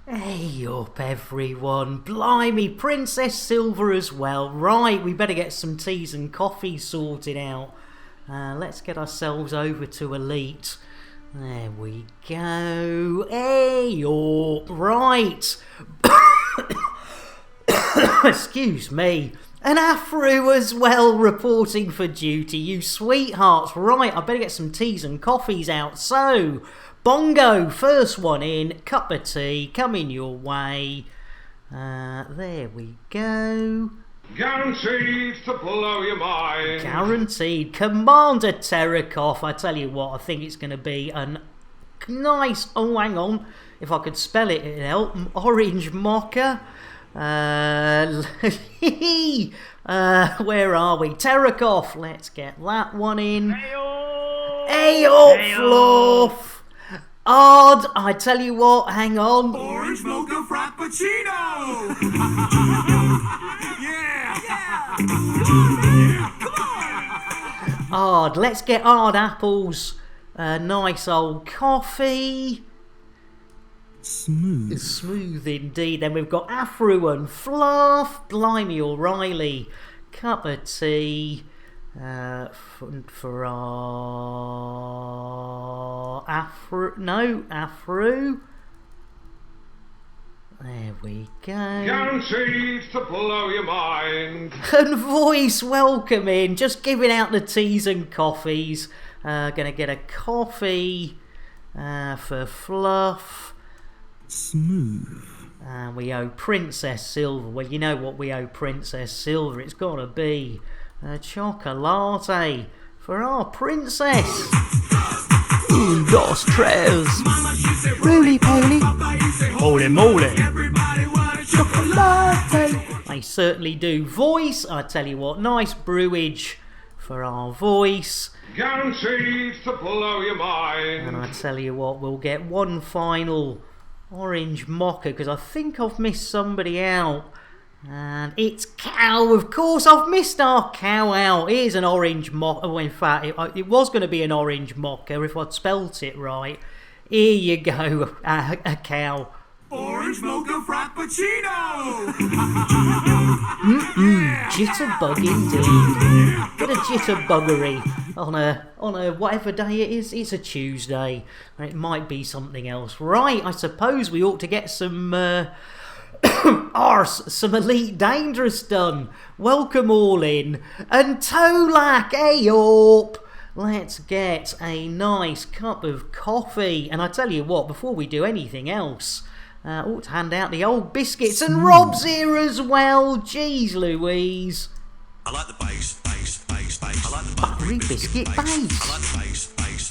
Hey up everyone, blimey, Princess Silver as well. Right, we better get some teas and coffee sorted out. Let's get ourselves over to Elite. There we go. Hey up, right. Excuse me. And Afro as well reporting for duty, you sweethearts. Right, I better get some teas and coffees out. So, Bongo, first one in, cup of tea, coming your way. There we go. Guaranteed to blow your mind. Guaranteed. Commander Terrakoff, I tell you what, I think it's going to be a nice, oh hang on, if I could spell it, it'd help. Orange mocha. Where are we? Terrakoff, let's get that one in. Hey up, Fluff. Odd, I tell you what, hang on. Orange mocha frappuccino! Yeah! Come on! Odd, let's get hard apples. Nice old coffee. Smooth. Smooth indeed. Then we've got Afro and Fluff. Blimey O'Reilly. Cup of tea. For our Afro. No, Afro. There we go. Guaranteed to blow your mind. And Voice, welcome in. Just giving out the teas and coffees. Gonna get a coffee for Fluff. Smooth. And we owe Princess Silver. Well, you know what we owe Princess Silver. It's got to be a chocolate for our princess. Dos, tres. Roly-poly. Holy moly! Chocolate. They certainly do. Voice, I tell you what, nice brewage for our Voice. Guaranteed to blow your mind. And I tell you what, we'll get one final orange mocha because I think I've missed somebody out. And it's Cow, of course. I've missed our Cow out. Here's an orange mocha. Oh, in fact, it was going to be an orange mocha if I'd spelt it right. Here you go, a Cow. Orange mocha frappuccino! Jitterbug indeed. Bit of jitterbuggery on a whatever day it is. It's a Tuesday. It might be something else. Right, I suppose we ought to get some some Elite Dangerous done. Welcome all in. And Tolak, hey up. Let's get a nice cup of coffee. And I tell you what, before we do anything else, ought to hand out the old biscuits. And Rob's here as well. Jeez Louise. I like the base. I like the Buttery biscuit base. I like the base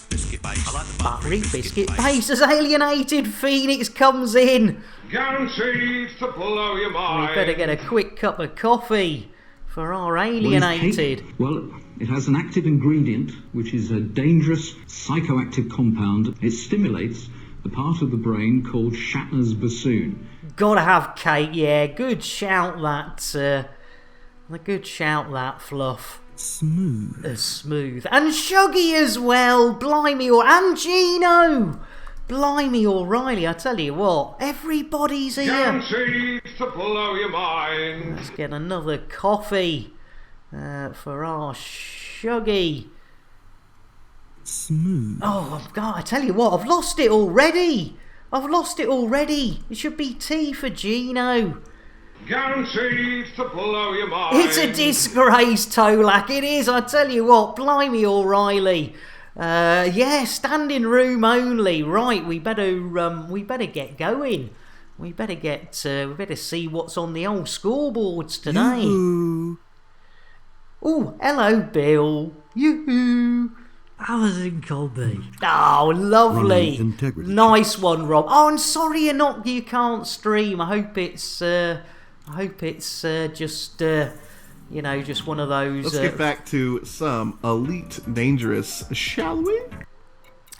biscuit base. I like the Buttery biscuit base as Alienated Phoenix comes in. Guaranteed to blow your mind. We better get a quick cup of coffee for our Alienated. Well, it has an active ingredient, which is a dangerous psychoactive compound. It stimulates the part of the brain called Shatner's bassoon. Gotta have cake, yeah. Good shout that, Fluff. Smooth. Smooth. And Shuggy as well. Blimey, and Gino. Blimey O'Reilly, I tell you what, everybody's here. Guaranteed to blow your mind. Let's get another coffee for our Shuggy. Smooth. Oh, God, I tell you what, I've lost it already. It should be tea for Gino. Guaranteed to blow your mind. It's a disgrace, Tolak. It is, I tell you what, blimey O'Reilly. Yeah, standing room only. Right, we better get going. We better see what's on the old scoreboards today. Oh, hello, Bill. Yoo-hoo. Everything can be. Oh, lovely. Running integrity. Nice one, Rob. Oh, I'm sorry you can't stream. I hope it's just just one of those. Let's get back to some Elite Dangerous, shall we?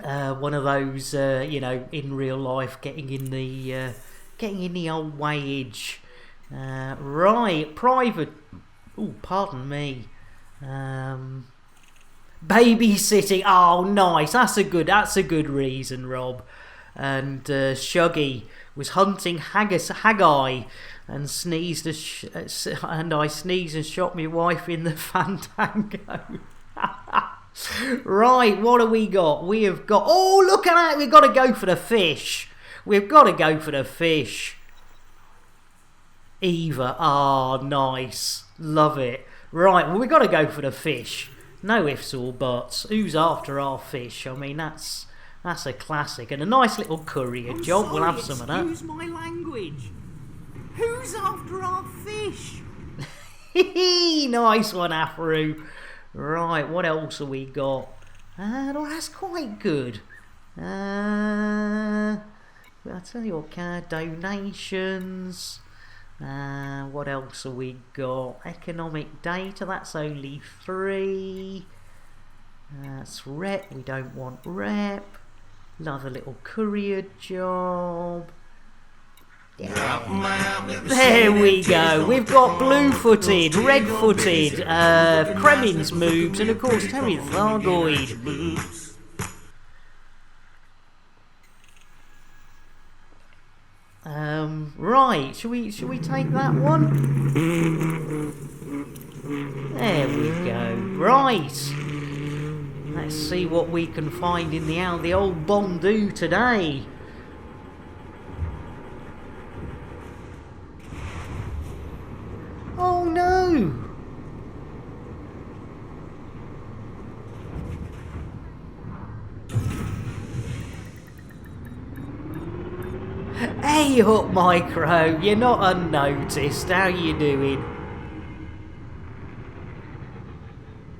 One of those, in real life, getting in the old wage. Right, private. Oh, pardon me. Babysitting. Oh, nice. That's a good reason, Rob. and Shuggy was hunting Haggai and sneezed and I sneezed and shot my wife in the Fandango. Right, what have we got? We have got... Oh, look at that! We've got to go for the fish. We've got to go for the fish. Eva. Ah, nice. Love it. Right, well, we've got to go for the fish. No ifs or buts. Who's after our fish? I mean, that's a classic. And a nice little courier job. We'll have some of that. Excuse my language. Who's after our fish? Nice one, Afro. Right, what else have we got? Oh, that's quite good. I'll tell you what, donations. What else have we got? Economic data, that's only 3. That's rep, we don't want rep. Another little courier job. Yeah. There we go. We've got blue-footed, red-footed, Kremlin's moves, and of course Terry Thargoid. Right, shall we take that one? There we go. Right. Let's see what we can find in the old Bondu today. Oh no! Hey up, Micro, you're not unnoticed. How you doing?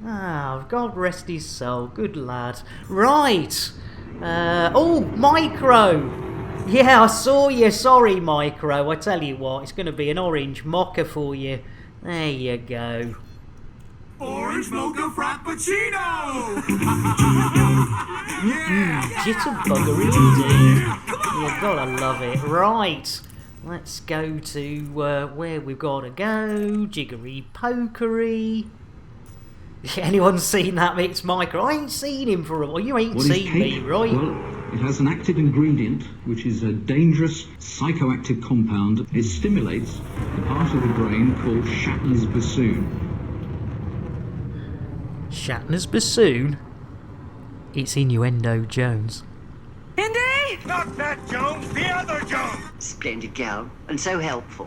Ah, God rest his soul. Good lad. Right. Oh, Micro. Yeah, I saw you. Sorry, Micro. I tell you what, it's going to be an orange mocha for you. There you go. Orange mocha frappuccino! Jitterbuggery indeed. You gotta love it. Right. Let's go to where we've got to go. Jiggery pokery. Anyone seen that mix, Micro? I ain't seen him for a while. You ain't seen me, right? Well, it has an active ingredient, which is a dangerous psychoactive compound. It stimulates the part of the brain called Shatner's bassoon. Shatner's bassoon? It's Innuendo Jones. Indy! Not that Jones, the other Jones! Splendid girl, and so helpful.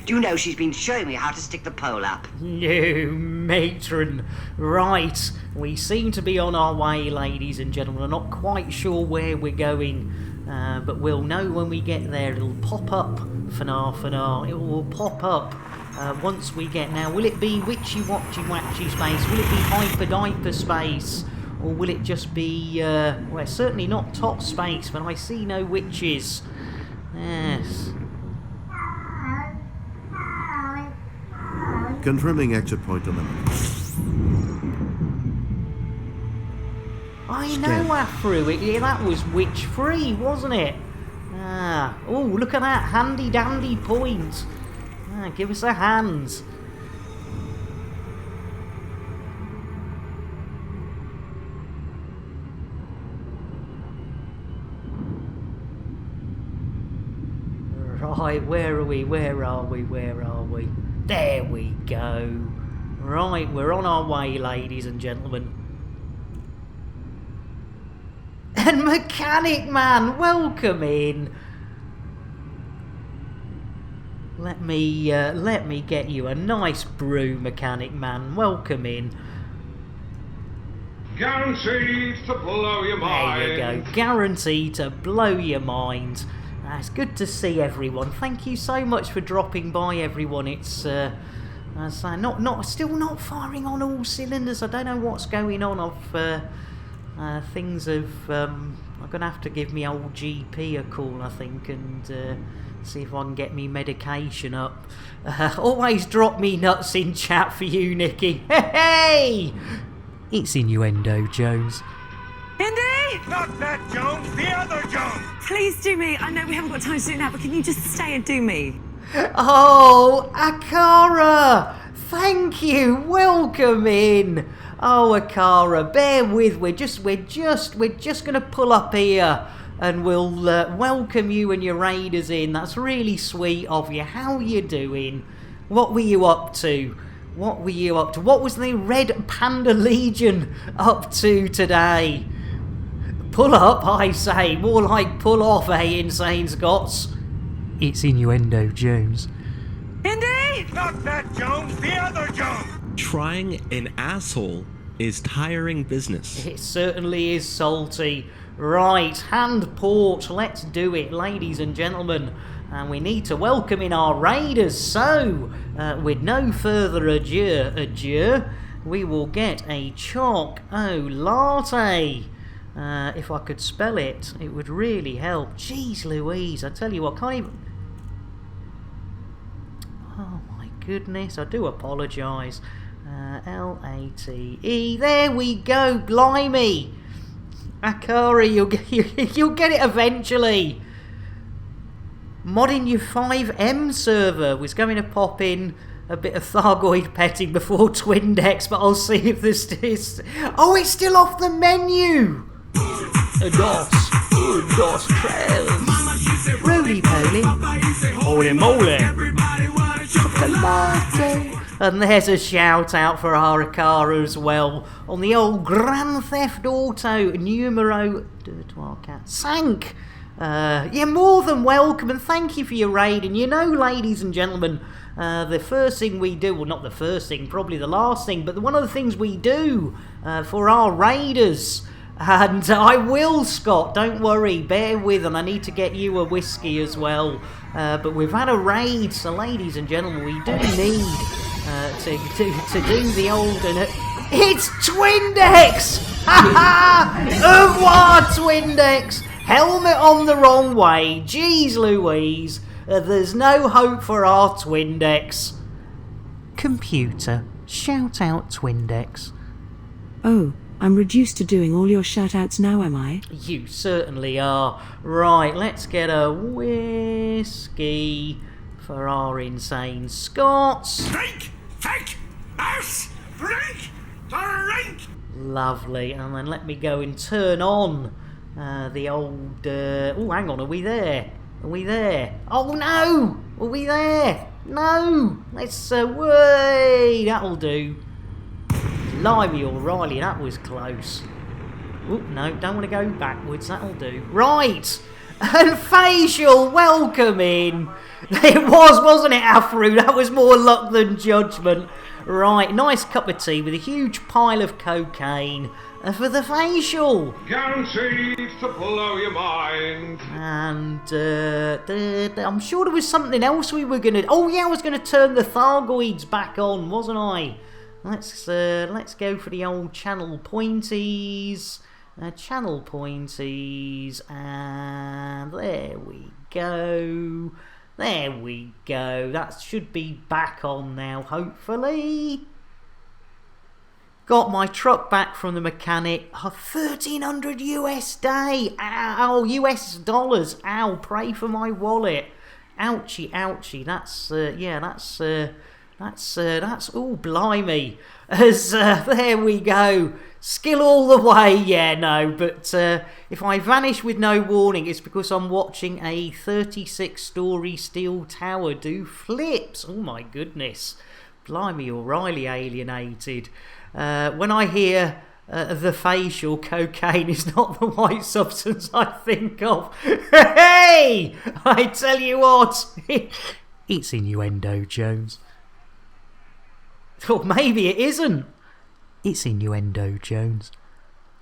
Do you know she's been showing me how to stick the pole up? No, matron. Right, we seem to be on our way, ladies and gentlemen. I'm not quite sure where we're going, but we'll know when we get there. It'll pop up, Fanar. It will pop up once we get... Now, will it be witchy-watchy space? Will it be hyper-diaper space? Or will it just be... well, certainly not top space, but I see no witches. Yes... Confirming exit point eliminated. I know, Afro. That was witch-free, wasn't it? Ah. Oh, look at that handy-dandy point. Ah, give us a hand. Right, where are we? Where are we? There we go. Right, we're on our way, ladies and gentlemen. And Mechanic Man, welcome in. Let me get you a nice brew, Mechanic Man. Welcome in. Guaranteed to blow your mind. There you go. Guaranteed to blow your mind. It's good to see everyone. Thank you so much for dropping by, everyone. It's still not firing on all cylinders. I don't know what's going on. Things have. I'm gonna have to give me old GP a call, I think, and see if I can get me medication up. Always drop me nuts in chat for you, Nikki. Hey! It's Innuendo Jones. Indy! Not that Jones, the other Jones! Please do me. I know we haven't got time to do it now, but can you just stay and do me? Oh, Akara! Thank you. Welcome in. Oh, Akara, bear with. We're just gonna pull up here. and we'll welcome you and your raiders in. That's really sweet of you. How are you doing? What were you up to? What were you up to? What was the Red Panda Legion up to today? Pull up, I say. More like pull off, eh, Insane Scots? It's Innuendo Jones. Indy! Not that Jones, the other Jones! Trying an asshole is tiring business. It certainly is salty. Right, hand port, let's do it, ladies and gentlemen. And we need to welcome in our raiders. So, with no further ado, we will get a choc-o-latte. If I could spell it, it would really help. Jeez Louise, I tell you what, can't even... Oh my goodness, I do apologise. L-A-T-E, there we go, blimey. Akari, you'll get it eventually. Modding your 5M server was going to pop in a bit of Thargoid petting before Twin Decks, but I'll see if this is... Oh, it's still off the menu! DOS trails. Roly-poly. Holy moly. Chocolate. And there's a shout out for Harakara as well on the old Grand Theft Auto numero 5. You're more than welcome, and thank you for your raid. And you know, ladies and gentlemen, the first thing we do, well, not the first thing, probably the last thing, but one of the things we do for our raiders, and I will, Scott, don't worry, bear with, and I need to get you a whiskey as well. But we've had a raid, so ladies and gentlemen, we do need to do the old... It's Twin Decks! Ha ha! Au revoir, Twin Decks! Helmet on the wrong way. Jeez Louise. There's no hope for our Twin Decks. Computer, shout out Twin Decks. Oh, I'm reduced to doing all your shout-outs now, am I? You certainly are. Right, let's get a whiskey for our Insane Scots. Drink! Take! Mouse! Drink! Drink! Lovely, and then let me go and turn on the old... Oh, hang on, are we there? Are we there? Oh, no! Are we there? No! Let's... Way! That'll do. Blimey, O'Reilly, that was close. Oh, no, don't want to go backwards. That'll do. Right! And Facial, welcome in. It was, wasn't it, Afro? That was more luck than judgment. Right, nice cup of tea with a huge pile of cocaine for the Facial. Guaranteed to blow your mind. And I'm sure there was something else we were going to... Oh, yeah, I was going to turn the Thargoids back on, wasn't I? Let's go for the old channel pointies. Channel pointies, and there we go. There we go. That should be back on now, hopefully. Got my truck back from the mechanic. 1,300 US day. Ow, US dollars. Ow, pray for my wallet. Ouchie, ouchie. That's oh, blimey. There we go. Skill all the way. Yeah, no, but if I vanish with no warning, it's because I'm watching a 36-story steel tower do flips. Oh my goodness. Blimey, O'Reilly alienated. When I hear the Facial, cocaine is not the white substance I think of. Hey! I tell you what. It's Innuendo Jones. Or maybe it isn't. It's Innuendo Jones.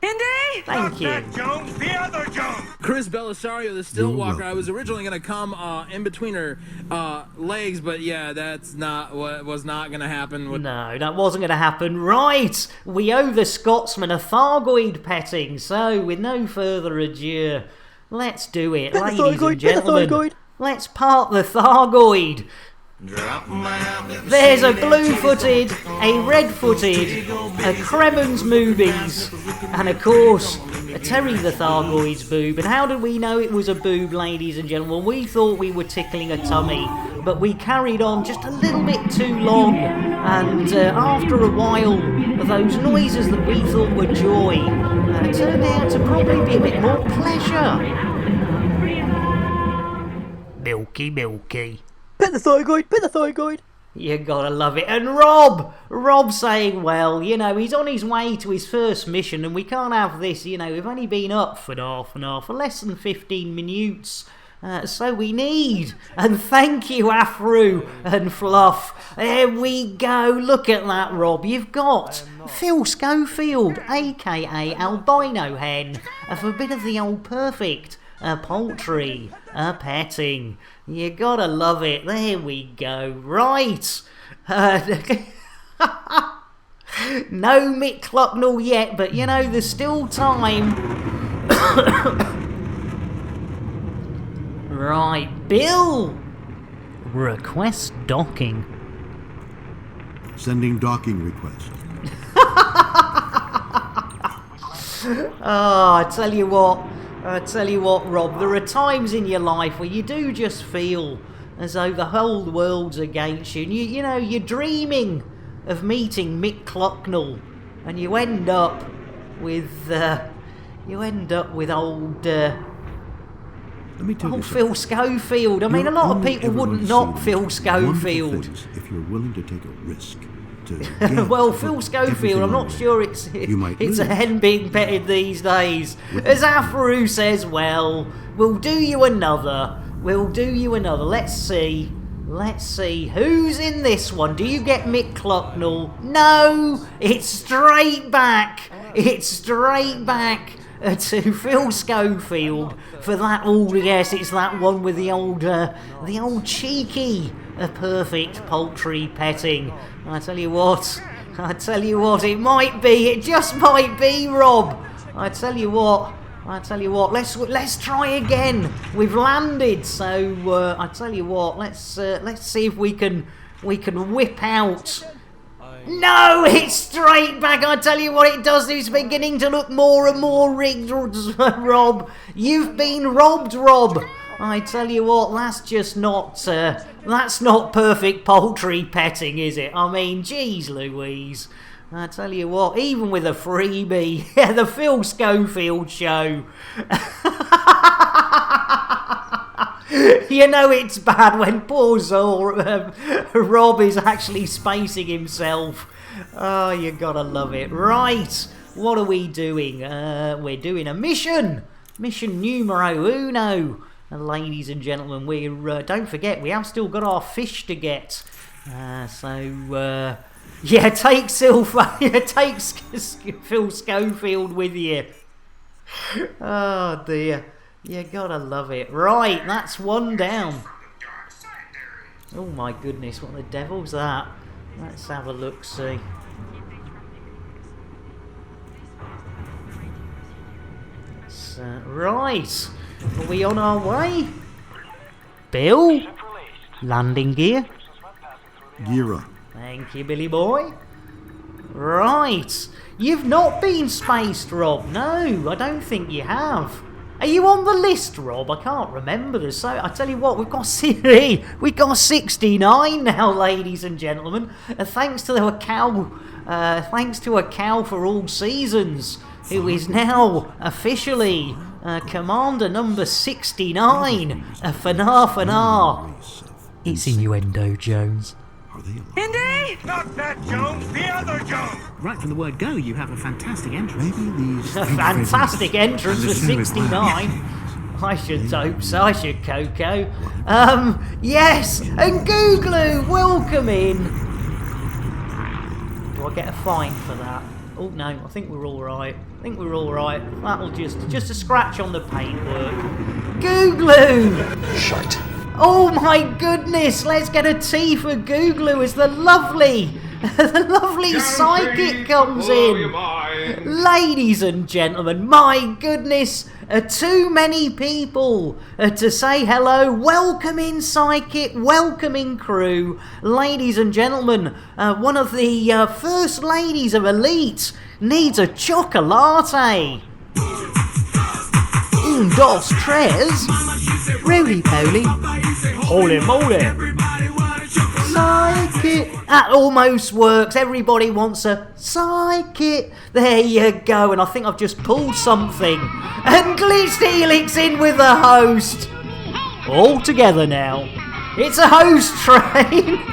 Indy! Thank you. Not that Jones, the other Jones! Chris Belisario, the Stillwalker. I was originally going to come in between her legs, but yeah, that's not what was not going to happen. No, that wasn't going to happen. Right! We owe the Scotsman a Thargoid petting, so with no further ado, let's do it, ladies and gentlemen. Let's part the Thargoid. There's a blue-footed, a red-footed, a Kremens movies, and of course, a Terry the Thargoid's boob. And how did we know it was a boob, ladies and gentlemen? We thought we were tickling a tummy, but we carried on just a little bit too long, and after a while, those noises that we thought were joy turned out to probably be a bit more pleasure. milky, milky. Pet the thyroid. You gotta love it. And Rob saying, well, you know, he's on his way to his first mission and we can't have this, you know, we've only been up for half an hour, for less than 15 minutes. So we need, and thank you Afro and Fluff. There we go, look at that, Rob. You've got Phil Schofield, aka Albino Hen, for a bit of the old perfect poultry petting. You gotta love it. There we go. Right. No Mick Clucknell yet, but you know, there's still time. Right, Bill! Request docking. Sending docking request. Oh, I tell you what, Rob, there are times in your life where you do just feel as though the whole world's against you. And you know, you're dreaming of meeting Mick Clucknell, and you end up with old Phil Schofield. I mean, a lot of people wouldn't knock Phil Schofield. If you're willing to take a risk to well, Phil Schofield, I'm not sure it's a hen being petted these days. As Afro says, well, we'll do you another. Let's see who's in this one. Do you get Mick Clucknell? No, it's straight back to Phil Schofield for that. Oh yes, it's that one with the old cheeky perfect poultry petting. I tell you what, it just might be, Rob. I tell you what, let's try again. We've landed, so I tell you what, let's see if we can whip out. No, it's straight back. I tell you what it does. It's beginning to look more and more rigged, Rob. You've been robbed, Rob. I tell you what, that's not perfect poultry petting, is it? I mean, geez Louise. I tell you what, even with a freebie, yeah, the Phil Schofield show. You know it's bad when poor Rob is actually spacing himself. Oh, you gotta love it. Right, what are we doing? We're doing a mission numero uno. And ladies and gentlemen, we're don't forget, we have still got our fish to get. Yeah, take Phil Schofield with you. Oh dear. You gotta love it. Right, that's one down. Oh my goodness, what the devil's that? Let's have a look-see. Right, are we on our way? Bill? Landing gear? Gear up. Thank you, Billy boy. Right, you've not been spaced, Rob. No, I don't think you have. Are you on the list, Rob? I can't remember this. So I tell you what, we've got 69 now, ladies and gentlemen. Thanks to a cow for all seasons, who is now officially Commander number 69 for Fanar. It's innuendo, Jones. Indy! Not that Jones, the other Jones! Right from the word go, you have a fantastic entrance. Maybe these A fantastic entrance for 69. I should hope so. I should, Coco. Yes, and Googlu, welcome in. Do I get a fine for that? Oh no, I think we're all right. That'll just a scratch on the paintwork. Googlu! Shite. Oh my goodness, let's get a T for Googlu as the lovely psychic comes in. Ladies and gentlemen, my goodness, too many people to say hello. Welcome in, psychic, welcome in, crew. Ladies and gentlemen, one of the first ladies of Elite needs a chocolate. Un, dos, tres. Roly poly. Holy moly. Psychic. That almost works. Everybody wants a psychic. There you go. And I think I've just pulled something. And Glitched Helix in with the host. All together now. It's a hose train.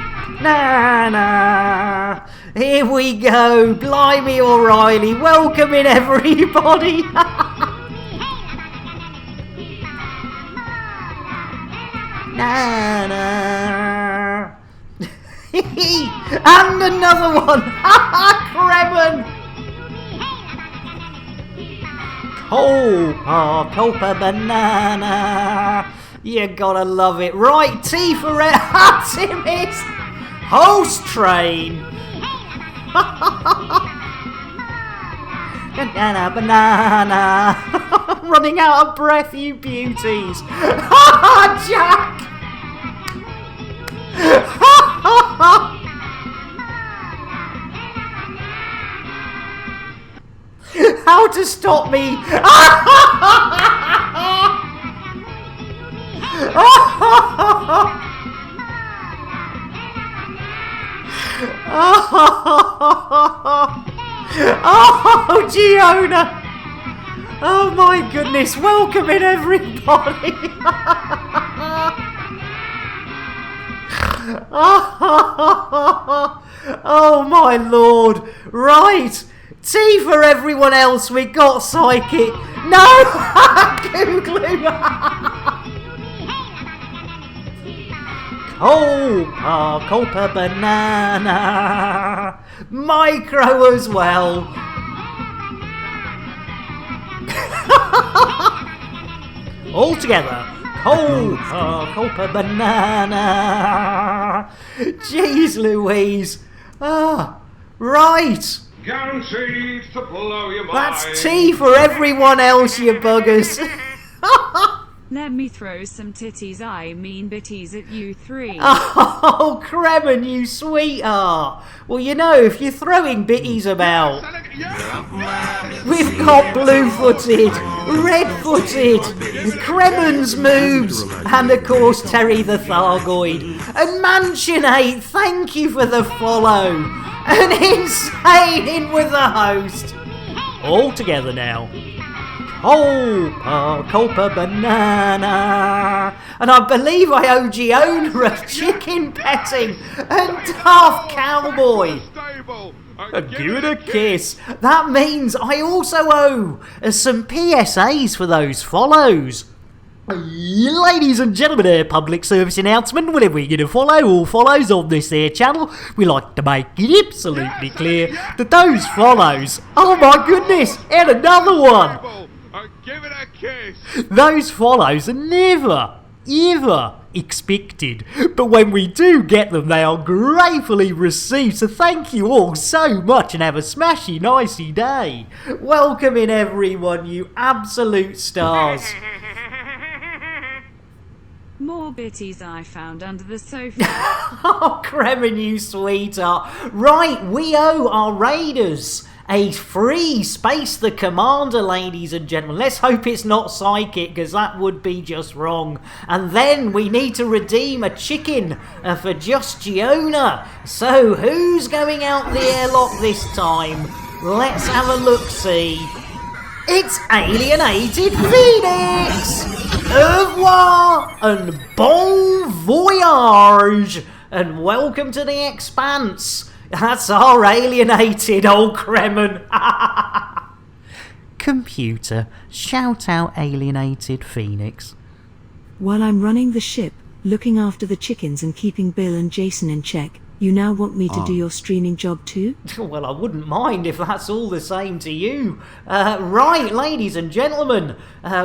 Na na. Here we go. Blimey O'Reilly. Welcoming everybody. Na na. And another one. Kremen. Copa banana. You gotta love it. Right, T for it. Timmy's hose train. Banana, banana. I'm running out of breath, you beauties. Jack. How to stop me? Oh, Giona! Oh my goodness, welcome in everybody! Oh my lord! Right! T for everyone else, we got Psychic! No! Googlu! Copa banana! Micro as well! All together! Copa banana! Jeez Louise! Right! Guaranteed to blow your mind. That's T for everyone else, you buggers! Let me throw some titties, I mean bitties at you three. Oh, Kremen, you sweetheart. Well, you know, if you're throwing bitties about, we've got blue-footed, red-footed, Kremen's moves, and of course Terry the Thargoid. And Mansion 8, thank you for the follow. And Insane in with the host. All together now. Copa banana. And I believe I owe Giona a chicken petting and Daft Cowboy. Give it a kiss. That means I also owe some PSAs for those follows. Ladies and gentlemen, a public service announcement. Whenever we get a follow or follows on this here channel, we like to make it absolutely clear that those follows, oh my goodness, and another one. Give it a kiss. Those follows are never, ever expected. But when we do get them, they are gratefully received. So thank you all so much and have a smashy, nicey day. Welcome in everyone, you absolute stars. More bitties I found under the sofa. Oh, Kremen, you sweetheart. Right, we owe our raiders a free Space the Commander, ladies and gentlemen. Let's hope it's not Psychic, because that would be just wrong. And then we need to redeem a chicken for just Giona. So who's going out the airlock this time? Let's have a look-see. It's Alienated Phoenix! Au revoir and bon voyage! And welcome to the Expanse. That's our alienated old Kremen. Computer, shout out Alienated Phoenix. While I'm running the ship, looking after the chickens and keeping Bill and Jason in check, you now want me to do your streaming job too? Well, I wouldn't mind if that's all the same to you. Right, ladies and gentlemen,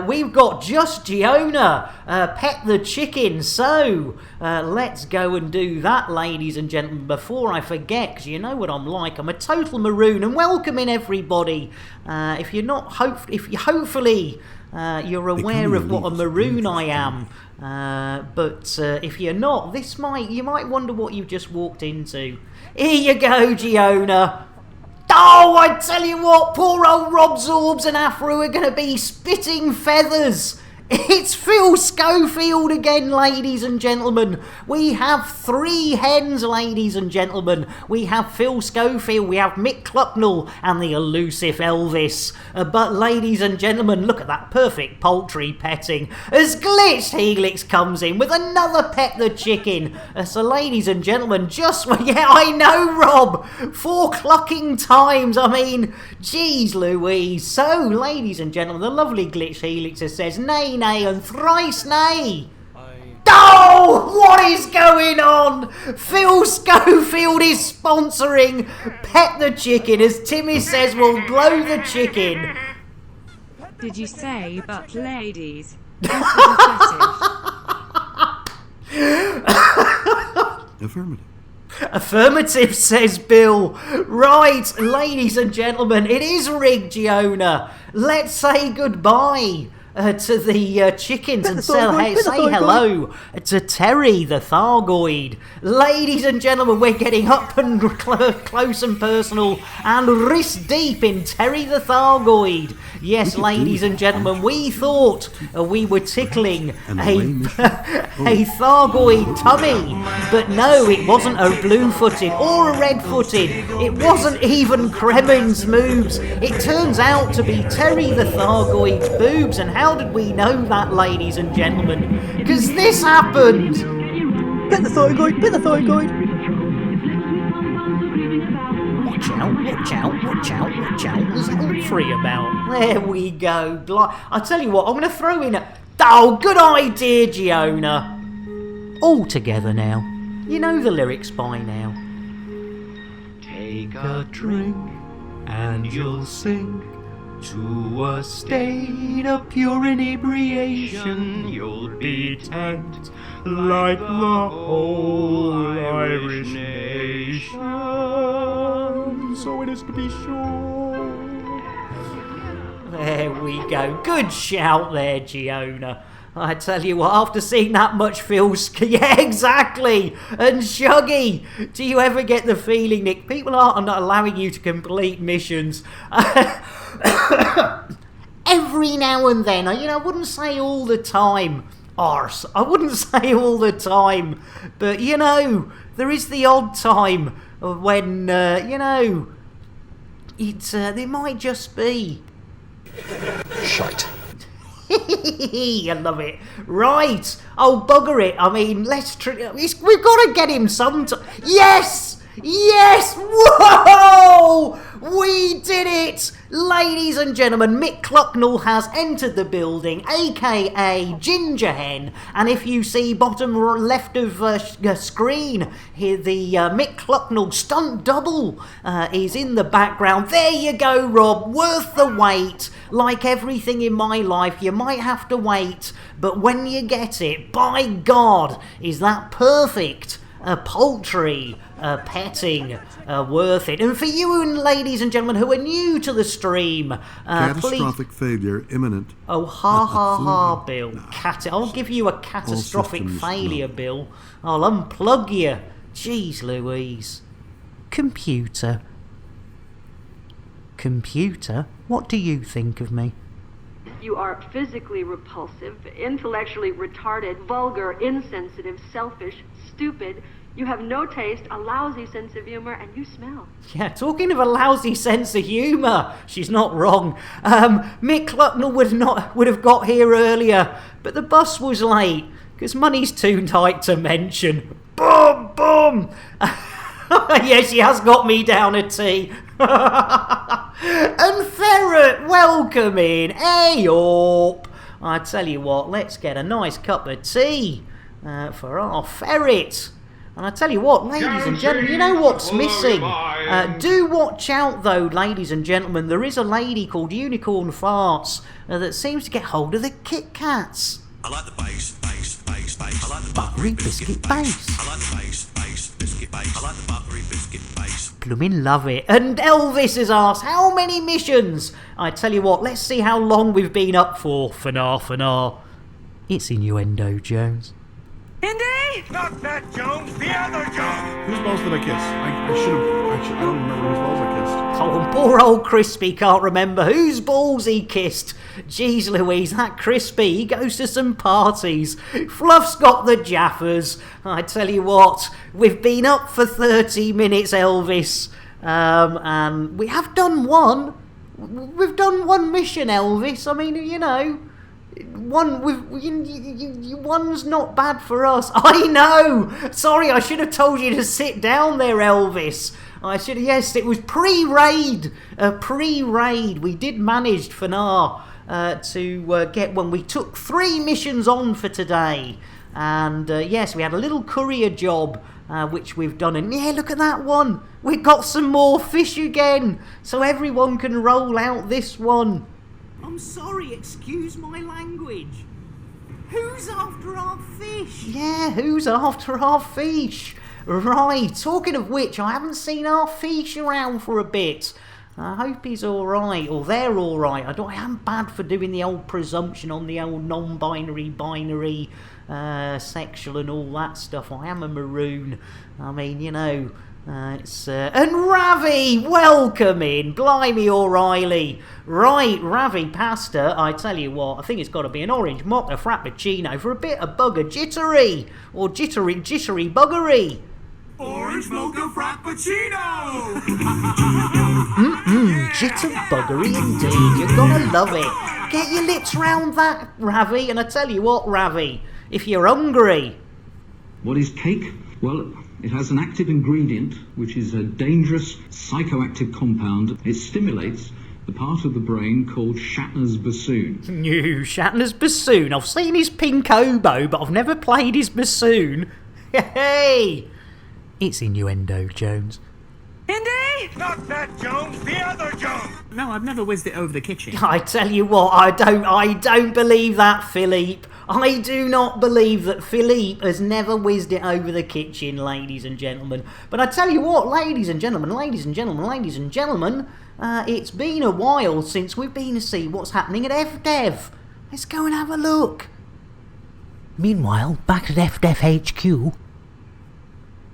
we've got just Giona, pet the chicken, so let's go and do that, ladies and gentlemen, before I forget, because you know what I'm like, I'm a total maroon, and welcoming everybody. If you're not, hopefully you're aware of what a maroon I am. But if you're not, you might wonder what you've just walked into. Here you go, Giona. Oh, I tell you what, poor old Rob Zorbs and Afro are going to be spitting feathers It's Phil Schofield again, ladies and gentlemen. We have 3 hens, ladies and gentlemen. We have Phil Schofield, we have Mick Clucknell, and the elusive Elvis. But ladies and gentlemen, look at that perfect poultry petting as Glitch Helix comes in with another Pet the Chicken. So ladies and gentlemen, yeah, I know, Rob. 4 clucking times. I mean, geez Louise. So, ladies and gentlemen, the lovely Glitch Helix says, nay, nay, and thrice nay. Oh, what is going on? Phil Schofield is sponsoring Pet the Chicken, as Timmy says, will blow the chicken. Did you say but ladies? Affirmative. Affirmative, says Bill. Right, ladies and gentlemen, it is rigged, Giona. Let's say goodbye to the chickens and say hello to Terry the Thargoid. Ladies and gentlemen, we're getting up and close and personal and wrist deep in Terry the Thargoid. Yes, ladies and gentlemen, we thought we were tickling a Thargoid tummy, but no, it wasn't a blue-footed or a red-footed. It wasn't even Kremen's moves. It turns out to be Terry the Thargoid's boobs. And how did we know that, ladies and gentlemen? Because this happened. Pet the Thargoid, pet the Thargoid. Watch out, watch out, watch out, watch out. There's all 3 about. There we go. I tell you what, I'm going to throw in a... Oh, good idea, Giona. All together now. You know the lyrics by now. Take a drink and you'll sink to a state of pure inebriation. You'll be tanked like the whole Irish nation. So it is to be sure. There we go. Good shout there, Giona. I tell you what, after seeing that much yeah, exactly, and Shuggy, do you ever get the feeling, Nick, people aren't not allowing you to complete missions? Every now and then, I wouldn't say all the time, arse, I wouldn't say all the time, but there is the odd time when, it might just be. Shite. I love it. Right. Oh, bugger it. I mean, we've got to get him sometime. Yes! Yes! Whoa! We did it! Ladies and gentlemen, Mick Clucknell has entered the building, aka Ginger Hen, and if you see bottom left of screen here, the Mick Clucknell stunt double is in the background. There you go, Rob, worth the wait. Like everything in my life, you might have to wait, but when you get it, by God, is that perfect. Poultry, petting, worth it. And for you, ladies and gentlemen, who are new to the stream, catastrophic failure imminent. Oh, ha ha ha, Bill. I'll give you a catastrophic failure, Bill. I'll unplug you. Jeez Louise. Computer. Computer, what do you think of me? You are physically repulsive, intellectually retarded, vulgar, insensitive, selfish, stupid. You have no taste, a lousy sense of humor, and you smell. Yeah, talking of a lousy sense of humour, she's not wrong. Mick Clucknell would have got here earlier, but the bus was late, because money's too tight to mention. Boom, boom! Yes, she has got me down a tea. And Ferret, welcome in. Hey up. I tell you what, let's get a nice cup of tea for our Ferret. And I tell you what, ladies and gentlemen, you know what's missing? Do watch out though, ladies and gentlemen. There is a lady called Unicorn Farts that seems to get hold of the Kit Kats. I like the bass, bass, bass, bass. I like the buttery biscuit bass. I like the bass, bass, biscuit bass. I like the buttery biscuit bass. Bloomin' love it. And Elvis has asked, how many missions? I tell you what, let's see how long we've been up for. Fanar. It's innuendo, Jones. Indy? Not that Jones, the other Jones. Whose balls did I kiss? I don't remember whose balls I kissed. Oh, and poor old Crispy can't remember whose balls he kissed. Jeez Louise, that Crispy, he goes to some parties. Fluff's got the jaffers. I tell you what, we've been up for 30 minutes, Elvis. And we have done one. We've done one mission, Elvis. I mean, you know, one's not bad for us. I know. Sorry, I should have told you to sit down there, Elvis. I should have. Yes, it was pre-raid. Pre-raid. We did manage for now to get one. We took 3 missions on for today, and yes, we had a little courier job. Which we've done, and yeah, look at that one. We got some more fish again, so everyone can roll out this one. I'm sorry, excuse my language. Who's after our fish? Yeah, who's after our fish? Right, talking of which, I haven't seen our fish around for a bit. I hope he's alright, or they're alright. I am bad for doing the old presumption on the old non-binary, binary, sexual and all that stuff. I am a maroon. I mean, you know, it's... and Ravi, welcome in. Blimey O'Reilly. Right, Ravi Pasta, I tell you what, I think it's got to be an orange mocha frappuccino for a bit of bugger jittery, or jittery buggery. Orange mocha frappuccino! Jitter buggery indeed. You're gonna love it. Get your lips round that, Ravi, and I tell you what, Ravi, if you're hungry. What is cake? Well, it has an active ingredient, which is a dangerous psychoactive compound. It stimulates the part of the brain called Shatner's bassoon. No, Shatner's bassoon. I've seen his pink oboe, but I've never played his bassoon. Hey! It's innuendo, Jones. Indy? Not that Jones, the other Jones. No, I've never whizzed it over the kitchen. I tell you what, I don't believe that, Philippe. I do not believe that Philippe has never whizzed it over the kitchen, ladies and gentlemen. But I tell you what, ladies and gentlemen, it's been a while since we've been to see what's happening at FDev. Let's go and have a look. Meanwhile, back at FDev HQ...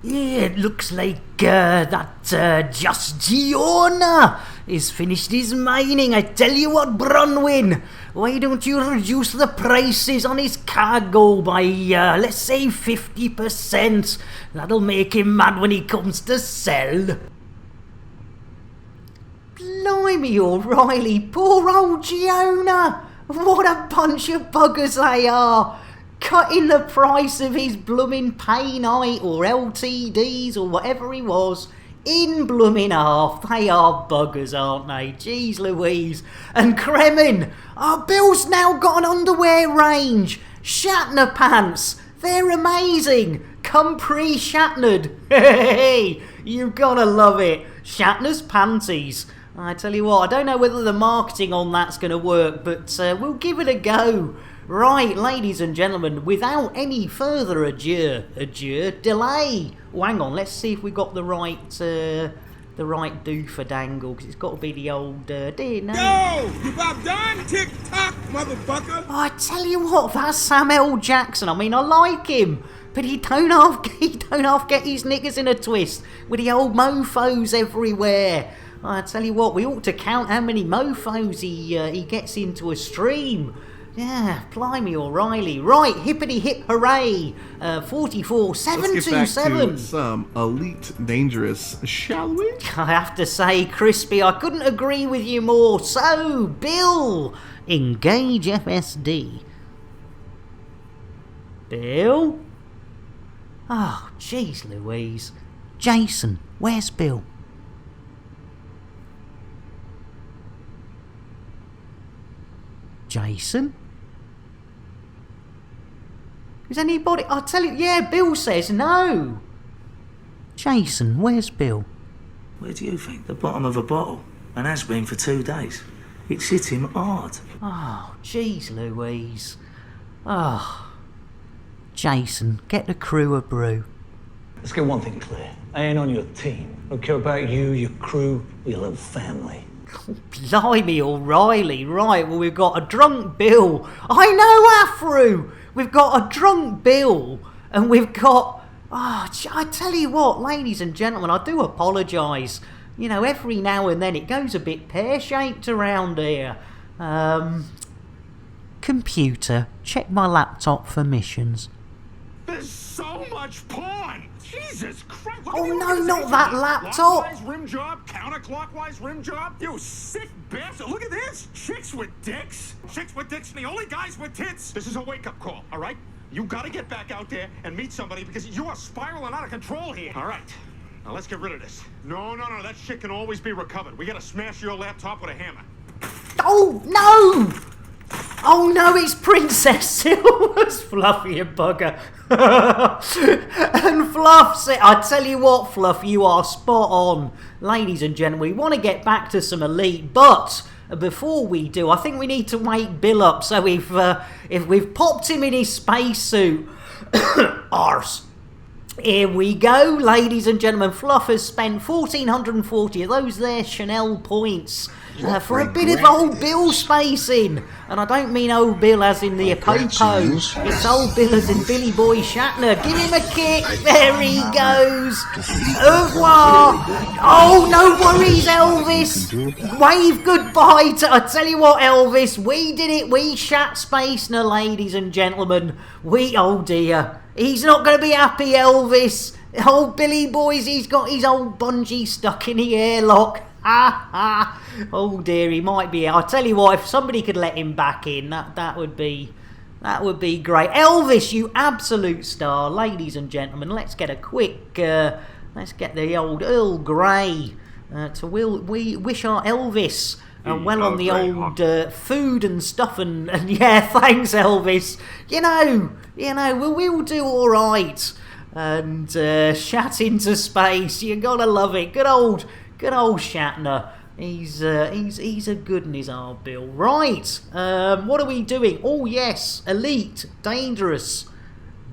Yeah, it looks like that Just Giona is finished his mining. I tell you what, Bronwyn, why don't you reduce the prices on his cargo by, let's say 50%? That'll make him mad when he comes to sell. Blimey O'Reilly, poor old Giona. What a bunch of buggers they are. Cutting the price of his blooming pay night or LTDs or whatever he was in blooming half. They are buggers, aren't they? Jeez Louise. And Kremen, our Bill's now got an underwear range. Shatner pants. They're amazing. Come pre-Shatnered. Hey, you've gotta love it. Shatner's panties. I tell you what, I don't know whether the marketing on that's going to work, but we'll give it a go. Right, ladies and gentlemen, without any further delay. Oh, hang on, let's see if we got the right doofer dangle, because it's got to be the old dinner. Yo, you about done? Tick-tock, motherfucker. Oh, I tell you what, that's Sam L. Jackson. I mean, I like him, but he don't half get his knickers in a twist with the old mofos everywhere. I tell you what, we ought to count how many mofos he gets into a stream. Yeah, blimey O'Reilly. Right, hippity hip hooray. 44727. Let's get back to some Elite Dangerous, shall we? I have to say, Crispy, I couldn't agree with you more. So, Bill, engage FSD. Bill? Oh, jeez Louise. Jason, where's Bill? Jason? Is anybody... I'll tell you... Yeah, Bill says no. Jason, where's Bill? Where do you think? The bottom of a bottle. And has been for 2 days. It's hit him hard. Oh, jeez Louise. Oh. Jason, get the crew a brew. Let's get one thing clear. I ain't on your team. I don't care about you, your crew, or your little family. Blimey O'Reilly. Right, well, we've got a drunk Bill. I know, Afro. We've got a drunk Bill And we've got... Oh, I tell you what, ladies and gentlemen, I do apologise. You know, every now and then it goes a bit pear-shaped around here. Computer, check my laptop for missions. There's so much porn! Jesus Christ! Oh no, not that laptop! Clockwise rim job, counterclockwise rim job. You sick bastard! Look at this! Chicks with dicks! Chicks with dicks and the only guys with tits! This is a wake-up call, all right? You gotta get back out there and meet somebody because you are spiraling out of control here. All right, now let's get rid of this. No, that shit can always be recovered. We gotta smash your laptop with a hammer. Oh, no! Oh no, it's Princess Silver's Fluffy, a bugger. And Fluff said, I tell you what, Fluff, you are spot on. Ladies and gentlemen, we want to get back to some Elite, but before we do, I think we need to wake Bill up. So if we've popped him in his spacesuit, arse. Here we go, ladies and gentlemen. Fluff has spent 1,440 of those there Chanel points for a bit of old Bill spacing. And I don't mean old Bill as in the Apopo. It's old Bill as in Billy Boy Shatner. Give him a kick. There he goes. Au revoir. Oh, no worries, Elvis. Wave goodbye to... I tell you what, Elvis, we did it. We shat Spacener, ladies and gentlemen. Oh dear. He's not going to be happy, Elvis. Old Billy Boys, he's got his old bungee stuck in the airlock. Oh dear, he might be. I'll tell you what, if somebody could let him back in, that would be great. Elvis, you absolute star. Ladies and gentlemen, let's get a quick, let's get the old Earl Grey we wish our Elvis well on the old food and stuff and yeah, thanks Elvis. You know, we'll do all right. And shat into space, you gotta love it. Good old Shatner. He's a good in his old Bill. Right, what are we doing? Oh yes, Elite, Dangerous.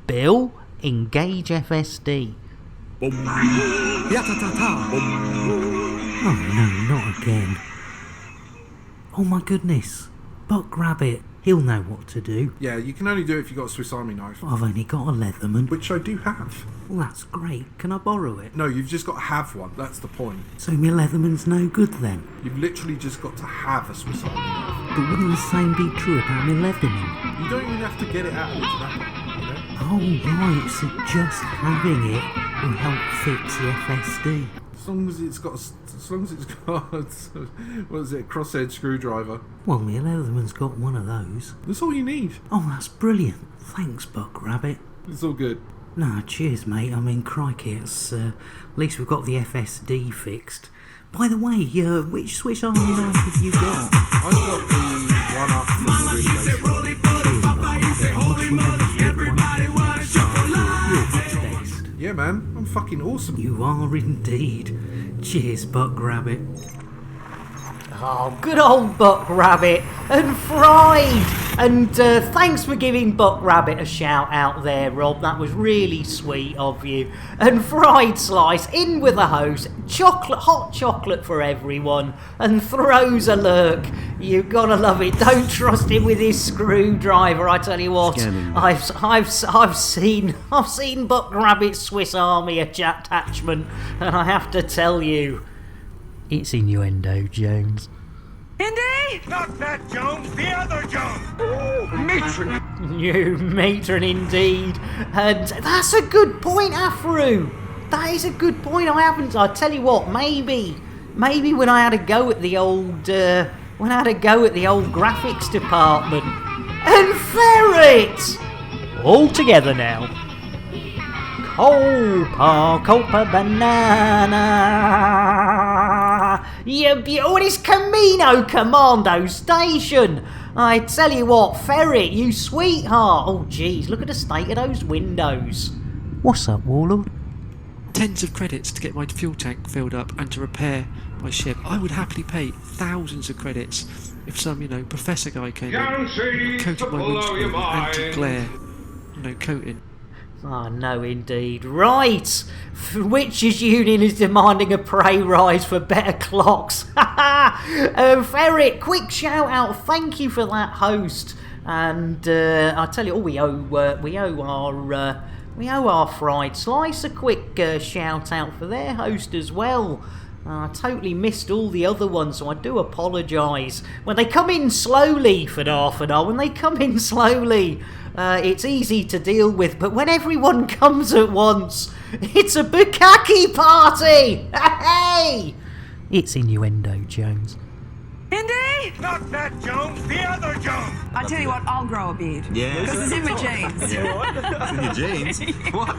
Bill, engage FSD. Boom. Oh no, not again. Oh my goodness, Buck Rabbit. He'll know what to do. Yeah, you can only do it if you've got a Swiss Army knife. I've only got a Leatherman. Which I do have. Well, that's great. Can I borrow it? No, you've just got to have one. That's the point. So my Leatherman's no good then? You've literally just got to have a Swiss Army knife. But wouldn't the same be true about my Leatherman? You don't even have to get it out of its wrapper, you know? Oh right, so just having it will help fix the FSD. As long as it's got what is it, a crosshead screwdriver. Well, my Leatherman's got one of those. That's all you need. Oh, that's brilliant. Thanks, Buck Rabbit. It's all good. No, cheers, mate. I mean, crikey, it's at least we've got the FSD fixed. By the way, which Swiss Army knife have you got? I've got the one up from the Yeah, man, I'm fucking awesome. You are indeed. Cheers, Buck Rabbit. Oh, good old Buck Rabbit and Fried. And thanks for giving Buck Rabbit a shout out there, Rob. That was really sweet of you. And Fried Slice in with a hose, hot chocolate for everyone, and throws a lurk. You gotta love it. Don't trust him with his screwdriver. I tell you what, I've seen Buck Rabbit's Swiss Army attachment, and I have to tell you, it's innuendo, Jones. Indy? Not that Jones, the other Jones! Oh, matron! You matron indeed. And that's a good point, Afro. That is a good point. I tell you what, maybe when I had a go at the old graphics department. And Ferret! All together now. Copa banana. Oh, it's Camino Commando Station. I tell you what, Ferret, you sweetheart. Oh, geez, look at the state of those windows. What's up, Warlord? Tens of credits to get my fuel tank filled up and to repair my ship. I would happily pay thousands of credits if some, professor guy came in and coated my windscreen with anti-glare, coating. Oh, no, indeed. Right! Witches Union is demanding a pay rise for better clocks. Ferret, quick shout out. Thank you for that host. And I tell you, we owe we owe our fried slice a quick shout out for their host as well. I totally missed all the other ones, so I do apologise. When they come in slowly, Fadar, when they come in slowly, it's easy to deal with. But when everyone comes at once, it's a bukkake party! Hey! It's innuendo, Jones. Indy? Not that Jones, the other Jones. I tell you what, I'll grow a beard. Yeah. Because it's in my jeans. It's in your jeans? What?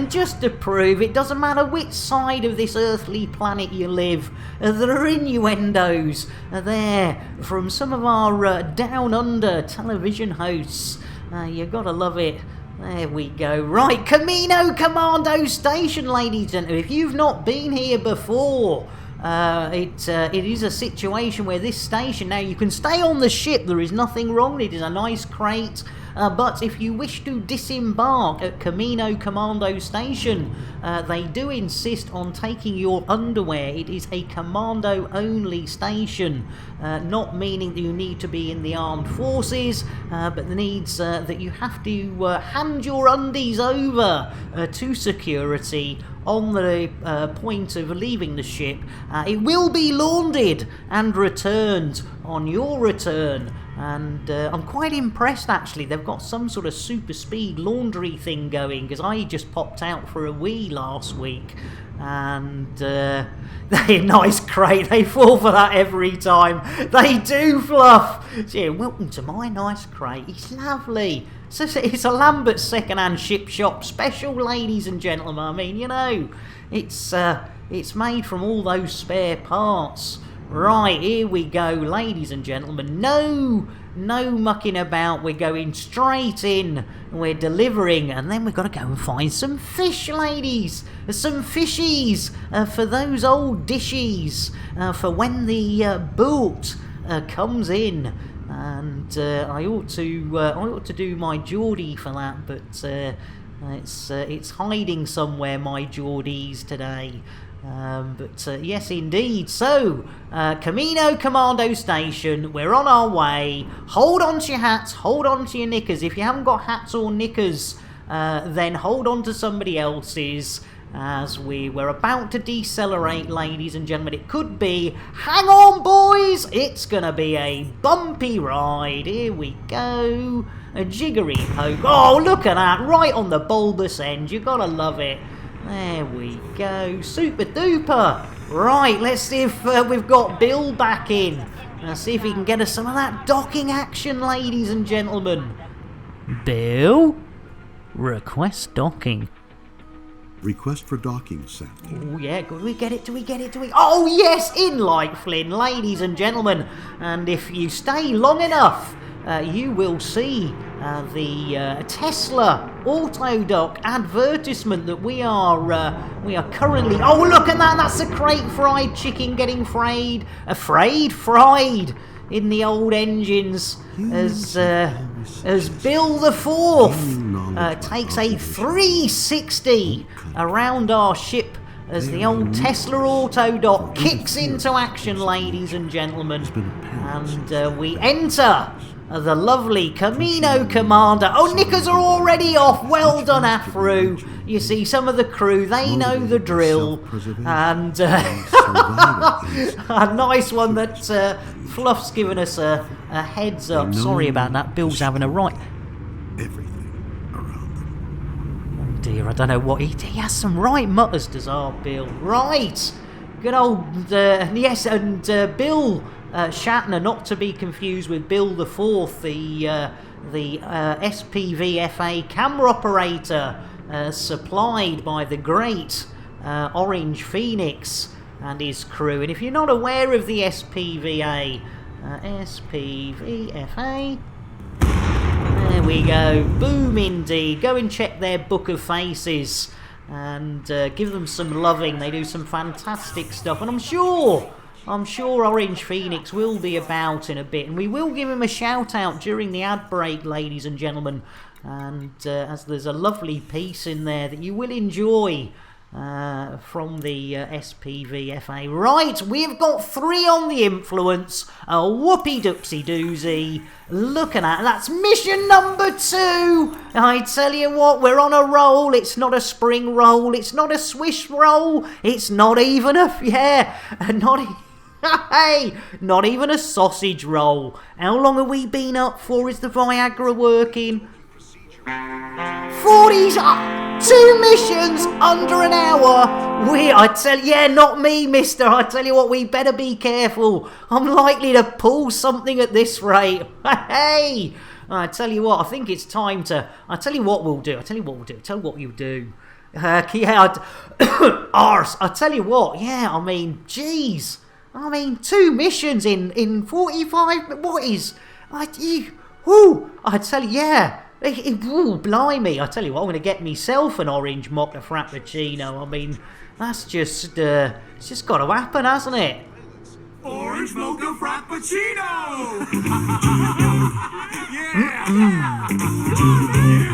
Just to prove it doesn't matter which side of this earthly planet you live, there are innuendos there from some of our down under television hosts. You gotta love it. There we go. Right, Camino Commando Station, ladies and gentlemen. If you've not been here before, it is a situation where this station, now you can stay on the ship, there is nothing wrong, it is a nice crate, but if you wish to disembark at Camino Commando Station, they do insist on taking your underwear. It is a commando only station, not meaning that you need to be in the armed forces, but the needs that you have to hand your undies over to security on the point of leaving the ship. It will be laundered and returned on your return, and I'm quite impressed actually. They've got some sort of super speed laundry thing going, because I just popped out for a wee last week, and they're nice crate. They fall for that every time. They do, Fluff. So, yeah, welcome to my nice crate. It's lovely. So it's a Lambert second-hand ship shop special, ladies and gentlemen. I mean, you know, it's made from all those spare parts. Right, here we go, ladies and gentlemen. No mucking about. We're going straight in. We're delivering, and then we've got to go and find some fish, ladies. Some fishies for those old dishes for when the boat comes in. And I ought to do my Geordie for that, but it's hiding somewhere, my Geordies today. But yes, indeed. So, Camino Commando Station, we're on our way. Hold on to your hats, hold on to your knickers. If you haven't got hats or knickers, then hold on to somebody else's, as we're about to decelerate, ladies and gentlemen. It could be, hang on boys, it's gonna be a bumpy ride. Here we go. A jiggery poke. Oh, look at that, right on the bulbous end. You gotta love it. There we go. Super duper. Right, let's see if we've got Bill back in. Let's see if he can get us some of that docking action, ladies and gentlemen. Bill? Request docking. Request for docking set. Oh yeah, do we get it? Oh yes, in like Flynn, ladies and gentlemen. And if you stay long enough, you will see the Tesla Autodock advertisement that we are currently. Oh, look at that! That's a crate fried chicken getting fried in the old engines as Bill the Fourth takes a 360 around our ship as the old Tesla Autodock kicks into action, ladies and gentlemen, and we enter the lovely Camino Commander. Oh, knickers are already off. Well done, Afro. You see, some of the crew, they know the drill. And a nice one that Fluff's given us a heads up. Sorry about that. Bill's having a right. Oh dear, I don't know what he has some right mutters, does our Bill. Right. Good old, yes, and Bill Shatner, not to be confused with Bill the Fourth, the SPVFA camera operator supplied by the great Orange Phoenix and his crew. And if you're not aware of the SPVFA, there we go. Boom indeed. Go and check their book of faces and give them some loving. They do some fantastic stuff, and I'm sure Orange Phoenix will be about in a bit, and we will give him a shout out during the ad break, ladies and gentlemen. And as there's a lovely piece in there that you will enjoy from the SPVFA. Right, we've got 3 on the influence. A whoopee dooksy doozy. Looking at that's mission number 2. I tell you what, we're on a roll. It's not a spring roll. It's not a Swiss roll. It's not even a not even a sausage roll. How long have we been up for? Is the Viagra working? 40s, 2 missions under an hour. Not me, mister. I tell you what, we better be careful. I'm likely to pull something at this rate. Hey, I tell you what, I think it's time to. I tell you what we'll do. Tell you what you do. Arse. I tell you what. Yeah, I mean, jeez. 2 missions in 45. What is? I tell you, yeah. Blimey! I tell you what, I'm going to get myself an orange mocha frappuccino. I mean, that's just, it's just got to happen, hasn't it? Orange mocha frappuccino!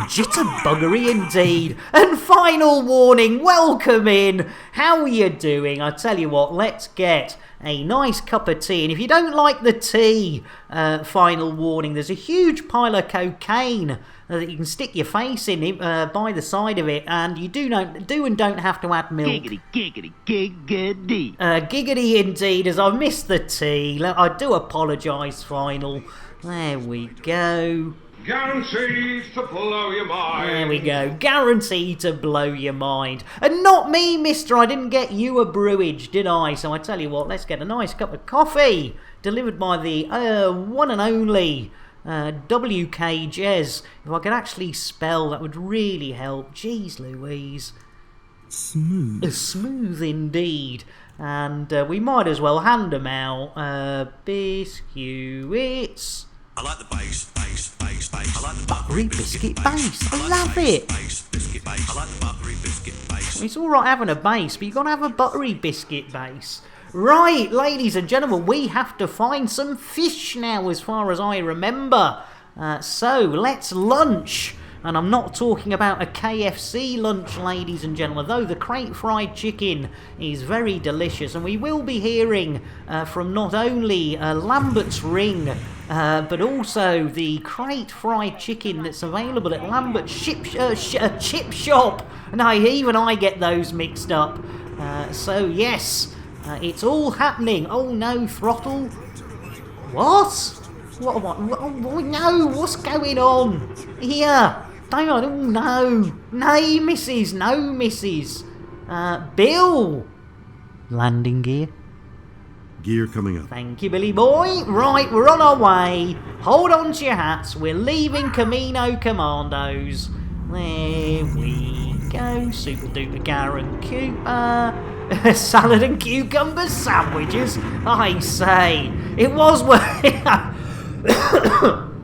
Jitterbuggery indeed. And final warning, welcome in. How are you doing? I tell you what, let's get a nice cup of tea. And if you don't like the tea, final warning, there's a huge pile of cocaine that you can stick your face in by the side of it, and you do and don't have to add milk. Giggity, giggity, giggity. Giggity indeed, as I missed the tea. I do apologise, final. There we go. Guaranteed to blow your mind. There we go. Guaranteed to blow your mind. And not me, mister. I didn't get you a brewage, did I? So I tell you what, let's get a nice cup of coffee delivered by the one and only WK Jez. If I could actually spell, that would really help. Jeez Louise. Smooth. Smooth indeed. And we might as well hand them out. Biscuits. I like the base. I like the buttery biscuit base. I love it. Biscuit base. I like the buttery biscuit base. It's alright having a base, but you've got to have a buttery biscuit base. Right, ladies and gentlemen, we have to find some fish now, as far as I remember. So, let's lunch. And I'm not talking about a KFC lunch, ladies and gentlemen, though the crate fried chicken is very delicious. And we will be hearing from not only Lambert's Ring, but also the crate fried chicken that's available at Lambert's chip shop. No, even I get those mixed up. So, yes, it's all happening. Oh, no, throttle. What? What? No, what's going on? Here. Oh, no. Nay, missus. No, missus. Bill. Landing gear. Gear coming up. Thank you, Billy boy. Right, we're on our way. Hold on to your hats. We're leaving Camino Commandos. There we go. Super duper Garen Cooper. Salad and cucumber sandwiches. I say. It was worth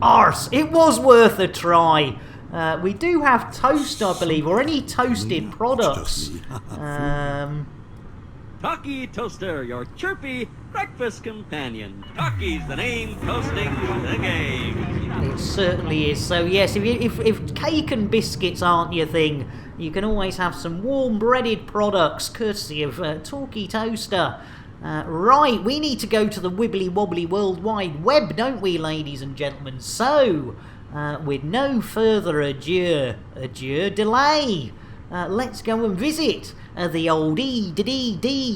arse. It was worth a try. We do have toast, I believe, or any toasted products. Talkie Toaster, your chirpy breakfast companion. Talkie's the name, toasting the game. It certainly is. So yes, if cake and biscuits aren't your thing, you can always have some warm breaded products, courtesy of Talkie Toaster. Right, we need to go to the wibbly wobbly World Wide Web, don't we, ladies and gentlemen? So, with no further delay, let's go and visit the old EDDDDB,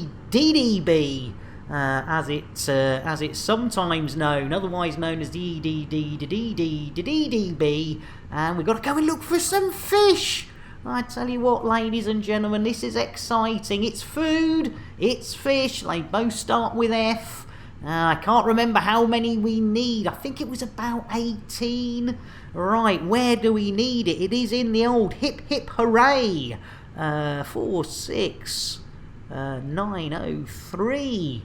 as it's sometimes known, otherwise known as the EDDDDDB, and we've got to go and look for some fish. I tell you what, ladies and gentlemen, this is exciting. It's food, it's fish, they both start with F. I can't remember how many we need. I think it was about 18. Right, where do we need it? It is in the old hip hip hooray. 46903.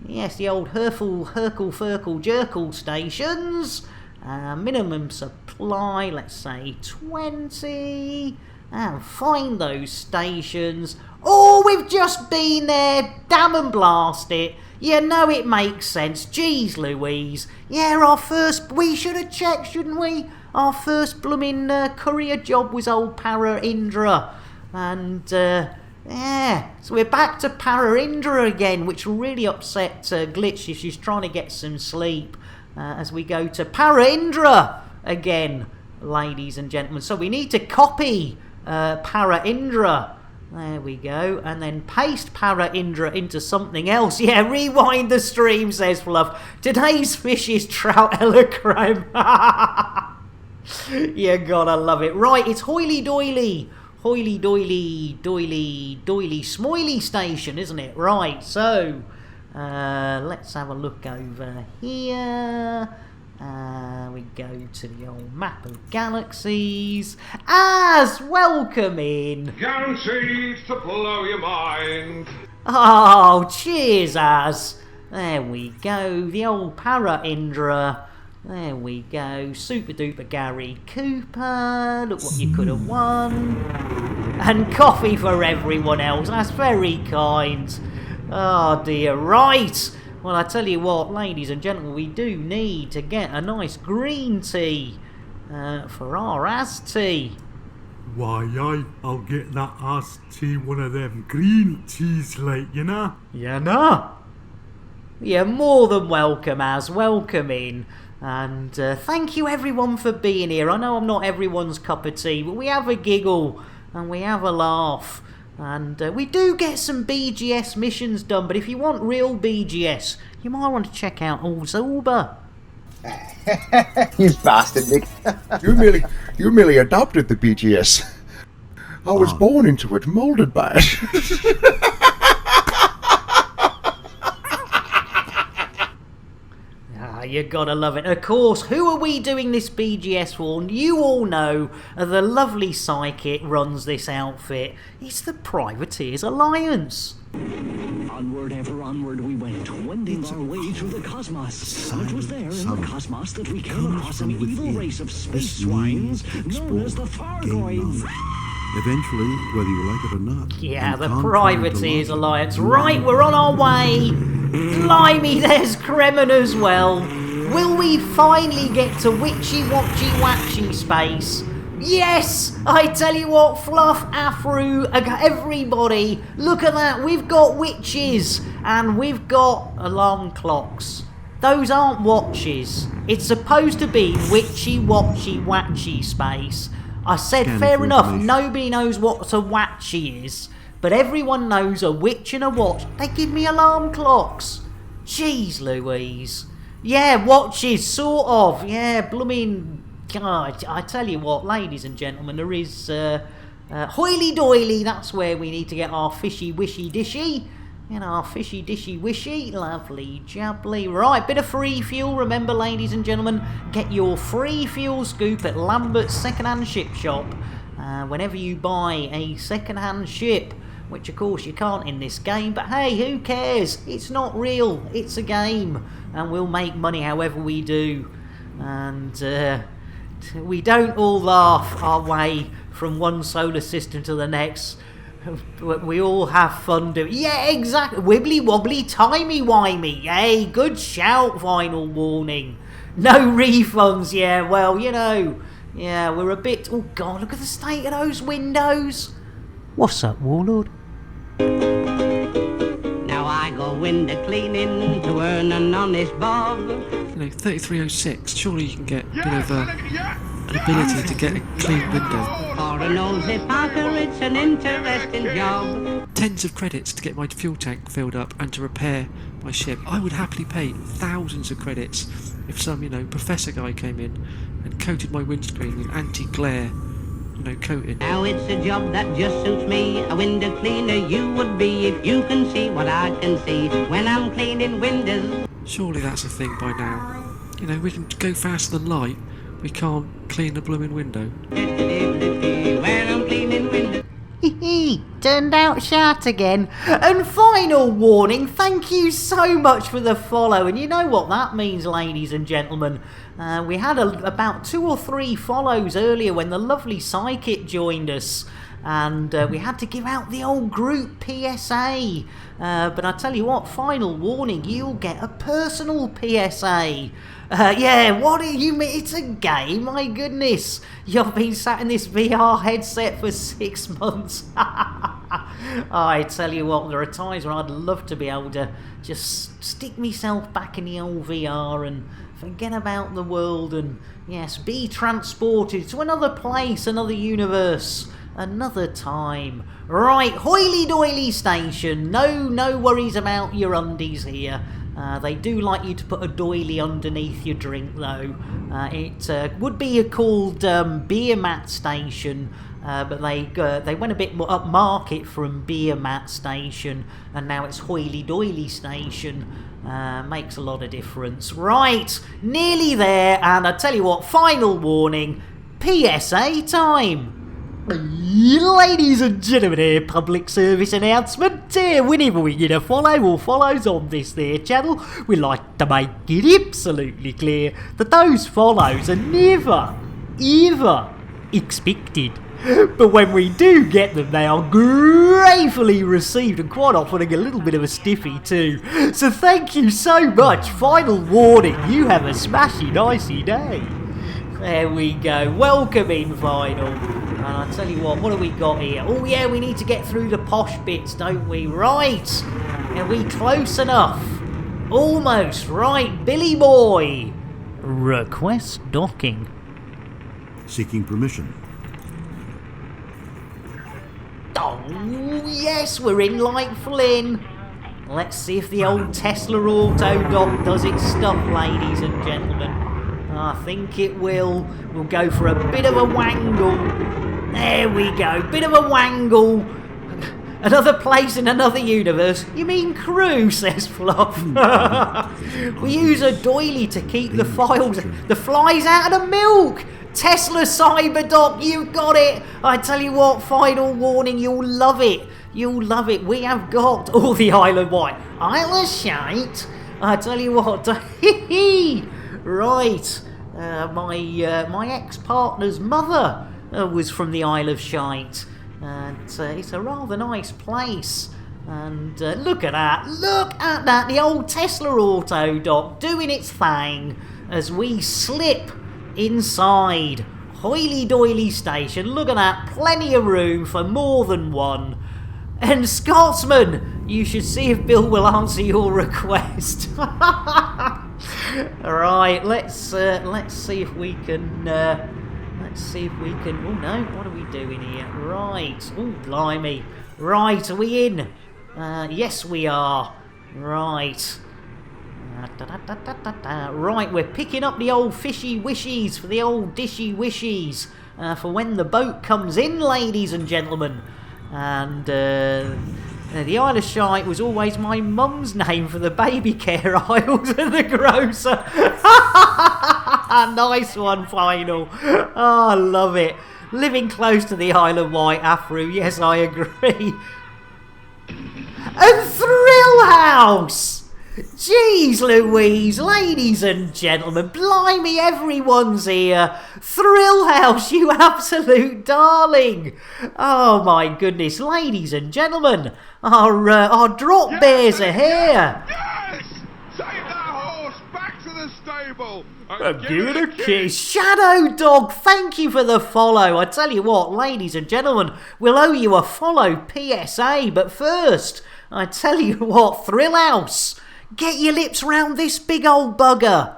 Yes, the old Herkel Ferkel Jerkel stations. Minimum supply, let's say 20. And find those stations. Oh, we've just been there. Damn and blast it. You know it makes sense. Jeez Louise. Yeah, we should have checked, shouldn't we? Our first blooming courier job was old Para Indra. And Yeah, so we're back to Para-Indra again, which will really upset Glitch if she's trying to get some sleep. As we go to Para-Indra again, ladies and gentlemen. So we need to copy Para-Indra. There we go. And then paste Para-Indra into something else. Yeah, rewind the stream, says Fluff. Today's fish is trout elacreme. You gotta love it. Right, it's Hoily Doily. Hoily Doily, Doily, Doily, Smoily Station, isn't it? Right, so let's have a look over here. We go to the old map of galaxies. As welcome in. Guaranteed to blow your mind. Oh, cheers, Az. There we go. The old Para-Indra. There we go. Super duper Gary Cooper. Look what you could have won. And coffee for everyone else. That's very kind. Oh dear. Right. Well, I tell you what, ladies and gentlemen, we do need to get a nice green tea for our Az tea. Why, aye, I'll get that ass tea, one of them green teas, like, you know? You know? You're more than welcome, Az. Welcome in. And thank you everyone for being here. I know I'm not everyone's cup of tea, but we have a giggle and we have a laugh. And we do get some BGS missions done, but if you want real BGS, you might want to check out Allzooba. You bastard, Nick. you merely adopted the BGS. I was born into it, molded by it. You gotta love it. Of course, who are we doing this BGS for? You all know the lovely psychic runs this outfit. It's the Privateers Alliance. Onward, ever onward we went, wending our way through the cosmos. And it was there in the cosmos that we came across an evil race of space swines known as the Fargoids. Eventually, whether you like it or not. Yeah, the Privateers Alliance. Right, we're on our way. Blimey, there's Kremen as well. Will we finally get to witchy-watchy-watchy space? Yes! I tell you what, Fluff, Afro, everybody, look at that. We've got witches and we've got alarm clocks. Those aren't watches. It's supposed to be witchy-watchy-watchy space. I said fair enough, nobody knows what a watchy is, but everyone knows a witch and a watch. They give me alarm clocks. Jeez Louise. Yeah, watches, sort of. Yeah, blooming... God, I tell you what, ladies and gentlemen, there is Hoily Doily. That's where we need to get our fishy wishy dishy. You know, our fishy dishy wishy. Lovely jubbly. Right, bit of free fuel. Remember, ladies and gentlemen, get your free fuel scoop at Lambert's second-hand ship shop. Whenever you buy a second-hand ship, which of course you can't in this game, but hey, who cares? It's not real. It's a game, and we'll make money however we do. And we don't all laugh our way from one solar system to the next. We all have fun doing. Yeah, exactly. Wibbly wobbly, timey wimey. Hey, good shout. Final warning. No refunds. Yeah, well, you know. Yeah, we're a bit. Oh God, look at the state of those windows. What's up, Warlord? Now I go window cleaning to earn an honest bob. You know, 3306. Surely you can get a bit of an ability to get a clean window. For a nosy Parker, it's an interesting job. Tens of credits to get my fuel tank filled up and to repair my ship. I would happily pay thousands of credits if some, you know, professor guy came in and coated my windscreen with anti-glare, you know, coating. Now it's a job that just suits me. A window cleaner you would be if you can see what I can see when I'm cleaning windows. Surely that's a thing by now. You know, we can go faster than light. We can't clean the blooming window. When I'm cleaning windows. Turned out shat again. And final warning, thank you so much for the follow. And you know what that means, ladies and gentlemen. We had about 2 or 3 follows earlier when the lovely Psychic joined us. And we had to give out the old group PSA. But I tell you what, final warning, you'll get a personal PSA. Yeah, what do you mean? It's a game, my goodness. You've been sat in this VR headset for 6 months. I tell you what, there are times when I'd love to be able to just stick myself back in the old VR and forget about the world and, yes, be transported to another place, another universe, another time. Right, hoily-doily station. No worries about your undies here. They do like you to put a doily underneath your drink, though. It would be called beer mat station, but they went a bit more upmarket from beer mat station, and now it's hoily-doily station. Makes a lot of difference. Right, nearly there, and I tell you what, final warning, PSA time. Ladies and gentlemen, here, public service announcement. Whenever we get a follow or follows on this there channel, we like to make it absolutely clear that those follows are never, ever expected. But when we do get them, they are gratefully received, and quite often a little bit of a stiffy too. So thank you so much. Final warning, you have a smashy nicey day. There we go, welcome in final. And I tell you what have we got here? Oh yeah, we need to get through the posh bits, don't we? Right, are we close enough? Almost, right, Billy boy. Request docking. Seeking permission. Oh yes, we're in like Flynn. Let's see if the old Tesla auto dock does its stuff, ladies and gentlemen. I think it will. We'll go for a bit of a wangle. There we go, bit of a wangle. Another place in another universe. You mean crew, says Fluff. We use a doily to keep the flies out of the milk. Tesla Cyberdock, you've got it. I tell you what, final warning, you'll love it. You'll love it. We have got all the Isle of Wight. Isle of Shite. I tell you what. Right. My ex-partner's mother was from the Isle of Shite. And it's a rather nice place. And look at that. Look at that. The old Tesla auto dock doing its thing as we slip inside hoily-doily station. Look at that, plenty of room for more than one. And Scotsman, you should see if Bill will answer your request. Alright, let's see if we can oh no, what are we doing here? Right, oh blimey. Right, are we in? Yes we are. Right. Right, we're picking up the old fishy wishies for the old dishy wishies for when the boat comes in, ladies and gentlemen. And the Isle of Shite was always my mum's name for the baby care aisles at the grocer. Nice one, final. Oh, I love it. Living close to the Isle of Wight, Afro, yes, I agree. And Thrill House! Jeez Louise, ladies and gentlemen, blimey, everyone's here. Thrill House, you absolute darling. Oh my goodness, ladies and gentlemen, our drop bears are here. Yes! Take that horse back to the stable and give it a kiss. Shadow Dog, thank you for the follow. I tell you what, ladies and gentlemen, we'll owe you a follow PSA, but first, I tell you what, Thrill House, get your lips round this big old bugger.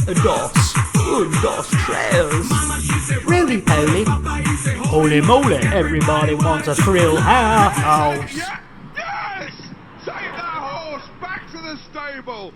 Dos trails. Roly poly. Holy moly, everybody wants a Thrill House. Yes! Take that horse back to the stable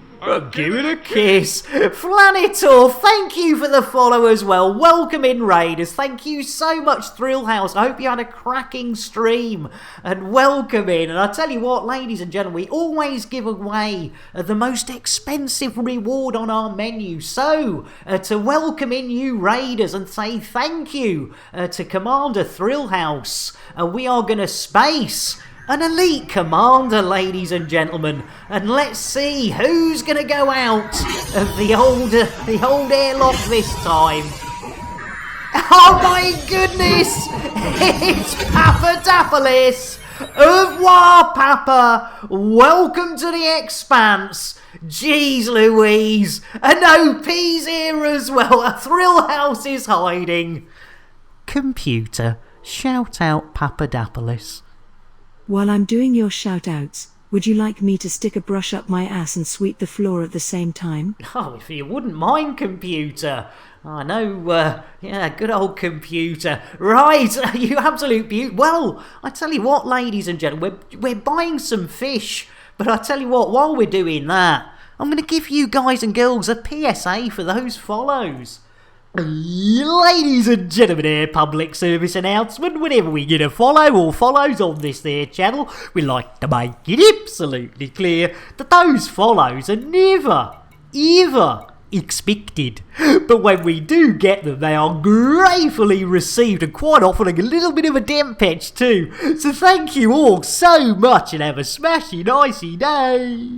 give it a kiss. Flanitor, thank you for the follow as well. Welcome in, Raiders. Thank you so much, Thrill House. I hope you had a cracking stream. And welcome in. And I tell you what, ladies and gentlemen, we always give away the most expensive reward on our menu. So, to welcome in you Raiders and say thank you to Commander Thrill House, we are going to space an elite commander, ladies and gentlemen, and let's see who's going to go out of the old airlock this time. Oh my goodness! It's Papadapoulos! Au revoir, Papa! Welcome to the Expanse! Jeez Louise! An OP's here as well! A Thrill House is hiding! Computer, shout out Papadapoulos. While I'm doing your shout-outs, would you like me to stick a brush up my ass and sweep the floor at the same time? Oh, if you wouldn't mind, computer. I know, yeah, good old computer. Right, you absolute beauty. Well, I tell you what, ladies and gentlemen, we're buying some fish. But I tell you what, while we're doing that, I'm going to give you guys and girls a PSA for those follows. Ladies and gentlemen, here, public service announcement. Whenever we get a follow or follows on this there channel, we like to make it absolutely clear that those follows are never, ever expected. But when we do get them, they are gratefully received, and quite often a little bit of a dent patch too. So thank you all so much, and have a smashing nicey day.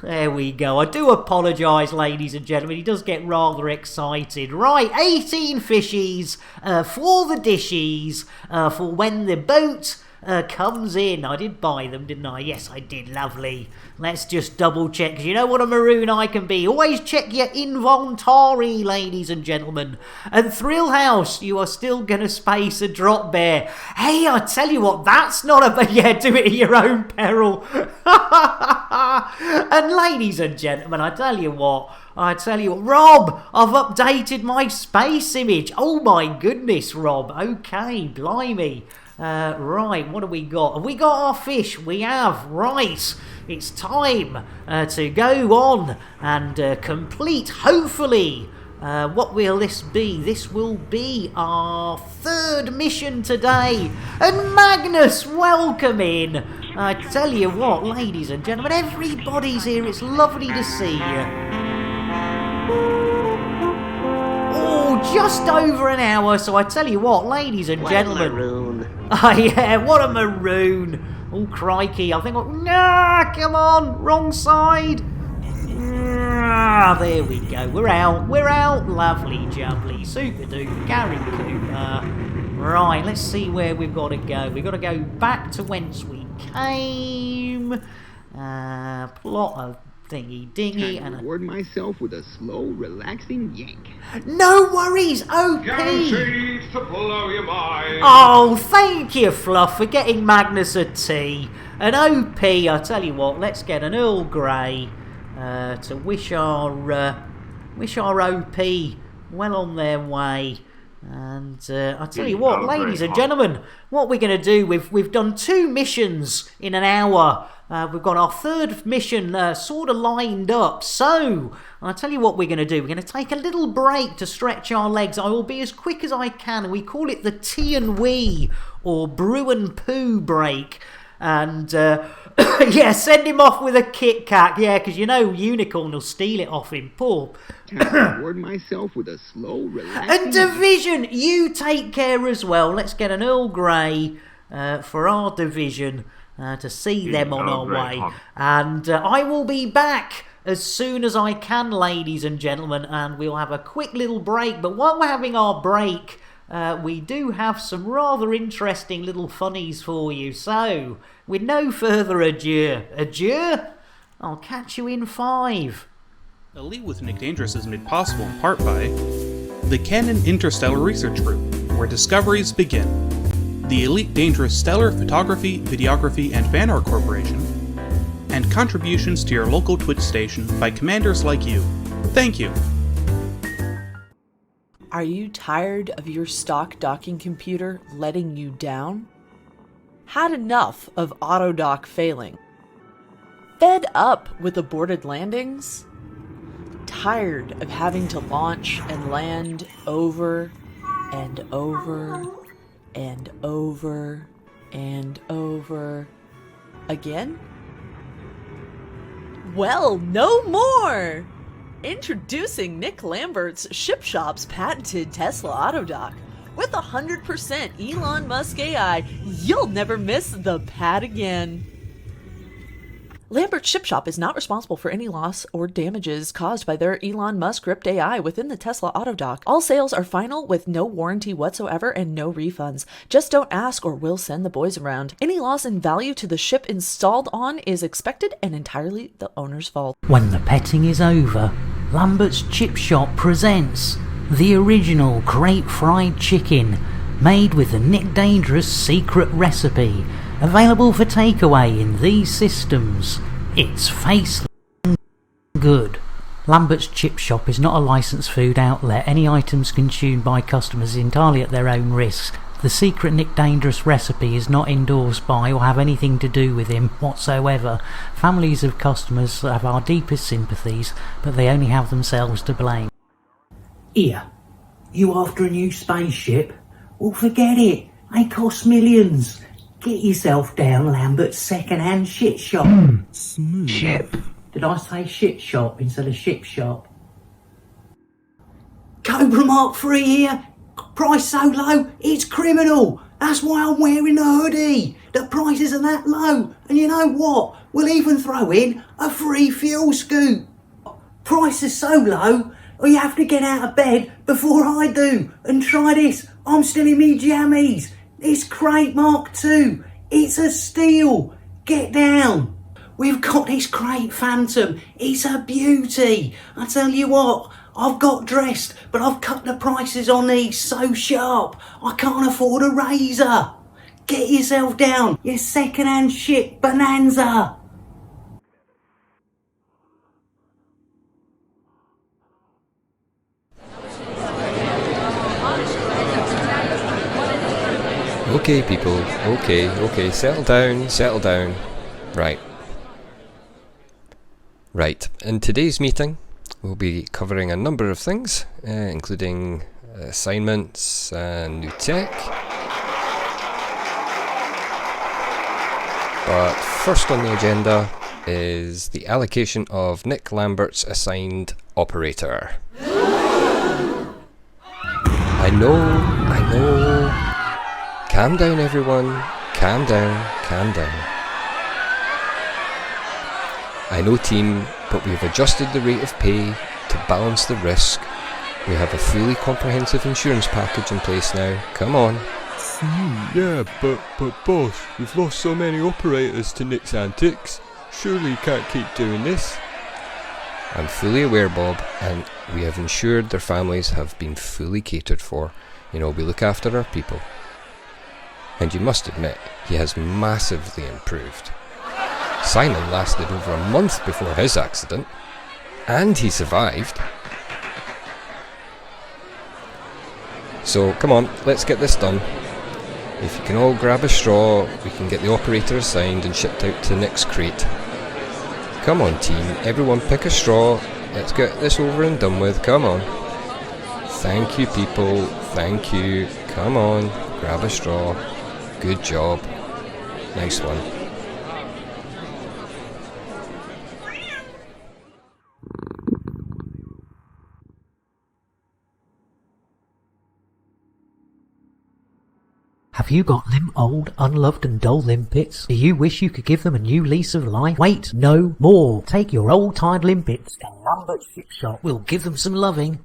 There we go. I do apologise, ladies and gentlemen. He does get rather excited. Right, 18 fishies for the dishies for when the boat comes in. I did buy them, didn't I? Yes, I did. Lovely. Let's just double check, because you know what a maroon eye can be. Always check your inventory, ladies and gentlemen. And Thrill House, you are still going to space a drop bear. Hey, I tell you what, that's not a... Yeah, do it at your own peril. And ladies and gentlemen, I tell you what, Rob, I've updated my space image. Oh my goodness, Rob. Okay, blimey. Right, what have we got? Have we got our fish? We have. Right, it's time to go on and complete, hopefully, what will this be? This will be our third mission today. And Magnus, welcome in. I tell you what, ladies and gentlemen, everybody's here. It's lovely to see you. Oh, just over an hour. So I tell you what, ladies and gentlemen. Maroon. Oh yeah, what a maroon. Oh crikey, I think, nah, come on, wrong side. There we go, we're out, lovely jubbly, super duper, Gary Cooper. Right, let's see where we've got to go. We've got to go back to whence we came. Plot of thingy dingy, and reward myself with a slow, relaxing yank. No worries, OP. Guaranteed to blow your mind. Oh, thank you, Fluff, for getting Magnus a tea. An OP, I tell you what, let's get an Earl Grey to wish our OP well on their way. And I tell you what, ladies and gentlemen, what we're going to do, we've done 2 missions in an hour. We've got our third mission sort of lined up. So, I'll tell you what we're going to do. We're going to take a little break to stretch our legs. I will be as quick as I can. We call it the tea and wee, or brew and poo break. And, yeah, send him off with a Kit Kat. Yeah, because you know Unicorn will steal it off him. Poor. Reward myself with a slow, relaxing... And Division, you take care as well. Let's get an Earl Grey for our Division. To see them on our way. And I will be back as soon as I can, ladies and gentlemen, and we'll have a quick little break. But while we're having our break, we do have some rather interesting little funnies for you. So, with no further ado, I'll catch you in 5. Elite with Nick Dangerous is made possible in part by the Canon Interstellar Research Group, where discoveries begin. The Elite Dangerous Stellar Photography, Videography, and Fan Art Corporation, and contributions to your local Twitch station by commanders like you. Thank you. Are you tired of your stock docking computer letting you down? Had enough of autodock failing? Fed up with aborted landings? Tired of having to launch and land over and over and over and over again? Well, no more! Introducing Nick Lambert's Ship Shop's patented Tesla Autodock. With 100% Elon Musk AI, you'll never miss the pad again. Lambert's Ship Shop is not responsible for any loss or damages caused by their Elon Musk script AI within the Tesla Autodock. All sales are final with no warranty whatsoever and no refunds. Just don't ask or we'll send the boys around. Any loss in value to the ship installed on is expected and entirely the owner's fault. When the petting is over, Lambert's Chip Shop presents the original crate fried chicken made with the Nick Dangerous secret recipe. Available for takeaway in these systems. It's face good. Lambert's Chip Shop is not a licensed food outlet. Any items consumed by customers is entirely at their own risk. The secret Nick Dangerous recipe is not endorsed by or have anything to do with him whatsoever. Families of customers have our deepest sympathies, but they only have themselves to blame. Here, you after a new spaceship? Well, forget it. They cost millions. Get yourself down Lambert's second-hand shit shop. Smooth. Ship. Did I say shit shop instead of ship shop? Cobra Mark 3 here. Price so low, it's criminal. That's why I'm wearing the hoodie. The prices are that low. And you know what? We'll even throw in a free fuel scoop. Price is so low, you have to get out of bed before I do. And try this. I'm still in me jammies. It's Crate Mark 2. It's a steal. Get down. We've got this Crate Phantom. It's a beauty. I tell you what, I've got dressed, but I've cut the prices on these so sharp, I can't afford a razor. Get yourself down, you second-hand shit bonanza. Okay, people. Okay. Settle down. Right. In today's meeting, we'll be covering a number of things, including assignments and new tech. But first on the agenda is the allocation of Nick Lambert's assigned operator. I know. Calm down, everyone. Calm down. I know, team, but we've adjusted the rate of pay to balance the risk. We have a fully comprehensive insurance package in place now. Come on. Yeah, but boss, we've lost so many operators to Nick's antics. Surely you can't keep doing this. I'm fully aware, Bob, and we have ensured their families have been fully catered for. We look after our people. And you must admit, he has massively improved. Simon lasted over a month before his accident, and he survived. So, come on, let's get this done. If you can all grab a straw, we can get the operator assigned and shipped out to Nick's crate. Come on, team, everyone pick a straw. Let's get this over and done with, come on. Thank you, people, thank you. Come on, grab a straw. Good job. Nice one. Have you got limp, old, unloved and dull limpets? Do you wish you could give them a new lease of life? Wait no more. Take your old tired limpets to Lambert's Ship Shop. We'll give them some loving.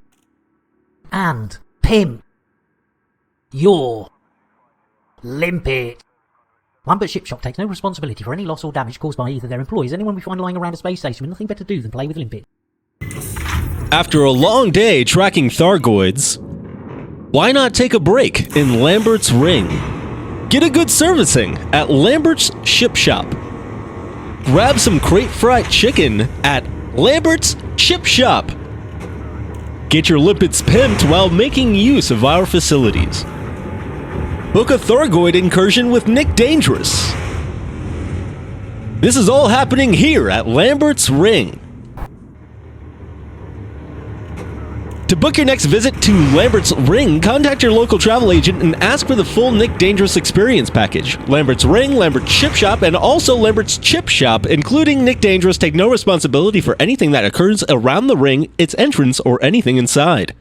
And pimp your limpet. Lambert Ship Shop takes no responsibility for any loss or damage caused by either their employees or anyone we find lying around a space station with nothing better to do than play with limpet. After a long day tracking Thargoids, why not take a break in Lambert's Ring? Get a good servicing at Lambert's Ship Shop. Grab some crate fried chicken at Lambert's Ship Shop. Get your limpets pimped while making use of our facilities. Book a Thargoid incursion with Nick Dangerous. This is all happening here at Lambert's Ring. To book your next visit to Lambert's Ring, contact your local travel agent and ask for the full Nick Dangerous experience package. Lambert's Ring, Lambert's Ship Shop, and also Lambert's Chip Shop, including Nick Dangerous, take no responsibility for anything that occurs around the ring, its entrance, or anything inside.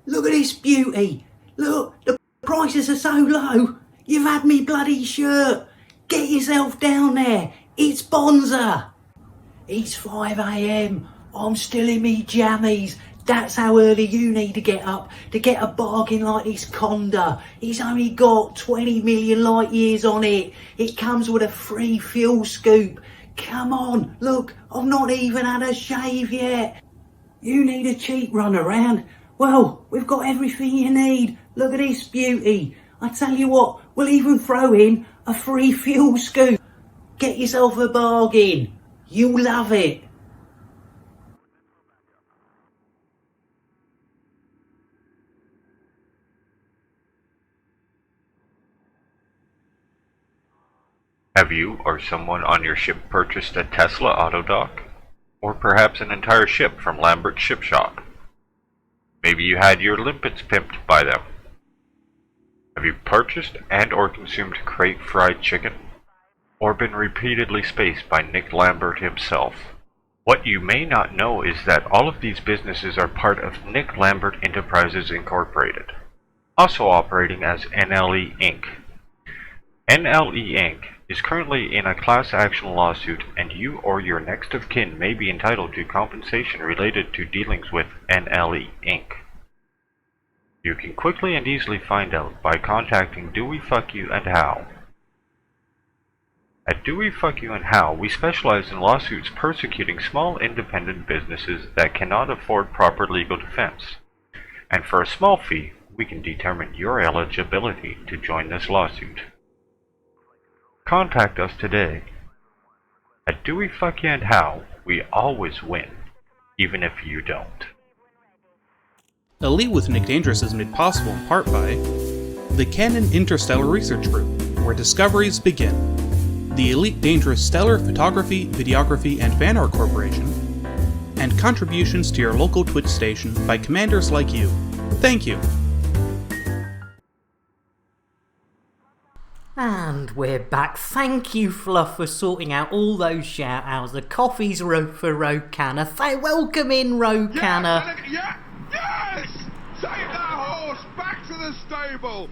Look at this beauty. Look, the prices are so low. You've had me bloody shirt. Get yourself down there. It's Bonza. It's 5 a.m. I'm still in me jammies. That's how early you need to get up to get a bargain like this Conda. It's only got 20 million light years on it. It comes with a free fuel scoop. Come on, look, I've not even had a shave yet. You need a cheap run around? Well, we've got everything you need. Look at this beauty. I tell you what, we'll even throw in a free fuel scoop. Get yourself a bargain. You'll love it. Have you or someone on your ship purchased a Tesla Autodock? Or perhaps an entire ship from Lambert's Ship Shop? Maybe you had your limpets pimped by them. Have you purchased and or consumed crate fried chicken? Or been repeatedly spaced by Nick Lambert himself? What you may not know is that all of these businesses are part of Nick Lambert Enterprises Incorporated, also operating as NLE Inc. NLE Inc. is currently in a class action lawsuit, and you or your next of kin may be entitled to compensation related to dealings with NLE Inc. You can quickly and easily find out by contacting Do We Fuck You and How. At Do We Fuck You and How, we specialize in lawsuits persecuting small independent businesses that cannot afford proper legal defense. And for a small fee, we can determine your eligibility to join this lawsuit. Contact us today. At Do We Fuck You and How, we always win, even if you don't. Elite with Nick Dangerous is made possible in part by the Canon Interstellar Research Group, where discoveries begin. The Elite Dangerous Stellar Photography, Videography, and Fan Art Corporation, and contributions to your local Twitch station by commanders like you. Thank you. And we're back. Thank you, Fluff, for sorting out all those shout-outs. The coffee's for Rokanna. Welcome in, Rokanna. Yes! Take that horse back to the stable.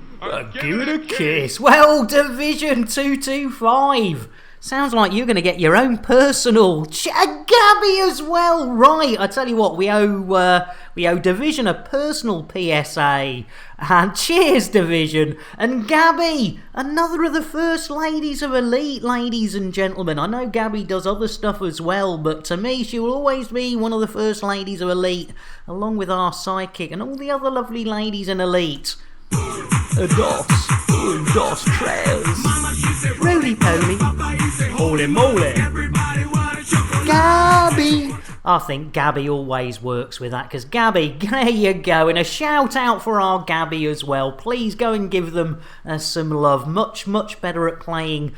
Give it a kiss. Well, Division 225. Sounds like you're going to get your own personal Gabby as well. Right, I tell you what, we owe Division a personal PSA. And cheers, Division. And Gabby, another of the first ladies of Elite, ladies and gentlemen. I know Gabby does other stuff as well, but to me, she will always be one of the first ladies of Elite, along with our Psychic and all the other lovely ladies in Elite. Dos tres. Roly-poly. Holy moly. Gabby. I think Gabby always works with that, because Gabby, there you go. And a shout out for our Gabby as well. Please go and give them some love. Much, much better at playing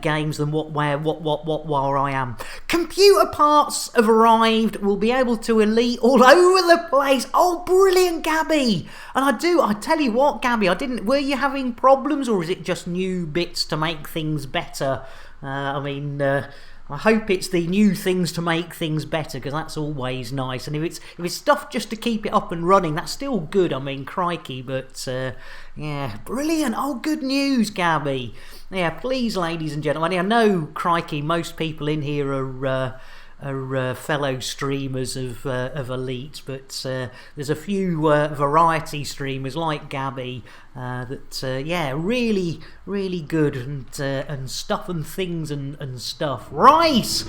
games than what I am. Computer parts have arrived. We'll be able to Elite all over the place. Oh, brilliant, Gabby. And I tell you what, Gabby, were you having problems, or is it just new bits to make things better? I hope it's the new things to make things better, because that's always nice. And if it's stuff just to keep it up and running, that's still good. Crikey, but yeah, brilliant. Oh, good news, Gabby. Yeah, please, ladies and gentlemen. I know, crikey, most people in here are fellow streamers of Elite, but there's a few variety streamers like Gabby that really, really good and stuff and things and stuff. Right,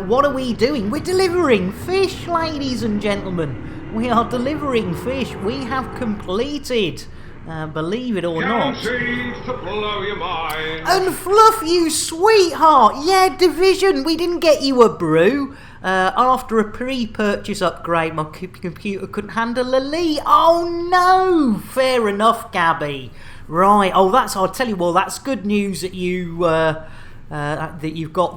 what are we doing? We're delivering fish, ladies and gentlemen. We are delivering fish. We have completed. Believe it or not. To blow your mind. And Fluff, you sweetheart. Yeah, Division, we didn't get you a brew. After a pre-purchase upgrade, my computer couldn't handle Elite. Oh no! Fair enough, Gabby. Right. Oh, I'll tell you what, that's good news that you've got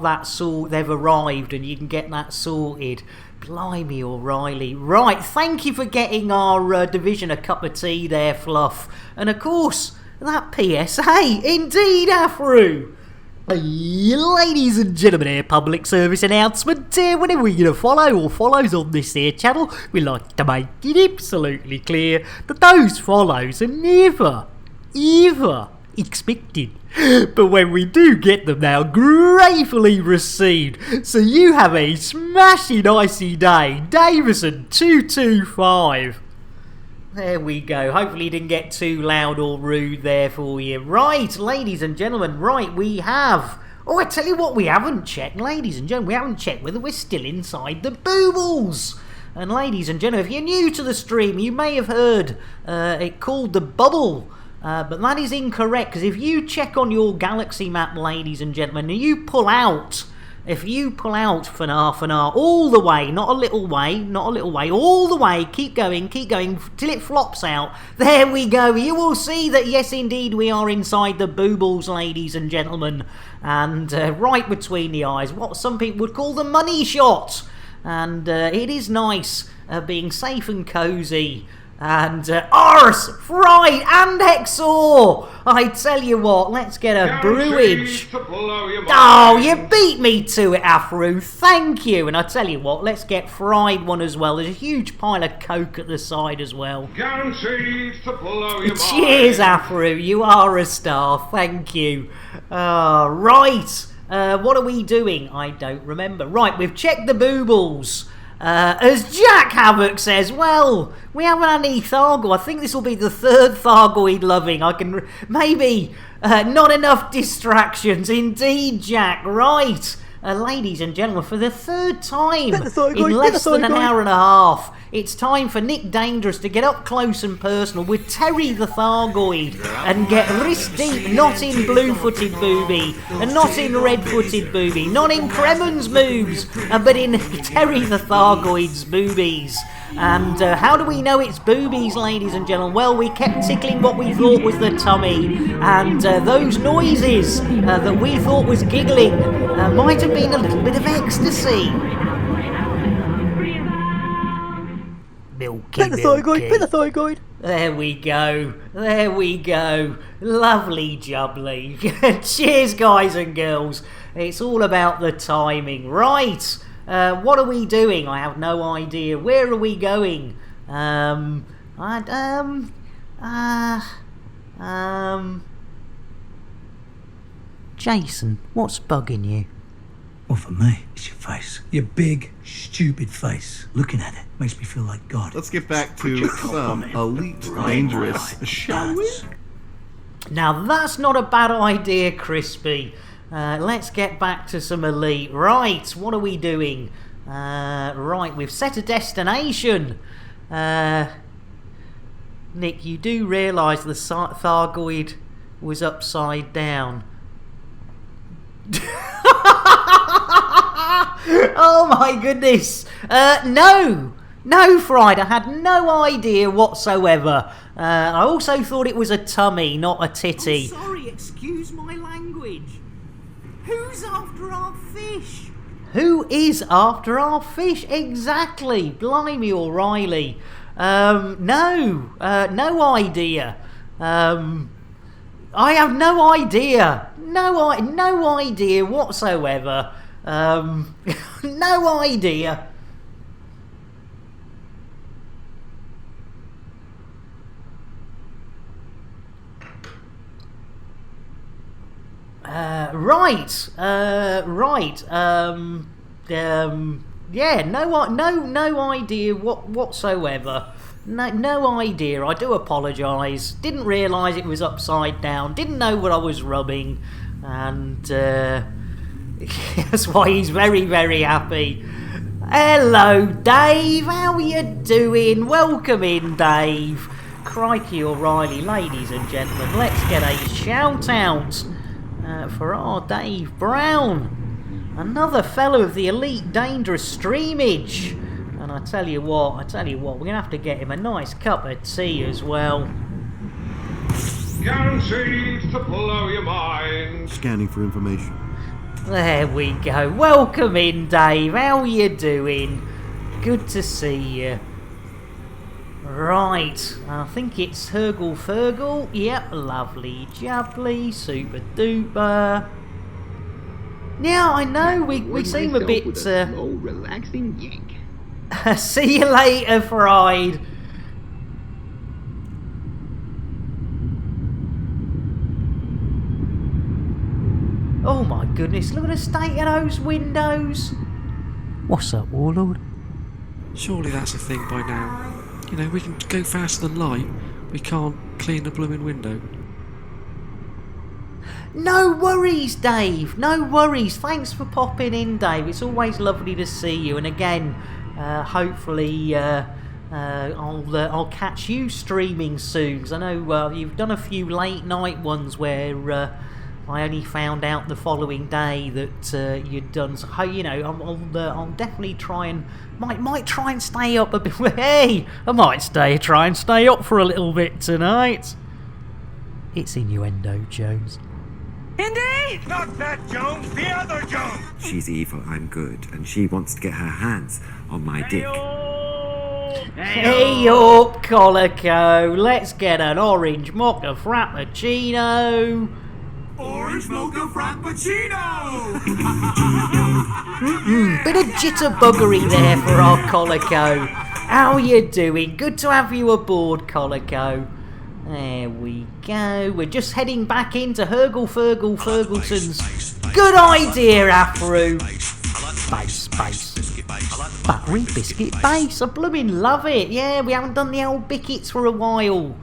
that sort. They've arrived and you can get that sorted. Blimey, O'Reilly. Right, thank you for getting our Division a cup of tea there, Fluff. And of course, that PSA. Indeed, Afro. Ladies and gentlemen, here, public service announcement. Whenever you follow or follows on this here channel, we like to make it absolutely clear that those follows are never, ever expected. But when we do get them, they are gratefully received. So you have a smashing icy day. Davison 225. There we go. Hopefully it didn't get too loud or rude there for you. Right, ladies and gentlemen, right, we have... Oh, I tell you what we haven't checked, ladies and gentlemen, we haven't checked whether we're still inside the boobles. And ladies and gentlemen, if you're new to the stream, you may have heard it called the bubble. but that is incorrect, because if you check on your galaxy map, ladies and gentlemen, and you pull out, if you pull out Fanar all the way, not a little way, all the way, keep going, till it flops out. There we go. You will see that, yes, indeed, we are inside the boobles, ladies and gentlemen. And right between the eyes, what some people would call the money shot. And it is nice being safe and cosy. And Ars, Fried, and Hexor! I tell you what, let's get a brewage. Oh, you beat me to it, Afru. Thank you. And I tell you what, let's get Fried one as well. There's a huge pile of Coke at the side as well. Guaranteed to blow your mind. Cheers, Afru. You are a star. Thank you. Right. What are we doing? I don't remember. Right, we've checked the boobles. As Jack Havoc says, well, we haven't had any Thargoid. I think this will be the third Thargoid loving. I can maybe not enough distractions. Indeed, Jack. Right. Ladies and gentlemen, for the third time in less than an hour and a half, it's time for Nick Dangerous to get up close and personal with Terry the Thargoid and get wrist deep, not in blue-footed booby, and not in red-footed booby, not in Kremen's moves, but in Terry the Thargoid's boobies. And how do we know it's boobies, ladies and gentlemen? Well, we kept tickling what we thought was the tummy, and those noises that we thought was giggling might have been a little bit of ecstasy. Milky, Put the Thargoid. There we go. Lovely jubbly. Cheers, guys and girls. It's all about the timing. Right. What are we doing? I have no idea. Where are we going? Jason, what's bugging you? Well, for me, it's your face. Your big, stupid face. Looking at it makes me feel like God. Let's get back to some Elite Dangerous, shall we? Now, that's not a bad idea, Crispy. Let's get back to some Elite. Right, what are we doing? Right, we've set a destination. Nick, you do realise the Thargoid was upside down. Oh my goodness! No, Fried. I had no idea whatsoever. I also thought it was a tummy, not a titty. Oh, sorry, excuse my language. Who's after our fish? Who is after our fish? Exactly. Blimey, O'Reilly. No idea. I have no idea. No idea whatsoever. No idea. Right. Yeah, no idea whatsoever. No idea. I do apologise. Didn't realise it was upside down. Didn't know what I was rubbing, and that's why he's very, very happy. Hello, Dave. How are you doing? Welcome in, Dave. Crikey, O'Reilly, ladies and gentlemen. Let's get a shout out for our Dave Brown, another fellow of the Elite Dangerous streamage. And I tell you what, we're going to have to get him a nice cup of tea as well. Guaranteed to blow your mind. Scanning for information. There we go. Welcome in, Dave. How are you doing? Good to see you. Right, I think it's Hergle Fergle. Yep, lovely jubbly, super duper. Yeah, I know, we seem a bit... slow, relaxing yank. See you later, Fried. Oh my goodness, look at the state of those windows. What's up, Warlord? Surely that's a thing by now. You know, we can go faster than light. We can't clean the blooming window. No worries, Dave. No worries. Thanks for popping in, Dave. It's always lovely to see you. And again, hopefully I'll catch you streaming soon. 'Cause I know you've done a few late night ones where I only found out the following day that you'd done. So I'll definitely try and might try and stay up a bit. Hey, I might try and stay up for a little bit tonight. It's innuendo, Jones. Indy! Not that Jones, the other Jones! She's evil, I'm good, and she wants to get her hands on my dick. Hey up, Colico. Let's get an orange mocha frappuccino. Orange mocha frappuccino! Bit of jitterbuggery there for our Colico. How you doing? Good to have you aboard, Colico. There we go. We're just heading back into Ferguson's good idea, Afro. Base. Battery biscuit base. I blooming love it. Yeah, we haven't done the old bickets for a while.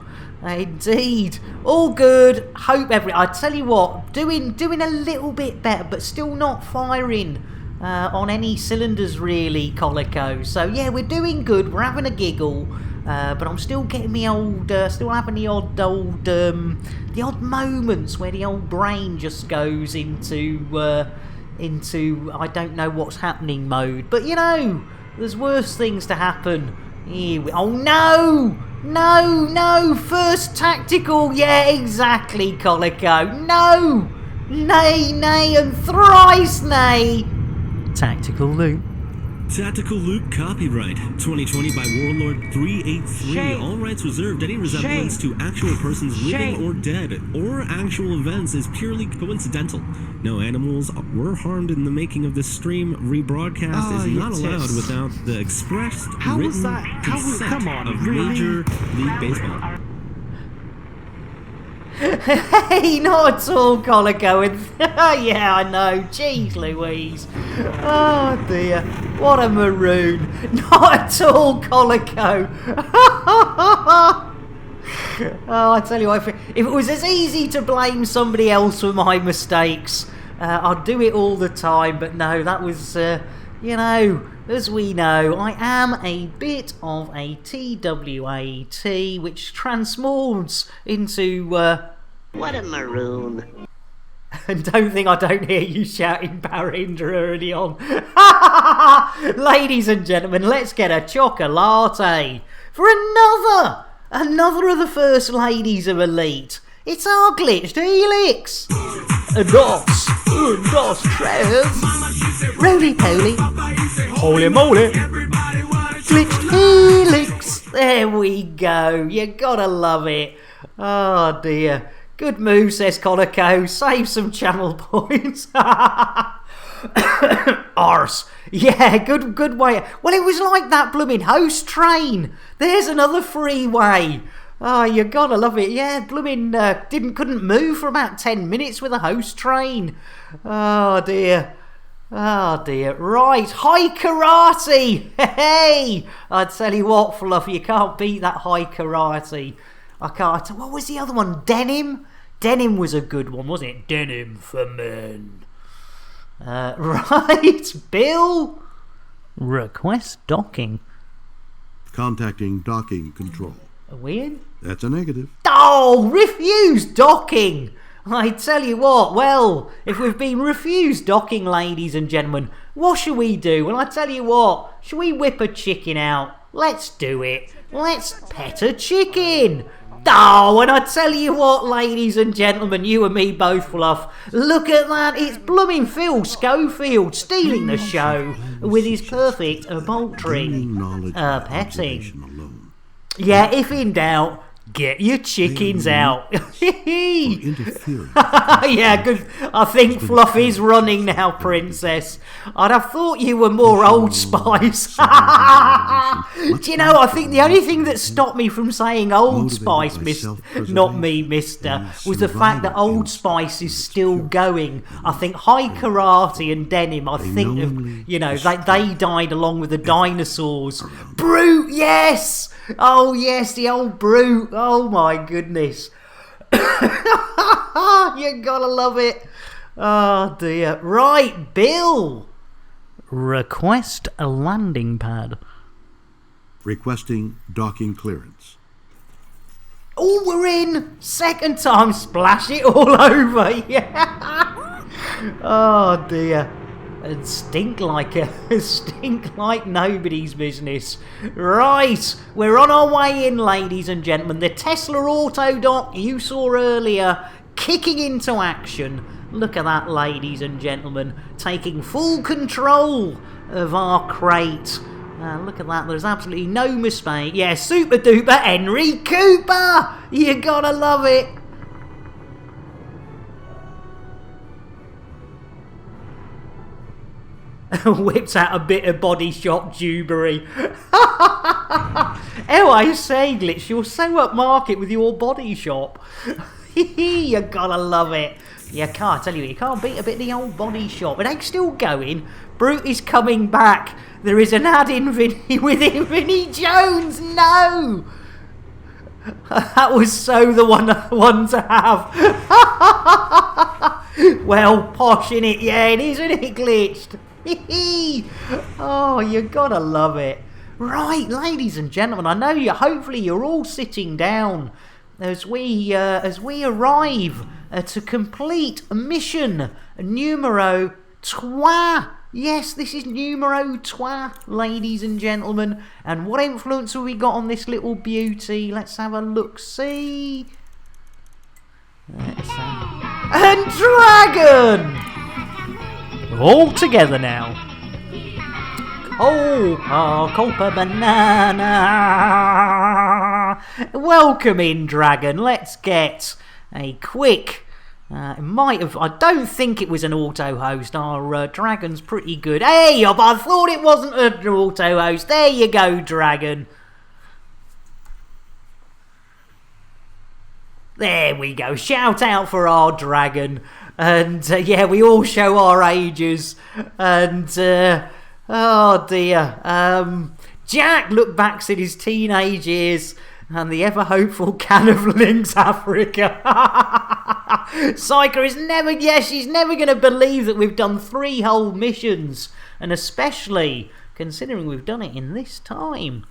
Indeed. All good. Hope I tell you what, doing a little bit better, but still not firing on any cylinders really, Colico. So yeah, we're doing good. We're having a giggle. But I'm still getting me still having the odd moments where the old brain just goes into I don't know what's happening mode. But there's worse things to happen. Oh no! First tactical, yeah, exactly, Colico. No! Nay, and thrice nay! Tactical loop. Tactical Loop copyright 2020 by Warlord 383. Shame. All rights reserved. Any resemblance to actual persons living or dead or actual events is purely coincidental. No animals were harmed in the making of this stream. Rebroadcast is not allowed without the expressed written consent of Major League Baseball. Hey, not at all, Colico. Yeah, I know. Jeez Louise. Oh dear. What a maroon. Not at all, Colico. Oh, I tell you what, if it was as easy to blame somebody else for my mistakes, I'd do it all the time. But no, that was, as we know, I am a bit of a TWAT, which transforms into, What a maroon. And don't think I don't hear you shouting Barinder early on. Ladies and gentlemen, let's get a chocolate for another of the first ladies of Elite. It's our glitched helix. Dos tres. Roly-poly. Holy moly. Glitched helix. There we go. You gotta love it. Oh dear. Good move, says Colico. Save some channel points. Arse. Yeah, good way. Well, it was like that blooming host train. There's another freeway. Oh, you gotta love it. Yeah, blooming couldn't move for about 10 minutes with a host train. Oh dear. Right, high karate. Hey, I tell you what, Fluff, you can't beat that high karate. I can't. What was the other one? Denim? Denim was a good one, wasn't it? Denim for men. Right, Bill. Request docking. Contacting docking control. Are we in? That's a negative. Oh, refuse docking. I tell you what, well, if we've been refused docking, ladies and gentlemen, what shall we do? Well, I tell you what, shall we whip a chicken out? Let's do it. Let's pet a chicken. Oh, and I tell you what, ladies and gentlemen, you and me both, Fluff, look at that, it's blooming Phil Schofield stealing the show with his perfect poultry petting. Yeah, if in doubt, get your chickens out. Yeah, good. I think Fluff is running now, Princess. I'd have thought you were more Old Spice. Do you know, I think the only thing that stopped me from saying Old Spice, mister, was the fact that Old Spice is still going. I think High Karate and Denim, I think, they died along with the dinosaurs. Brute, yes! Oh, yes, the old Brute. Oh, my goodness. You gotta love it. Oh, dear. Right, Bill. Request a landing pad. Requesting docking clearance. Oh, we're in! Second time, splash it all over, yeah! Oh dear. And stink like nobody's business. Right, we're on our way in, ladies and gentlemen. The Tesla Autodock you saw earlier, kicking into action. Look at that, ladies and gentlemen, taking full control of our crate. Look at that, there's absolutely no mistake. Yeah, super duper Henry Cooper! You gotta love it. Whips out a bit of Body Shop Dewberry. Oh, I say, Glitch, you're so upmarket with your body shop. You gotta love it. You can't, I tell you can't beat a bit of the old Body Shop. Are they still going? Brute is coming back. There is an ad in within Vinnie Jones. No! That was so the one to have. Well, posh in it, yeah, it is, isn't it, Glitched? Oh, you gotta love it. Right, ladies and gentlemen, I know you. Hopefully, you're all sitting down as we arrive to complete mission numero 3. Yes, this is numero 3, ladies and gentlemen. And what influence have we got on this little beauty? Let's have a look. See. And Dragon. All together now. Copa banana. Welcome in, Dragon. Let's get a quick. I don't think it was an auto host. Our Dragon's pretty good. Hey, I thought it wasn't an auto host. There you go, Dragon. There we go. Shout out for our Dragon. And yeah, we all show our ages. And oh dear. Jack looked back at his teenage years and the ever hopeful can of Lynx Africa. Psyker is she's never going to believe that we've done 3 whole missions, and especially considering we've done it in this time.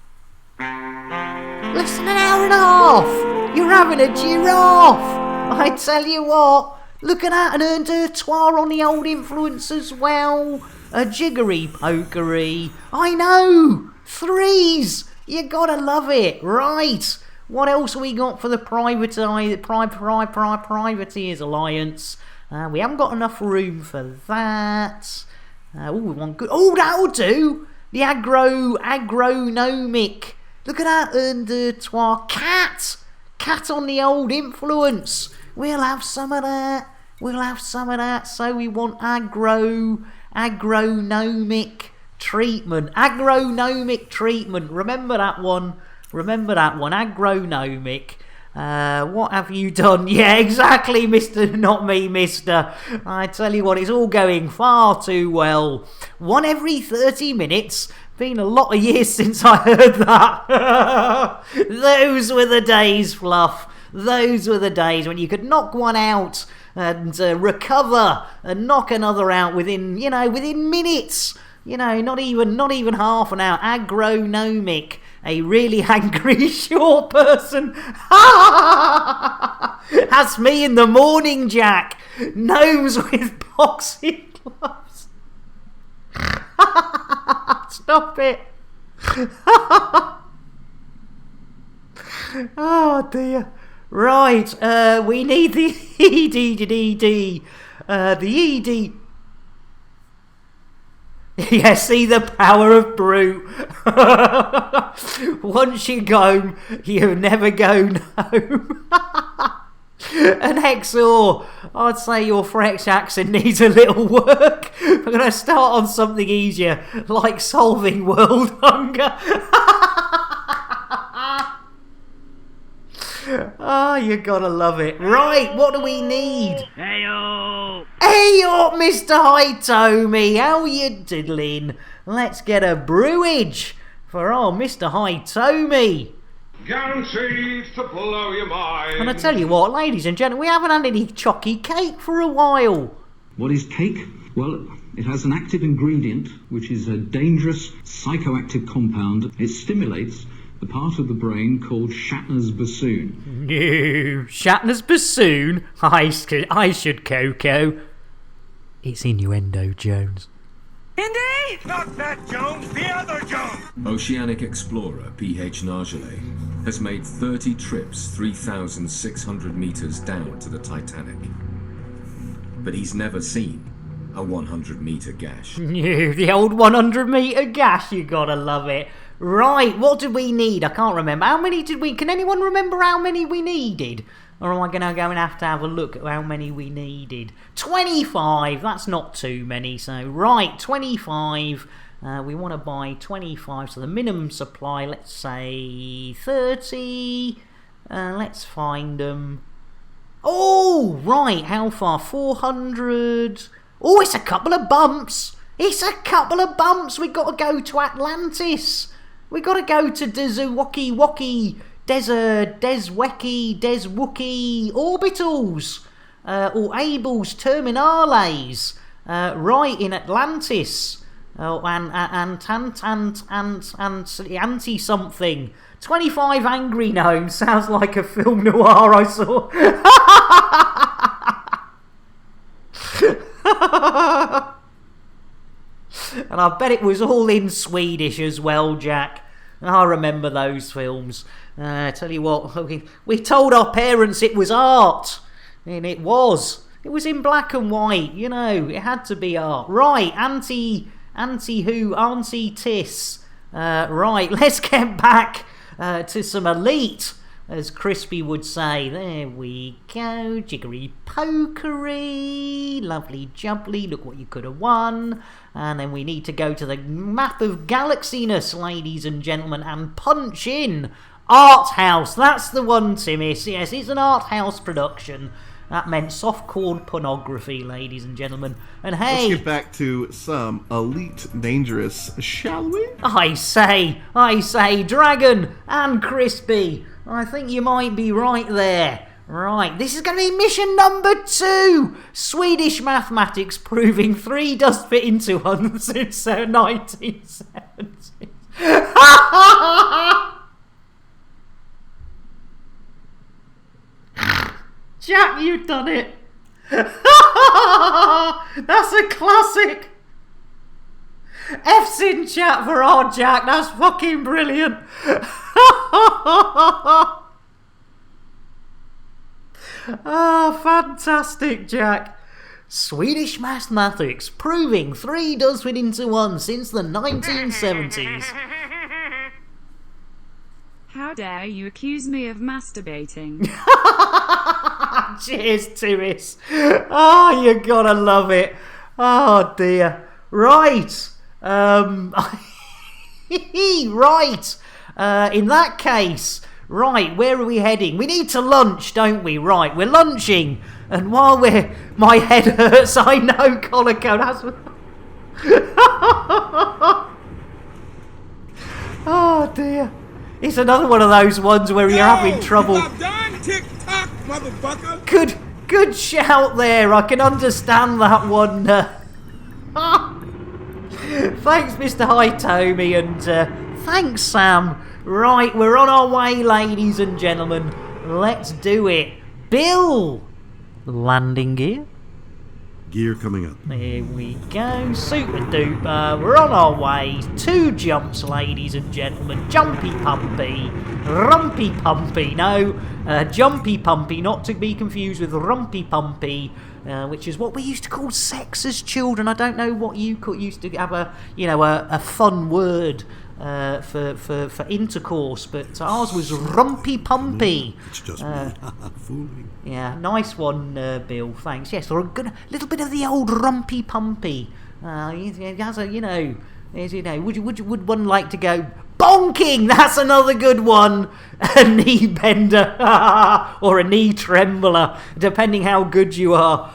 Less than an hour and a half. You're having a giraffe. I tell you what. Look at that, an un deux trois on the old influence as well. A jiggery pokery. I know. 3s. You gotta love it. Right. What else we got for the Privateers Alliance? We haven't got enough room for that. We want good. Oh, that'll do. The agronomic. Look at that, un deux trois. Cat on the old influence. We'll have some of that. So we want agronomic treatment. Remember that one. Agronomic. What have you done? Yeah, exactly, Mr. Not me, Mister. I tell you what, it's all going far too well. 1 every 30 minutes. Been a lot of years since I heard that. Those were the days, Fluff. Those were the days when you could knock one out and recover and knock another out within minutes. Not even half an hour. Agronomic. A really angry short person. That's me in the morning, Jack. Gnomes with boxing gloves. Stop it. Oh dear. Right, we need the ED. The ED. Yeah, see the power of Brute. Once you go, you never go home. And Hexor, I'd say your French accent needs a little work. We're going to start on something easier, like solving world hunger. Oh, you gotta love it. Right, what do we need? Hey-o, Mr. Hitomi, how you diddling? Let's get a brewage for our Mr. Hitomi. Guaranteed to blow your mind. And I tell you what, ladies and gentlemen, we haven't had any chalky cake for a while. What is cake? Well, It has an active ingredient, which is a dangerous psychoactive compound. It stimulates the part of the brain called Shatner's bassoon. No, Shatner's bassoon? I should, Coco. It's innuendo, Jones. Indy! Not that Jones, the other Jones! Oceanic explorer P.H. Nargelet has made 30 trips 3,600 meters down to the Titanic. But he's never seen a 100-meter gash. No, the old 100-meter gash, you gotta love it. Right, what did we need? I can't remember. How many did we... Can anyone remember how many we needed? Or am I going to go and have a look at how many we needed? 25! That's not too many. So, right, 25. We want to buy 25. So, the minimum supply, let's say 30. Let's find them. Oh, right. How far? 400. Oh, it's a couple of bumps. It's a couple of bumps. We've got to go to Atlantis. We've got to go to Deswookie orbitals, or Abel's terminales, right in Atlantis, and anti-something. 25 Angry Gnomes sounds like a film noir I saw. And I bet it was all in Swedish as well, Jack. I remember those films. Tell you what, we told our parents it was art. And it was. It was in black and white, you know. It had to be art. Right, Auntie Tiss. Right, let's get back to some elite, as Crispy would say. There we go. Jiggery pokery. Lovely jubbly. Look what you could have won. And then we need to go to the map of galaxiness, ladies and gentlemen, and punch in Art House. That's the one, Timmis. Yes, it's an art house production. That meant softcore pornography, ladies and gentlemen. And hey... Let's get back to some Elite Dangerous, shall we? I say, Dragon and Crispy. I think you might be right there. Right, this is going to be mission number 2. Swedish mathematics proving 3 does fit into 1 since 1970. Jack, you've done it. That's a classic. F's in chat for our Jack. That's fucking brilliant. Oh, fantastic, Jack. Swedish mathematics proving 3 does fit into 1 since the 1970s. How dare you accuse me of masturbating? Cheers, Timmis. Oh, you gotta love it. Oh, dear. Right. Right. In that case... Right, where are we heading? We need to lunch, don't we? Right, we're lunching. And while my head hurts, I know, Colico. That's... Oh, dear. It's another one of those ones where you're having trouble. Tick-tock, motherfucker. Good shout there. I can understand that one. Thanks, Mr. Hitomi, and thanks, Sam. Right, we're on our way, ladies and gentlemen. Let's do it. Bill! Landing gear. Gear coming up. Here we go. Super duper. We're on our way. 2 jumps, ladies and gentlemen. Jumpy pumpy. Rumpy pumpy. No, jumpy pumpy. Not to be confused with rumpy pumpy. Which is what we used to call sex as children. I don't know what you used to have a fun word for intercourse, but ours was rumpy pumpy. It's just me. Fooling. Yeah, nice one, Bill. Thanks. Yes, or a good little bit of the old rumpy pumpy. It has a, would one like to go bonking? That's another good one. A knee bender or a knee trembler, depending how good you are.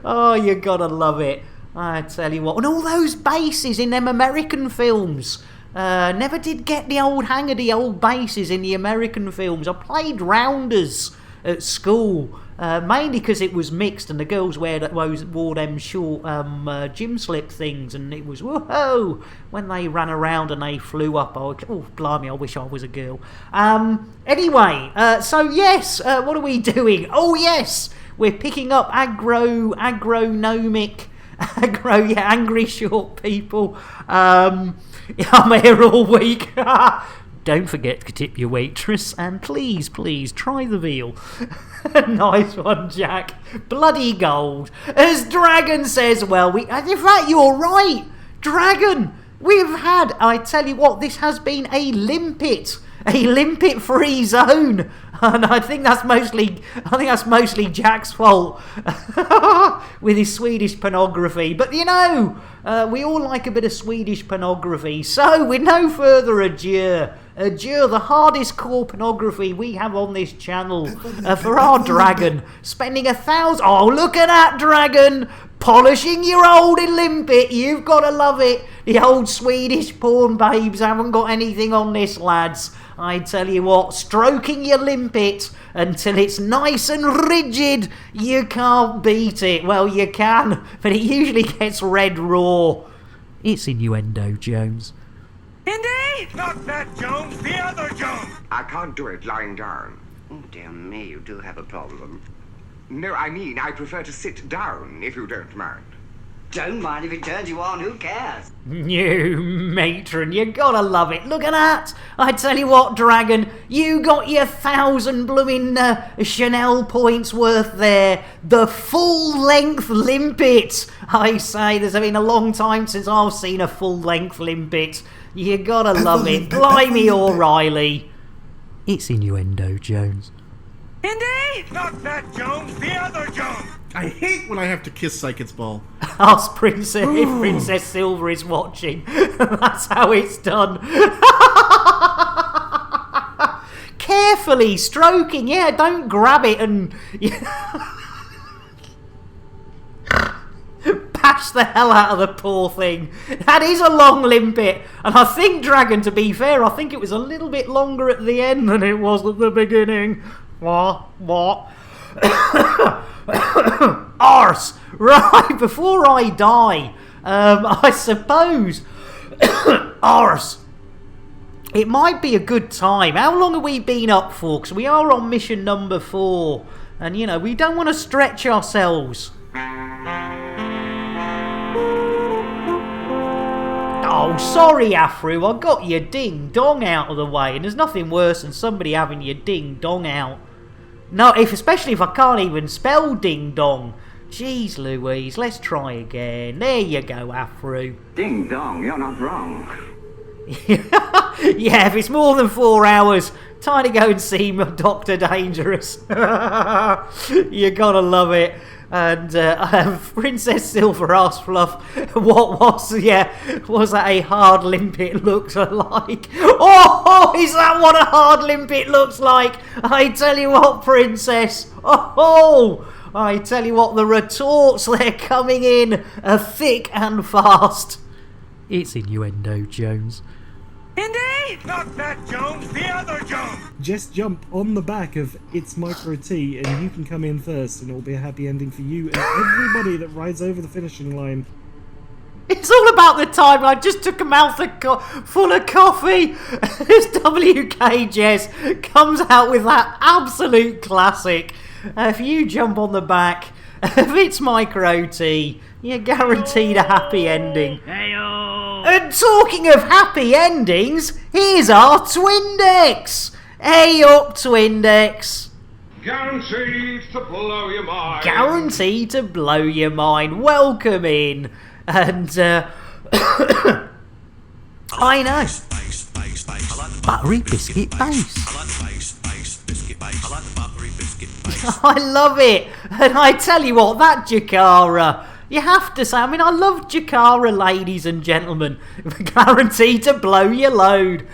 Oh, you gotta love it. I tell you what. And all those bases in them American films. Never did get the old hang of the old bases in the American films. I played rounders at school. Mainly because it was mixed and the girls wore them short gym slip things, and it was whoa when they ran around and they flew up. Oh blimey, I wish I was a girl. Anyway, so yes, what are we doing? Oh yes, we're picking up agronomic, angry short people. I'm here all week. Don't forget to tip your waitress, and please try the veal. Nice one, Jack. Bloody gold. As Dragon says, well, in fact, you're right. Dragon, we've had, I tell you what, this has been a limpet free zone. And I think that's mostly Jack's fault with his Swedish pornography. But you know, we all like a bit of Swedish pornography. So with no further ado, the hardest core pornography we have on this channel for our Dragon, spending 1,000. Oh, look at that, Dragon! Polishing your old limpet, you've got to love it. The old Swedish porn babes haven't got anything on this, lads. I tell you what, stroking your limpet until it's nice and rigid, you can't beat it. Well, you can, but it usually gets red raw. It's innuendo, Jones. Indy! Not that Jones, the other Jones! I can't do it lying down. Oh, dear me, you do have a problem. No, I mean, I prefer to sit down, if you don't mind. Don't mind if it turns you on, who cares? You matron, you gotta love it. Look at that. I tell you what, Dragon, you got your 1,000 blooming Chanel points worth there. The full-length limpet. I say, there's been a long time since I've seen a full-length limpet. You gotta love it. Blimey O'Reilly. It's innuendo, Jones. Indy! Not that Jones, the other Jones! I hate when I have to kiss Psychic's ball. Ask Princess if Princess Silver is watching. That's how it's done. Carefully stroking, yeah, don't grab it and bash the hell out of the poor thing. That is a long limpet, and I think, Dragon, to be fair, I think it was a little bit longer at the end than it was at the beginning. What? Arse! Right, before I die, I suppose, arse, it might be a good time. How long have we been up for? Because we are on mission number 4, and you know, we don't want to stretch ourselves. Oh, sorry, Afru, I got your ding-dong out of the way, and there's nothing worse than somebody having your ding-dong out. No, especially if I can't even spell ding-dong. Jeez Louise, let's try again. There you go, Afru. Ding-dong, you're not wrong. Yeah, if it's more than 4 hours, time to go and see Dr. Dangerous. You gotta love it. And Princess Silver asked Fluff, what was that a hard limpet looks like? Oh, is that what a hard limpet looks like? I tell you what, Princess. Oh, I tell you what, the retorts, they're coming in thick and fast. It's innuendo, Jones. Indy! Not that Jones, the other Jones! Just jump on the back of It's Micro T and you can come in first, and it'll be a happy ending for you and everybody that rides over the finishing line. It's all about the time I just took a mouthful full of coffee. This WK Jess comes out with that absolute classic. If you jump on the back of It's Micro T, you're guaranteed a happy ending. Hey-o! And talking of happy endings, here's our Twindex. Hey up, Twindex. Guaranteed to blow your mind. Guaranteed to blow your mind. Welcome in. And, I know. Buttery biscuit base. I love it. And I tell you what, that Jakara, you have to say, I mean, I love Jakara, ladies and gentlemen. Guaranteed to blow your load.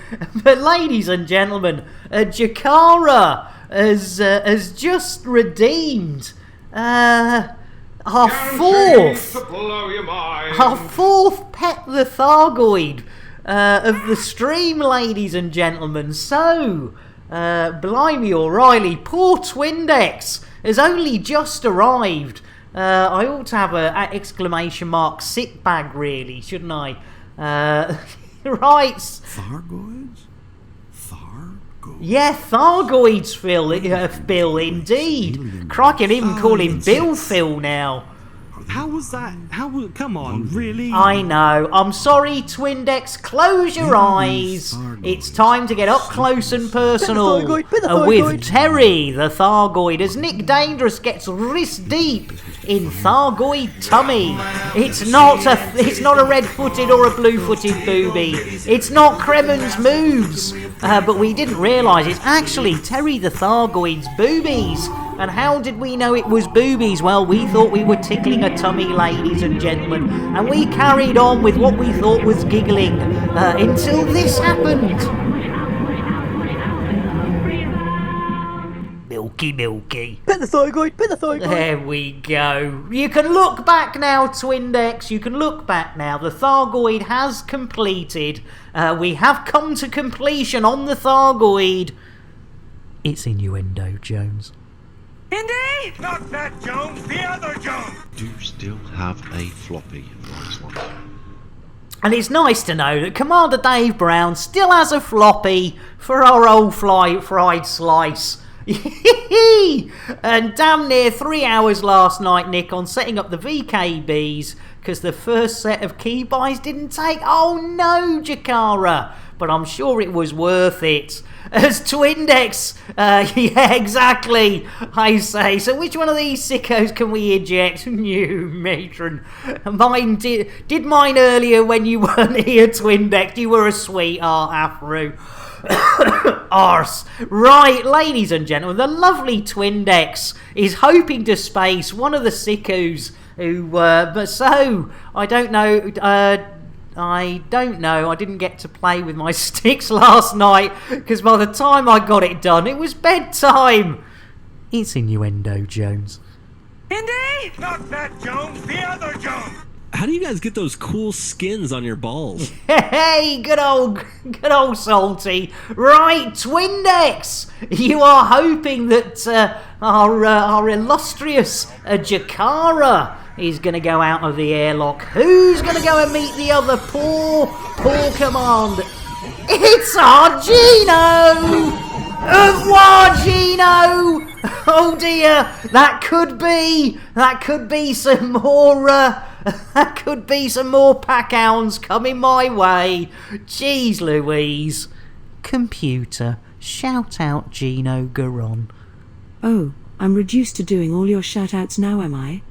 But ladies and gentlemen, Jakara has just redeemed our fourth Pet the Thargoid of the stream, ladies and gentlemen. So, Blimey O'Reilly, poor Twindex has only just arrived. I ought to have a exclamation mark sick bag, really, shouldn't I? Right. Thargoids? Yeah, Thargoids, Bill, indeed. Crikey, I didn't even call him Bill Phil now. How was that? Come on, really? I know. I'm sorry, Twindex. Close your eyes. It's time to get up close and personal with Terry the Thargoid as Nick Dangerous gets wrist deep in Thargoid tummy. It's not a red-footed or a blue-footed booby. It's not Kremen's moves. But we didn't realise it's actually Terry the Thargoid's boobies. And how did we know it was boobies? Well, we thought we were tickling a tummy, ladies and gentlemen, and we carried on with what we thought was giggling until this happened. Milky. Pet the Thargoid. There we go. You can look back now, Twindex. You can look back now. The Thargoid has completed. We have come to completion on the Thargoid. It's innuendo, Jones. Indy! Not that Jones, the other Jones! Do you still have a floppy for this one? And it's nice to know that Commander Dave Brown still has a floppy for our old fried slice. And damn near 3 hours last night, Nick, on setting up the VKBs because the first set of key buys didn't take. Oh no, Jakara! But I'm sure it was worth it. As Twindex, yeah, exactly, I say. So which one of these sickos can we eject? New matron. Mine did mine earlier when you weren't here, Twindex. You were a sweetheart, Afro. Arse. Right, ladies and gentlemen, the lovely Twindex is hoping to space one of the sickos who, but so, I don't know, I didn't get to play with my sticks last night because by the time I got it done, it was bedtime. It's innuendo, Jones. Indy! Not that Jones, the other Jones! How do you guys get those cool skins on your balls? Hey, good old Salty. Right, Twindex, you are hoping that our illustrious Jakara is going to go out of the airlock. Who's going to go and meet the other poor commander? It's our Gino! Au revoir, Gino! Oh dear, that could be some more pack hounds coming my way. Jeez Louise. Computer, shout out Gino Garon. Oh, I'm reduced to doing all your shout-outs now, am I?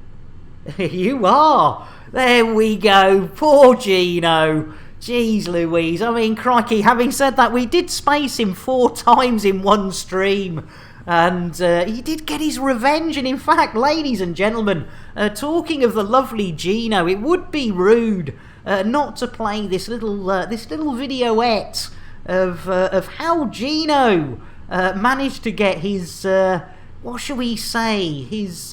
You are. There we go. Poor Gino. Jeez Louise. I mean, crikey, having said that, we did space him 4 times in one stream. And he did get his revenge. And in fact, ladies and gentlemen, talking of the lovely Gino, it would be rude not to play this little videoette of how Gino managed to get his what shall we say, his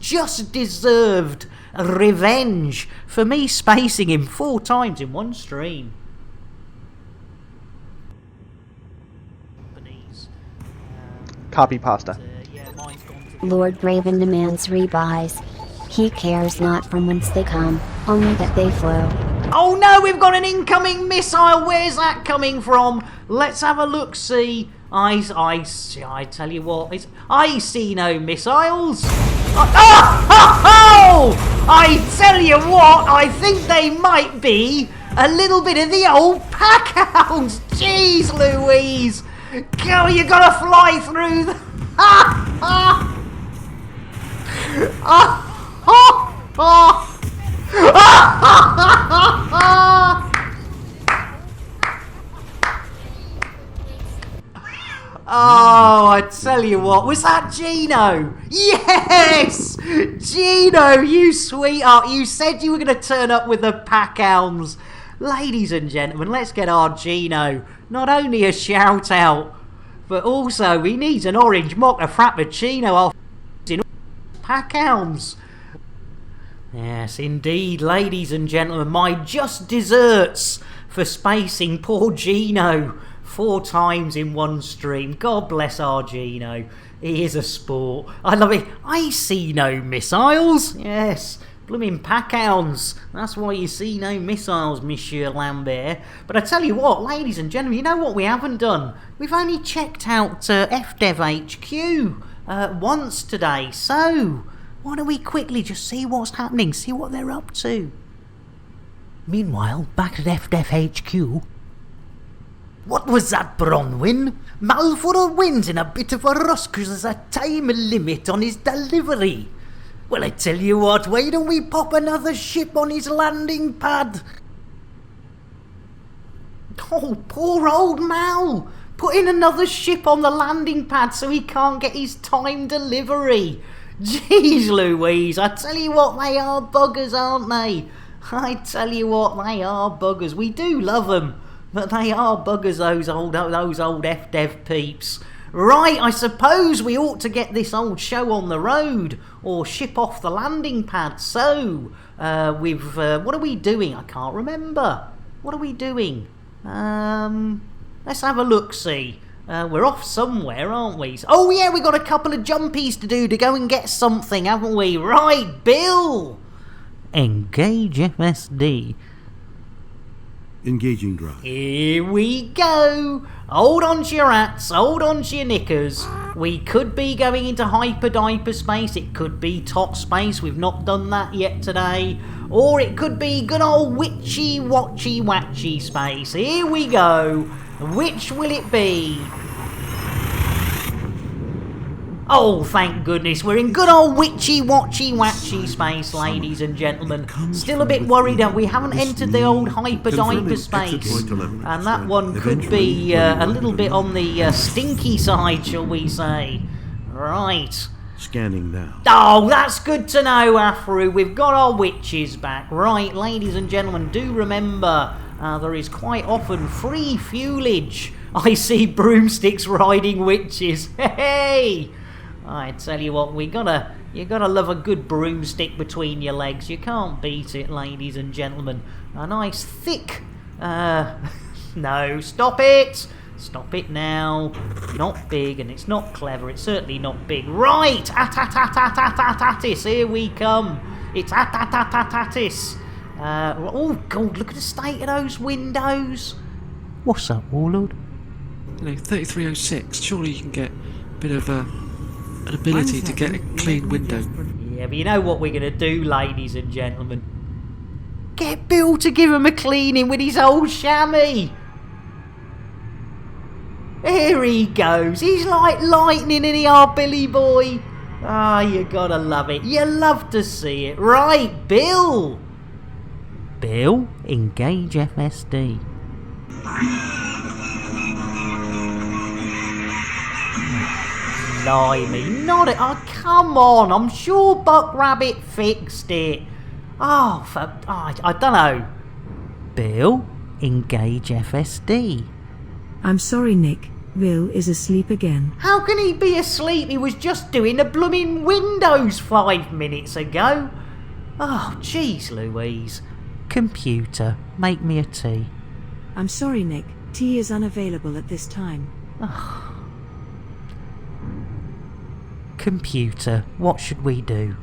just deserved revenge for me spacing him 4 times in one stream. Copy pasta. Lord Raven demands rebuys. He cares not from whence they come, only that they flow. Oh no, we've got an incoming missile. Where's that coming from? Let's have a look. See, I tell you what, I see no missiles. I tell you what, I think they might be a little bit of the old pack hounds. Jeez Louise. Go, you gotta fly through the... Oh, I tell you what, was that Gino? Yes! Gino, you sweetheart, you said you were going to turn up with the pack hounds. Ladies and gentlemen, let's get our Gino not only a shout out, but also he needs an orange mocha frappuccino in pack hounds. Yes, indeed, ladies and gentlemen, my just desserts for spacing poor Gino 4 times in one stream. God bless Argino. He is a sport. I love it. I see no missiles. Yes. Blooming packhounds. That's why you see no missiles, Monsieur Lambert. But I tell you what, ladies and gentlemen, you know what we haven't done? We've only checked out FDev HQ once today. So, why don't we quickly just see what's happening, see what they're up to? Meanwhile, back at FDev HQ... What was that, Bronwyn? Malforo wins in a bit of a rush because there's a time limit on his delivery. Well, I tell you what, why don't we pop another ship on his landing pad? Oh, poor old Mal! Putting another ship on the landing pad so he can't get his time delivery. Jeez Louise, I tell you what, they are buggers, aren't they? I tell you what, they are buggers. We do love them, but they are buggers, those old FDev peeps. Right, I suppose we ought to get this old show on the road, or ship off the landing pad. So, what are we doing? I can't remember. What are we doing? Let's have a look-see. We're off somewhere, aren't we? Oh yeah, we got a couple of jumpies to do to go and get something, haven't we? Right, Bill! Engage FSD. Engaging drive. Here we go. Hold on to your hats, hold on to your knickers. We could be going into hyper space, it could be top space, we've not done that yet today. Or it could be good old witchy watchy watchy space. Here we go. Which will it be? Oh, thank goodness, we're in good old witchy watchy watchy space, ladies and gentlemen. Still a bit worried that we haven't entered the old hyper space. And that one could be a little bit on the stinky side, shall we say. Right. Scanning now. Oh, that's good to know, Afru. We've got our witches back. Right, ladies and gentlemen, do remember there is quite often free fuelage. I see broomsticks riding witches. Hey! I tell you what, you gotta love a good broomstick between your legs. You can't beat it, ladies and gentlemen. A nice thick... no, stop it! Stop it now. Not big, and it's not clever. It's certainly not big. Right! At-at-at-at-at-at-atis! Here we come. It's at-at-at-at-atis. Oh, God, look at the state of those windows. What's up, Warlord? You know, 3306. Surely you can get a bit of an ability to get a clean window. Yeah, but you know what we're going to do, ladies and gentlemen? Get Bill to give him a cleaning with his old chamois. Here he goes. He's like lightning in our Billy boy. Ah, you gotta love it. You love to see it. Right, Bill. Bill, engage FSD. Blimey, not it. Oh, come on. I'm sure Buck Rabbit fixed it. Oh, I don't know. Bill, engage FSD. I'm sorry, Nick. Bill is asleep again. How can he be asleep? He was just doing the blooming windows 5 minutes ago. Oh, jeez Louise. Computer, make me a tea. I'm sorry, Nick. Tea is unavailable at this time. Computer, what should we do?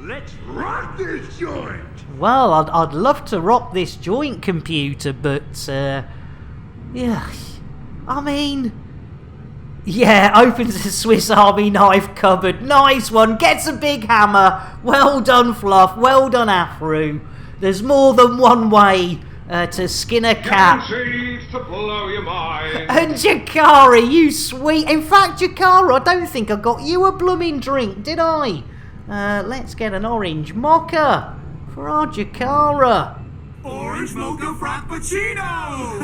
Let's rock this joint! Well, I'd love to rock this joint, computer, but, yeah, I mean... Yeah, opens the Swiss Army knife cupboard. Nice one, gets a big hammer. Well done, Fluff, well done, Afru. There's more than one way to skin a cat. Guaranteed to blow your mind. And Jakara, you sweet... In fact, Jakara, I don't think I got you a blooming drink, did I? Let's get an orange mocha for our Jakara. Orange mocha frappuccino!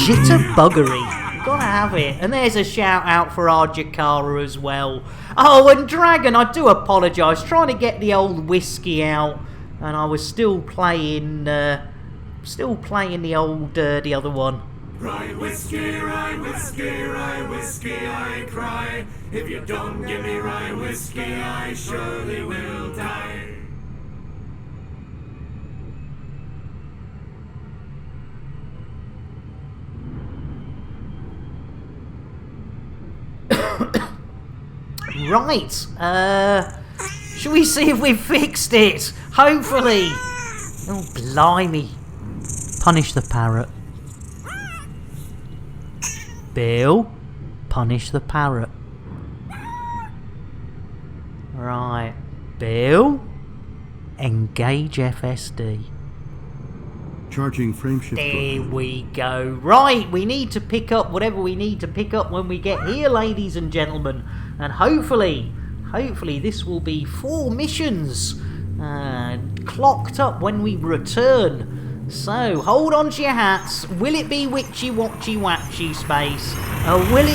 Jitterbuggery. Gotta have it. And there's a shout out for our Jakara as well. Oh, and Dragon, I do apologise. Trying to get the old whiskey out, and I was still playing the old, the other one. Rye whiskey, rye whiskey, rye whiskey, I cry. If you don't give me rye whiskey, I surely will die. Right. Shall we see if we've fixed it? Hopefully. Oh, blimey. Punish the parrot. Bill, punish the parrot. Right. Bill, engage FSD. Charging frameshift. There we go. Right, we need to pick up whatever we need to pick up when we get here, ladies and gentlemen. And hopefully this will be 4 missions clocked up when we return. So, hold on to your hats. Will it be witchy watchy watchy space? Will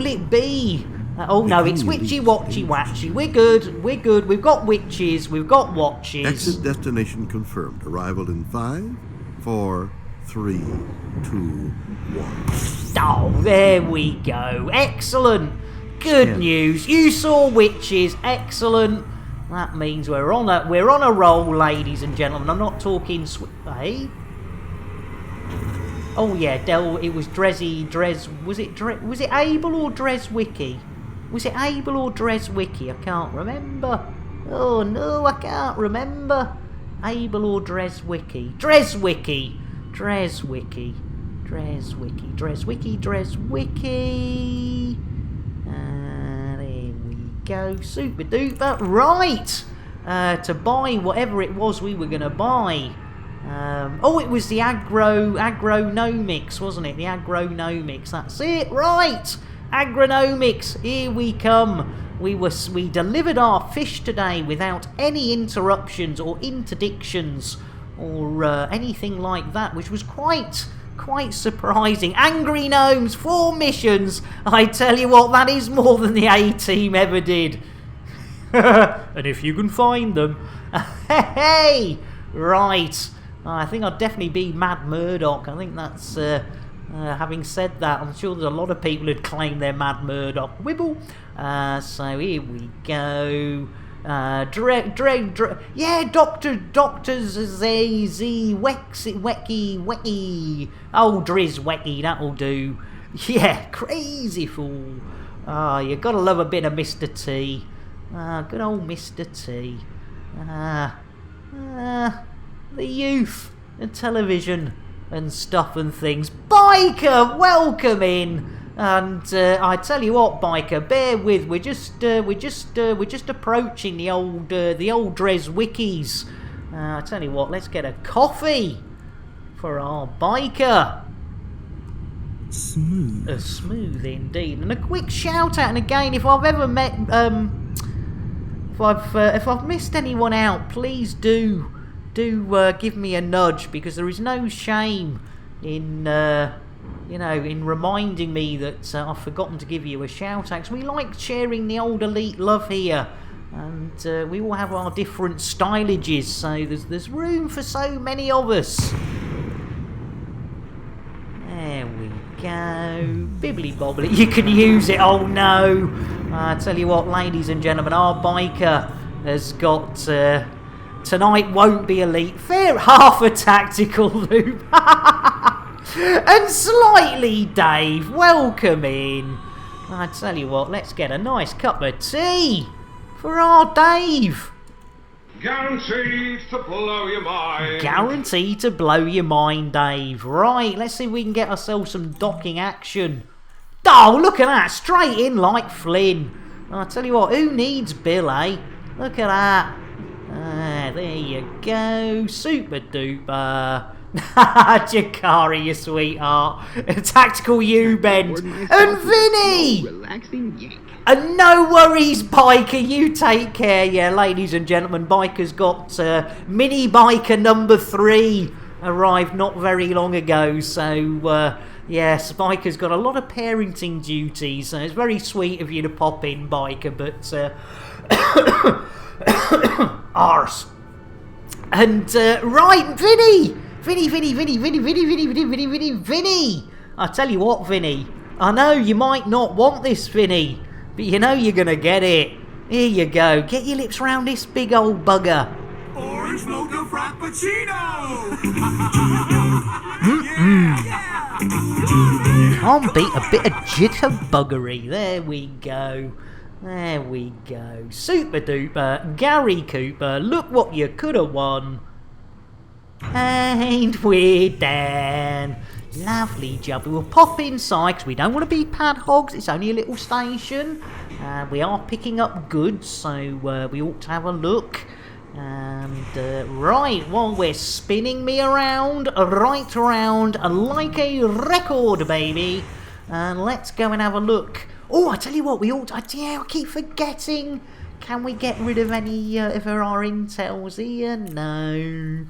it be? Oh no, it's witchy watchy watchy. We're good. We've got witches. We've got watches. Exit destination confirmed. Arrival in 5, 4, 3, 2, 1. Oh, there we go. Excellent. Good news. You saw witches. Excellent. That means we're on a roll, ladies and gentlemen. I'm not talking hey? Oh yeah, it was was it Abel or Dreswicki? Was it Abel or Dreswicki? I can't remember. Oh no, I can't remember. Abel or Dreswicki? Dreswicki. There we go. Super duper. Right. To buy whatever it was we were going to buy. Oh, it was the agronomics, wasn't it? The agronomics. That's it. Right. Agronomics. Here we come. We delivered our fish today without any interruptions or interdictions or anything like that, which was quite surprising. Angry Gnomes, 4 missions. I tell you what, that is more than the A-Team ever did. And if you can find them. Hey! Right. I think I'd definitely be Mad Murdoch. I think that's... having said that, I'm sure there's a lot of people who'd claim they're Mad Murdoch. Wibble. So here we go. Yeah, Dr. Z, Wecky. Oh, Driz Wecky, that'll do. Yeah, crazy fool. You gotta love a bit of Mr. T. Good old Mr. T. The youth and television and stuff and things. Biker, welcome in. And I tell you what, Biker, bear with. We're just approaching the old Dreswickies. I tell you what, let's get a coffee for our Biker. Smooth. Smooth indeed. And a quick shout out. And again, if I've ever met, if I've missed anyone out, please do give me a nudge, because there is no shame in in reminding me that I've forgotten to give you a shout out. 'Cause we like sharing the old elite love here, and we all have our different stylages, so there's room for so many of us. There we go. Bibbly bobbly. You can use it. Oh no! I tell you what, ladies and gentlemen, our Biker has got. Tonight won't be elite. Fair half a tactical loop. And slightly Dave. Welcome in. I tell you what, let's get a nice cup of tea for our Dave. Guaranteed to blow your mind. Guaranteed to blow your mind, Dave. Right, let's see if we can get ourselves some docking action. Oh, look at that. Straight in like Flynn. I tell you what, who needs Bill, eh? Look at that. There you go. Super duper. Jakari, you sweetheart. Tactical U-bend. And Vinny! Relaxing yank. And no worries, Biker. You take care. Yeah, ladies and gentlemen, Biker's got mini Biker number 3. Arrived not very long ago. So, yes, Biker's got a lot of parenting duties. So it's very sweet of you to pop in, Biker. But... arse. And right, Vinny. I tell you what, Vinny, I know you might not want this, Vinny, but you know you're gonna get it. Here you go. Get your lips round this big old bugger. Orange mocha frappuccino. Can't beat a bit of jitterbuggery. There we go. There we go. Super duper. Gary Cooper, look what you could have won. And we're done. Lovely job. We'll pop inside because we don't want to be pad hogs. It's only a little station. We are picking up goods, so we ought to have a look. And right, while we're spinning me around, right around, like a record, baby. And let's go and have a look. Oh, I tell you what, we ought to, I keep forgetting. Can we get rid of any of our intels here? No.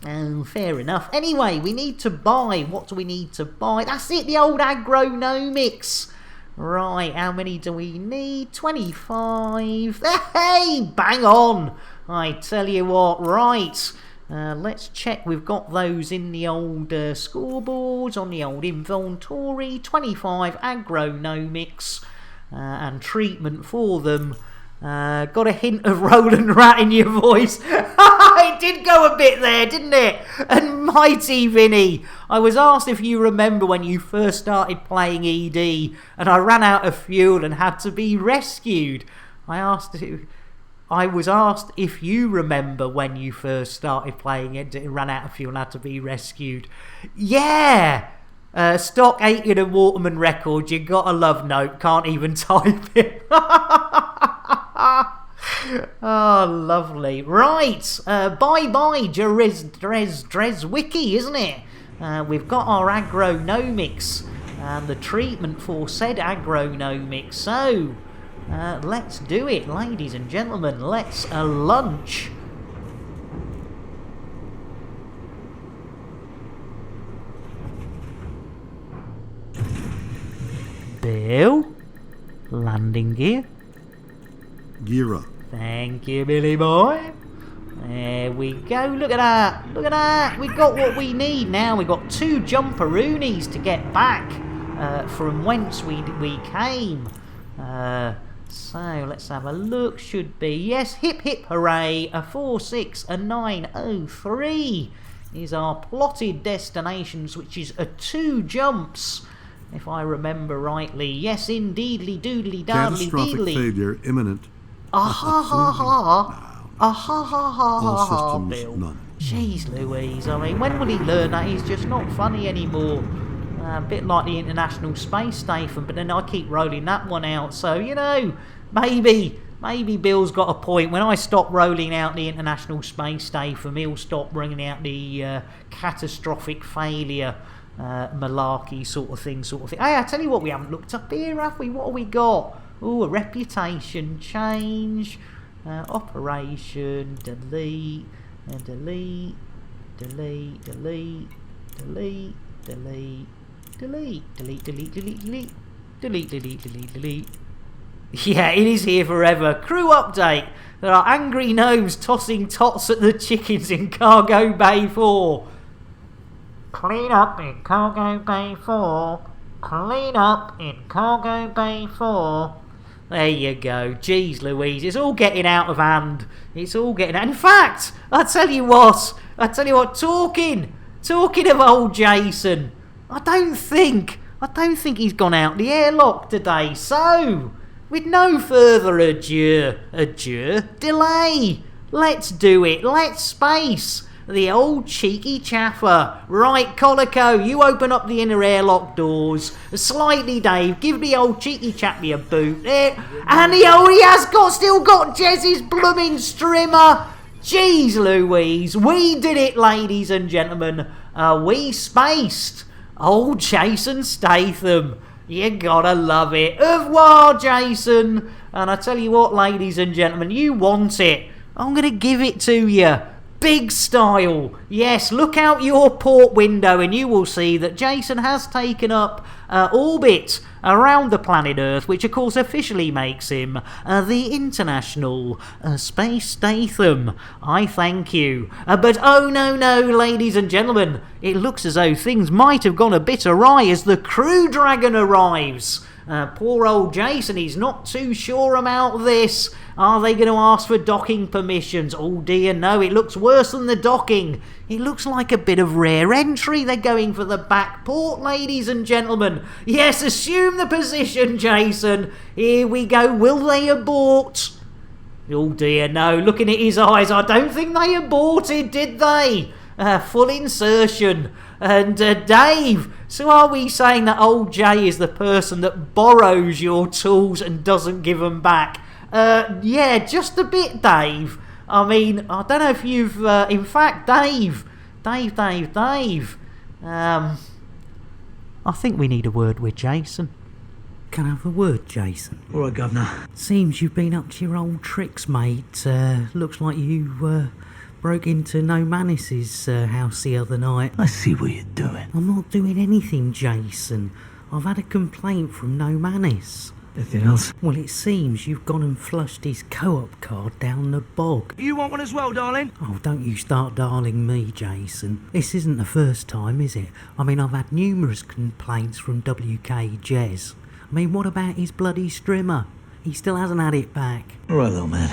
Oh, fair enough. Anyway, we need to buy. What do we need to buy? That's it, the old agronomics. Right, how many do we need? 25. Hey, bang on. I tell you what, right. Let's check. We've got those in the old scoreboards, on the old inventory. 25 agronomics and treatment for them. Got a hint of Roland Rat in your voice. It did go a bit there, didn't it? And mighty Vinny, I was asked if you remember when you first started playing ED and I ran out of fuel and had to be rescued. I was asked if you remember when you first started playing it, ran out of fuel and had to be rescued. Yeah! Stock Aitken and Waterman record, you got a love note, can't even type it. Oh, lovely. Right, bye-bye, Drez Wiki, isn't it? We've got our agronomics and the treatment for said agronomics. So, let's do it, ladies and gentlemen. Let's lunch. Bill, landing gear. Gear up. Thank you, Billy boy. There we go. Look at that. Look at that. We've got what we need now. We've got 2 jumperoonies to get back from whence we came. So let's have a look. Should be, yes, hip hip hooray. A 46903 is our plotted destinations, which is a 2 jumps, if I remember rightly. Yes, indeedly, doodly, dardly, Catastrophic failure imminent. Ha ha ha ha ha ha All ha, systems Bill. none. Jeez Louise, I mean, when will he learn that he's just not funny anymore? A bit like the International Space Station, but then I keep rolling that one out, so, you know, maybe Bill's got a point. When I stop rolling out the International Space Station, he'll stop bringing out the catastrophic failure malarkey sort of thing. Hey, I tell you what, we haven't looked up here, have we? What have we got? Oh, a reputation change, operation, delete, and delete, delete, delete, delete, delete, delete, delete, delete, delete, delete, delete, delete, delete, delete. Yeah, it is here forever. Crew update. There are angry gnomes tossing tots at the chickens in Cargo Bay 4. Clean up in Cargo Bay 4. Clean up in Cargo Bay 4. There you go. Jeez Louise, it's all getting out of hand. It's all getting out. In fact, I tell you what, talking of old Jason, I don't think he's gone out the airlock today. So, with no further delay, let's do it. Let's space the old cheeky chaffer. Right, Colico, you open up the inner airlock doors. Slightly, Dave, give the old cheeky chappy a boot there. And he has still got Jez's blooming strimmer. Jeez Louise, we did it, ladies and gentlemen. We spaced old Jason Statham. You gotta love it. Au revoir, Jason. And I tell you what, ladies and gentlemen, you want it. I'm gonna give it to you. Big style. Yes, look out your port window and you will see that Jason has taken up orbit around the planet Earth, which of course officially makes him the International Space Statham. I thank you. But oh no, ladies and gentlemen, it looks as though things might have gone a bit awry as the Crew Dragon arrives. Poor old Jason, he's not too sure about this. Are they going to ask for docking permissions? Oh dear, no, it looks worse than the docking. It looks like a bit of rare entry. They're going for the back port, ladies and gentlemen. Yes, assume the position, Jason. Here we go. Will they abort? Oh dear, no. Looking at his eyes, I don't think they aborted, did they? Full insertion. And Dave, so are we saying that old Jay is the person that borrows your tools and doesn't give them back? Yeah, just a bit, Dave. I mean, I don't know if you've... in fact, Dave. I think we need a word with Jason. Can I have a word, Jason? All right, Governor. Seems you've been up to your old tricks, mate. Looks like you broke into No Manis's house the other night. I see what you're doing. I'm not doing anything, Jason. I've had a complaint from No Manis. Anything else? Well, it seems you've gone and flushed his co-op card down the bog. You want one as well, darling? Oh, don't you start darling me, Jason. This isn't the first time, is it? I mean, I've had numerous complaints from WK Jez. I mean, what about his bloody strimmer? He still hasn't had it back. All right, little man.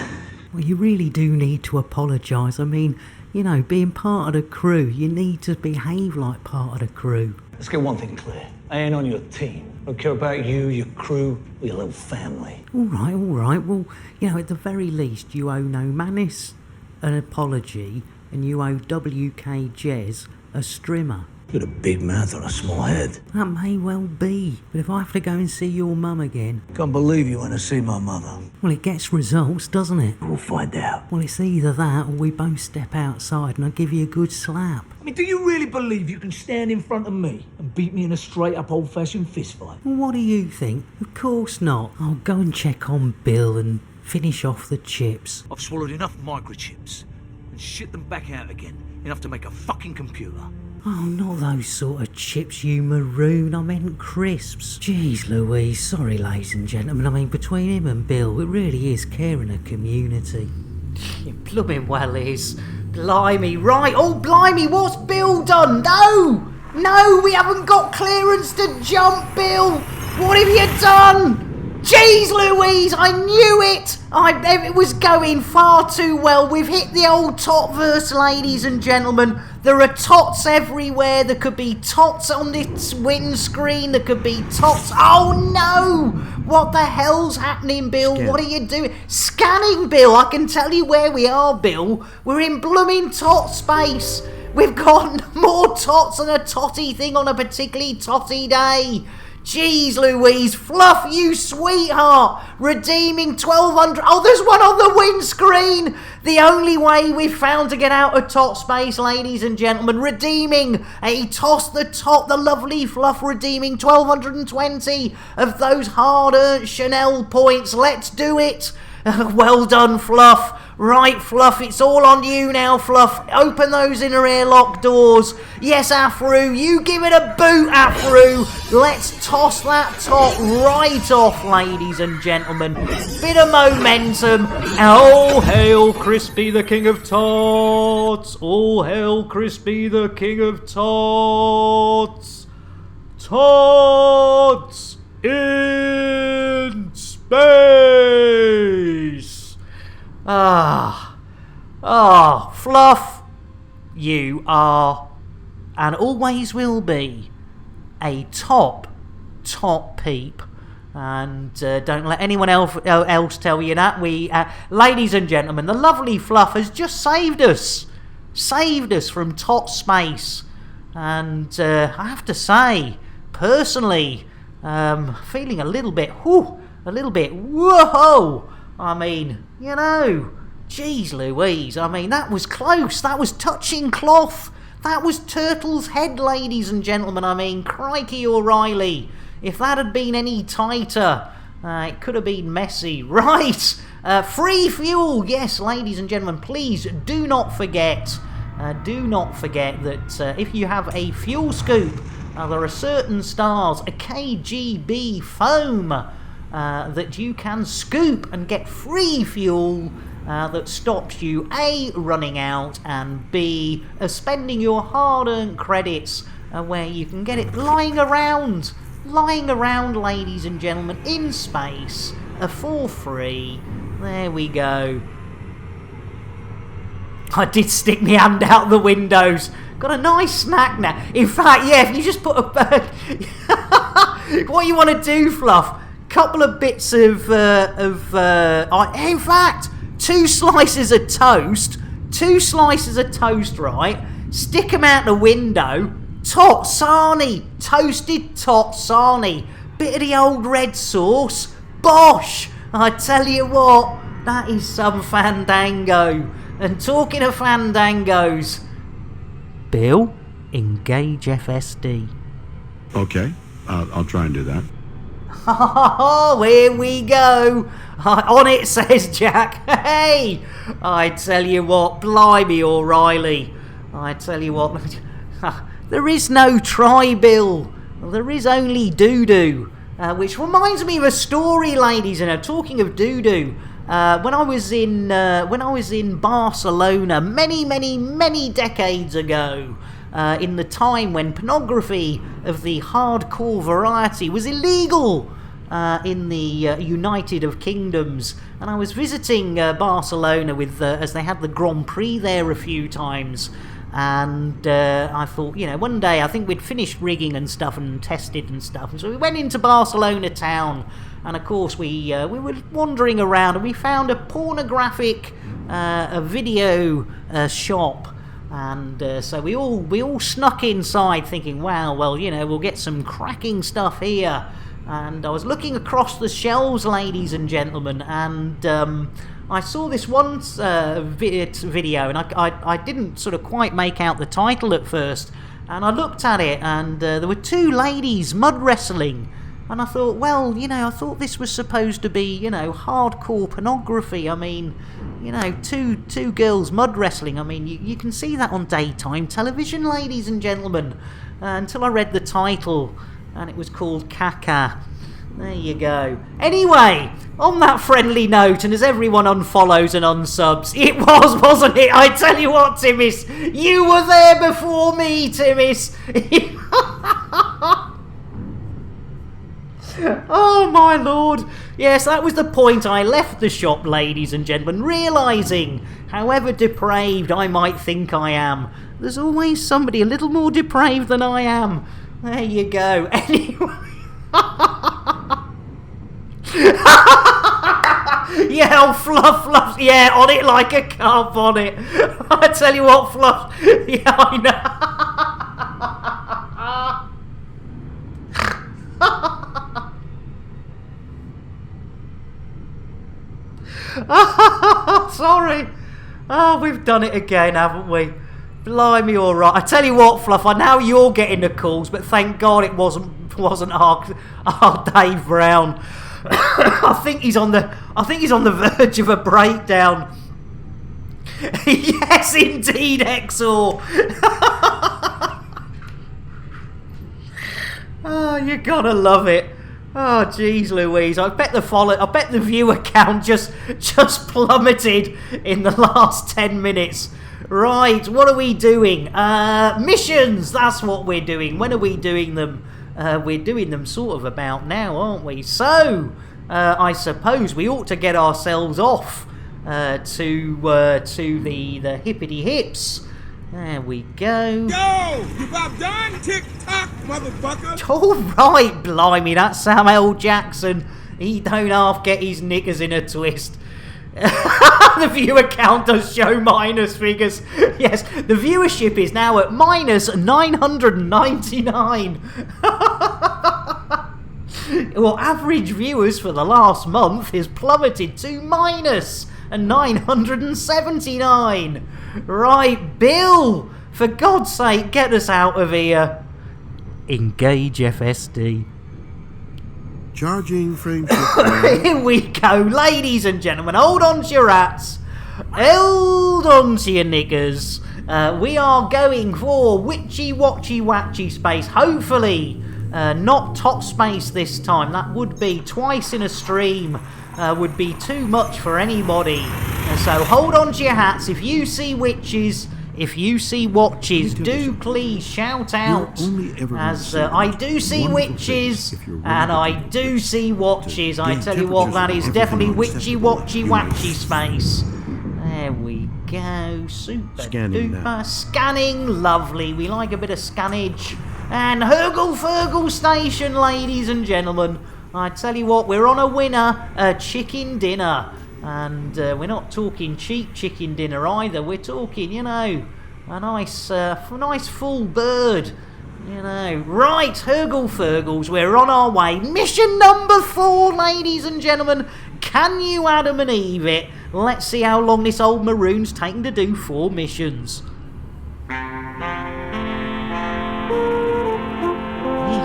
Well, you really do need to apologise. I mean, you know, being part of the crew, you need to behave like part of the crew. Let's get one thing clear. I ain't on your team. I don't care about you, your crew, or your little family. All right. Well, you know, at the very least, you owe No Manis an apology, and you owe WK Jez a strimmer. You got a big mouth on a small head. That may well be, but if I have to go and see your mum again... Can't believe you want to see my mother. Well, it gets results, doesn't it? We'll find out. Well, it's either that or we both step outside and I give you a good slap. I mean, do you really believe you can stand in front of me and beat me in a straight-up old-fashioned fistfight? Well, what do you think? Of course not. I'll go and check on Bill and finish off the chips. I've swallowed enough microchips and shit them back out again. Enough to make a fucking computer. Oh, not those sort of chips, you maroon. I meant crisps. Jeez Louise, sorry ladies and gentlemen. I mean, between him and Bill, it really is caring a community. It blooming well is. Blimey, right. Oh, blimey, what's Bill done? No, we haven't got clearance to jump, Bill. What have you done? Jeez Louise, I knew it! It was going far too well. We've hit the old top verse, ladies and gentlemen. There are tots everywhere. There could be tots on this windscreen. There could be tots... Oh no! What the hell's happening, Bill? What are you doing? Scanning, Bill. I can tell you where we are, Bill. We're in blooming tot space. We've got more tots than a totty thing on a particularly totty day. Jeez Louise, Fluff, you sweetheart! Redeeming 1200... Oh, there's one on the windscreen! The only way we've found to get out of tot space, ladies and gentlemen. Redeeming a toss the top, the lovely Fluff redeeming 1220 of those hard-earned Chanel points. Let's do it! Well done, Fluff. Right, Fluff, it's all on you now, Fluff. Open those inner airlock doors. Yes, Afro, you give it a boot, Afro. Let's toss that top right off, ladies and gentlemen. Bit of momentum. Oh, hail Crispy, the king of tots. Oh, hail Crispy, the king of tots. Tots in space. Fluff, you are, and always will be, a top peep. And don't let anyone else tell you that. Ladies and gentlemen, the lovely Fluff has just saved us from tot space. And I have to say, personally, feeling a little bit, whoa. I mean, you know, geez Louise, I mean, that was close. That was touching cloth. That was Turtle's head, ladies and gentlemen. I mean, crikey O'Reilly. If that had been any tighter, it could have been messy. Right, free fuel. Yes, ladies and gentlemen, please do not forget that if you have a fuel scoop, there are certain stars, a KGB foam, that you can scoop and get free fuel that stops you A, running out, and B, spending your hard-earned credits where you can get it lying around, ladies and gentlemen, in space for free. There we go. I did stick my hand out the windows. Got a nice snack now. In fact, yeah, if you just put a... what you want to do, Fluff, couple of bits of... in fact, 2 slices of toast. 2 slices of toast, right? Stick them out the window. Tot sarnie. Toasted tot sarnie. Bit of the old red sauce. Bosh! I tell you what, that is some fandango. And talking of fandangos, Bill, engage FSD. Okay, I'll try and do that. Oh, here we go. On it, says Jack. Hey, I tell you what, blimey, O'Reilly. I tell you what, there is no try, Bill. There is only doo-doo. Which reminds me of a story, ladies. And talking of doo-doo, when I was in Barcelona many decades ago, in the time when pornography of the hardcore variety was illegal in the United of Kingdoms, and I was visiting Barcelona with as they had the Grand Prix there a few times. And I thought, one day I think we'd finished rigging and stuff and tested and stuff. And so we went into Barcelona town. And of course we were wandering around and we found a pornographic a video shop. And so we all snuck inside thinking, wow, well, we'll get some cracking stuff here. And I was looking across the shelves, ladies and gentlemen, and... I saw this one video, and I didn't sort of quite make out the title at first. And I looked at it, and there were 2 ladies mud wrestling. And I thought, well, I thought this was supposed to be, hardcore pornography. I mean, two girls mud wrestling. I mean, you can see that on daytime television, ladies and gentlemen. Until I read the title, and it was called Caca. There you go. Anyway, on that friendly note, and as everyone unfollows and unsubs, it was, wasn't it? I tell you what, Timmis, you were there before me, Timmis. Oh, my lord. Yes, that was the point I left the shop, ladies and gentlemen, realising, however depraved I might think I am, there's always somebody a little more depraved than I am. There you go. Anyway... Yeah, Fluff, yeah, on it like a carp on it. I tell you what, Fluff, yeah, I know. Sorry. Oh, we've done it again, haven't we? Blimey, all right. I tell you what, Fluff, I know you're getting the calls, but thank God it wasn't our Dave Brown. I think he's on the verge of a breakdown. Yes, indeed, Exor. Oh, you're gonna love it. Oh, jeez, Louise. I bet the viewer count just plummeted in the last 10 minutes. Right, what are we doing? Missions. That's what we're doing. When are we doing them? We're doing them sort of about now, aren't we? So, I suppose we ought to get ourselves off to the hippity hips. There we go. Go! You about done? Tick-tock, motherfucker! All right, blimey, that's Samuel Jackson. He don't half get his knickers in a twist. The viewer count does show minus figures. Yes, the viewership is now at minus 999. Well, average viewers for the last month has plummeted to minus 979. Right, Bill, for God's sake, get us out of here. Engage FSD. Charging frame shift. Here we go, ladies and gentlemen. Hold on to your hats. Hold on to your knickers. We are going for witchy-watchy-watchy space. Hopefully, not top space this time. That would be twice in a stream. Would be too much for anybody. So hold on to your hats. If you see witches, if you see watches, do please shout out, as I do see witches, and I do see watches. I tell you what, that is definitely witchy, watchy, watchy space. There we go, super duper. Scanning, lovely, we like a bit of scannage. And Hurgle Station, ladies and gentlemen. I tell you what, we're on a winner, a chicken dinner. And we're not talking cheap chicken dinner either. We're talking, you know, a nice full bird. You know. Right, Hurgle, we're on our way. Mission number 4, ladies and gentlemen. Can you Adam and Eve it? Let's see how long this old maroon's taken to do 4 missions.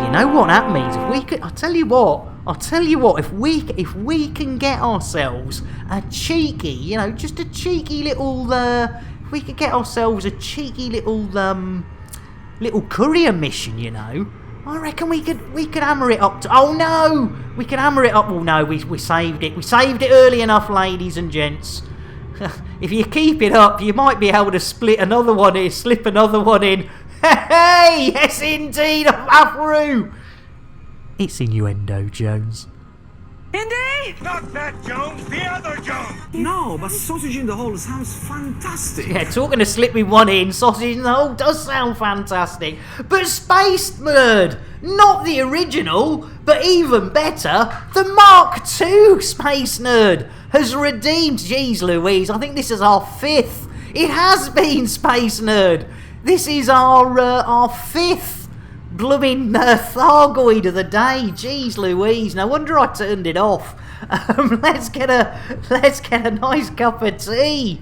You know what that means? If we could, I'll tell you what. If we can get ourselves a cheeky, you know, just a cheeky little, if we could get ourselves a cheeky little courier mission, you know, I reckon we could hammer it up to. Oh no, we can hammer it up. Oh no, we saved it. We saved it early enough, ladies and gents. If you keep it up, you might be able to slip another one in. Hey, yes indeed, I'm through. It's innuendo, Jones. Indy? Not that Jones, the other Jones. No, but sausage in the hole sounds fantastic. Yeah, talking to slip me one in, sausage in the hole does sound fantastic. But Space Nerd, not the original, but even better, the Mark II Space Nerd has redeemed. Jeez Louise, I think this is our 5th. It has been, Space Nerd. This is our 5th blooming Thargoid of the day. Jeez Louise, no wonder I turned it off. Let's get a nice cup of tea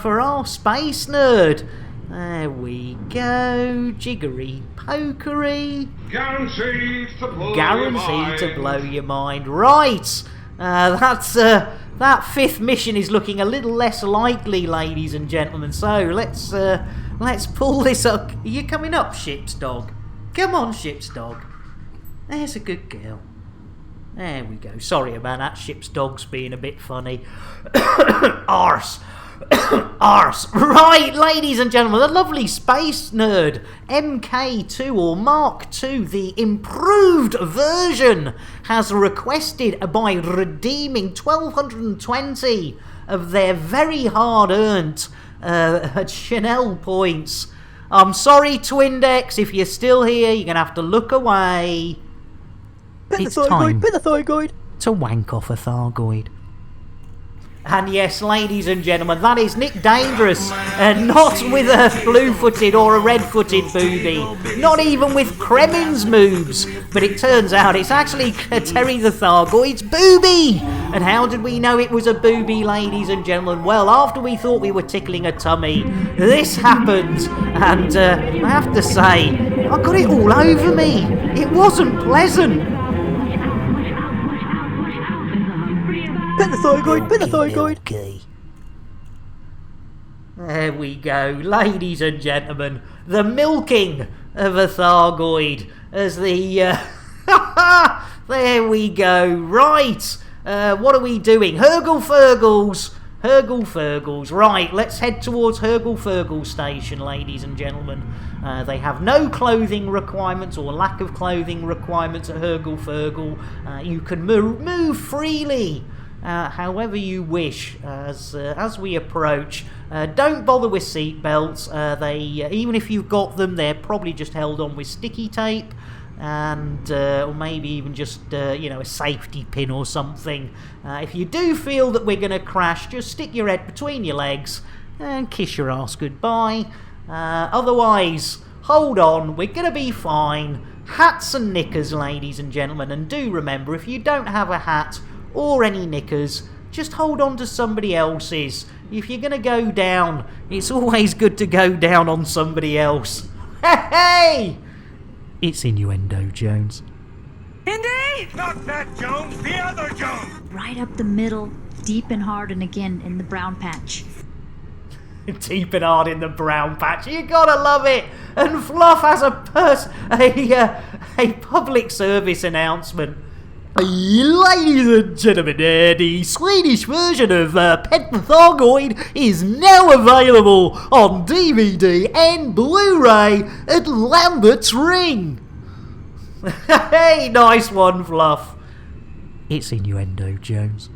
for our Space Nerd. There we go. Jiggery pokery. Guaranteed to blow your mind. Right. That 5th mission is looking a little less likely, ladies and gentlemen. So let's pull this up. Are you coming up, Ship's Dog? Come on, Ship's Dog. There's a good girl. There we go. Sorry about that. Ship's Dog's being a bit funny. Arse. Arse. Right, ladies and gentlemen, the lovely Space Nerd MK2 or Mark II, the improved version, has requested by redeeming 1,220 of their very hard-earned Chanel points. I'm sorry, Twindex, if you're still here, you're going to have to look away. It's time to wank off a Thargoid. And yes, ladies and gentlemen, that is Nick Dangerous, not with a blue-footed or a red-footed booby, not even with Kremen's moves, but it turns out it's actually Terry the Thargoid's booby. And how did we know it was a booby, ladies and gentlemen? Well, after we thought we were tickling a tummy, this happened, and I have to say, I got it all over me. It wasn't pleasant. Pet the Thargoid! Okay. There we go, ladies and gentlemen. The milking of a Thargoid as the... There we go. Right. What are we doing? Hurgle Fergles. Right, let's head towards Hurgle Station, ladies and gentlemen. They have no clothing requirements or lack of clothing requirements at Hurgle. You can move freely. However you wish as we approach. Don't bother with seat belts. They even if you've got them, they're probably just held on with sticky tape, and or maybe even just a safety pin or something. If you do feel that we're going to crash, just stick your head between your legs and kiss your ass goodbye. Otherwise, hold on, we're going to be fine. Hats and knickers, ladies and gentlemen, and do remember, if you don't have a hat or any knickers, just hold on to somebody else's. If you're going to go down, it's always good to go down on somebody else. Hey! It's innuendo, Jones. Indy? Not that Jones, the other Jones. Right up the middle, deep and hard, and again in the brown patch. Deep and hard in the brown patch. You gotta love it. And Fluff has a public service announcement. Ladies and gentlemen, the Swedish version of Pet the Thargoid is now available on DVD and Blu-ray at Lambert's Ring. Hey, nice one, Fluff. It's innuendo, Jones.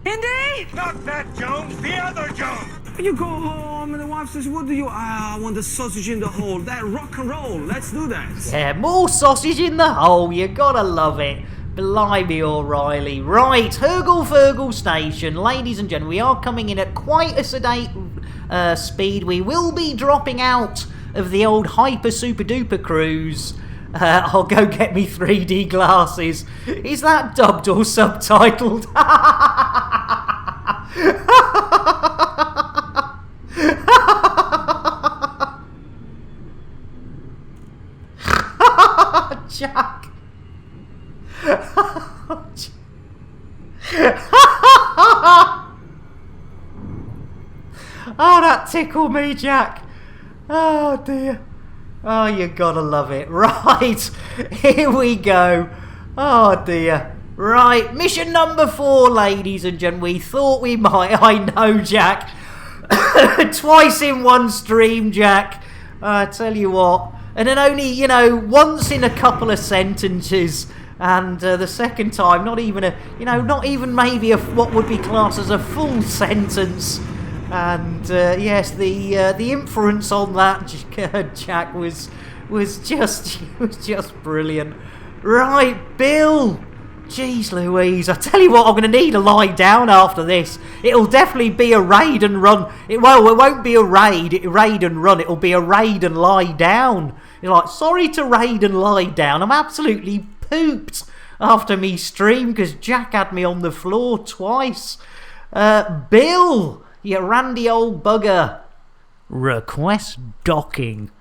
Indy? Not that Jones, the other Jones. You go home and the wife says, what do you... I want the sausage in the hole. That rock and roll. Let's do that. Yeah, more sausage in the hole. You gotta love it. Blimey, O'Reilly. Right, Hurgle Furgle Station. Ladies and gentlemen, we are coming in at quite a sedate speed. We will be dropping out of the old hyper super duper cruise. I'll go get me 3D glasses. Is that dubbed or subtitled? Jack. Oh, that tickled me, Jack. Oh, dear. Oh, you gotta love it. Right, here we go. Oh, dear. Right, mission number 4, ladies and gentlemen. We thought we might. I know, Jack. Twice in one stream, Jack. I tell you what. And then only, you know, once in a couple of sentences. And the second time, not even a, you know, not even maybe what would be classed as a full sentence. And yes, the inference on that, Jack, was just brilliant. Right, Bill. Jeez Louise, I tell you what, I'm going to need to lie down after this. It'll definitely be a raid and run. It won't be a raid and run. It'll be a raid and lie down. You're like, sorry to raid and lie down. I'm absolutely pooped after me stream because Jack had me on the floor twice. Bill, you randy old bugger. Request docking.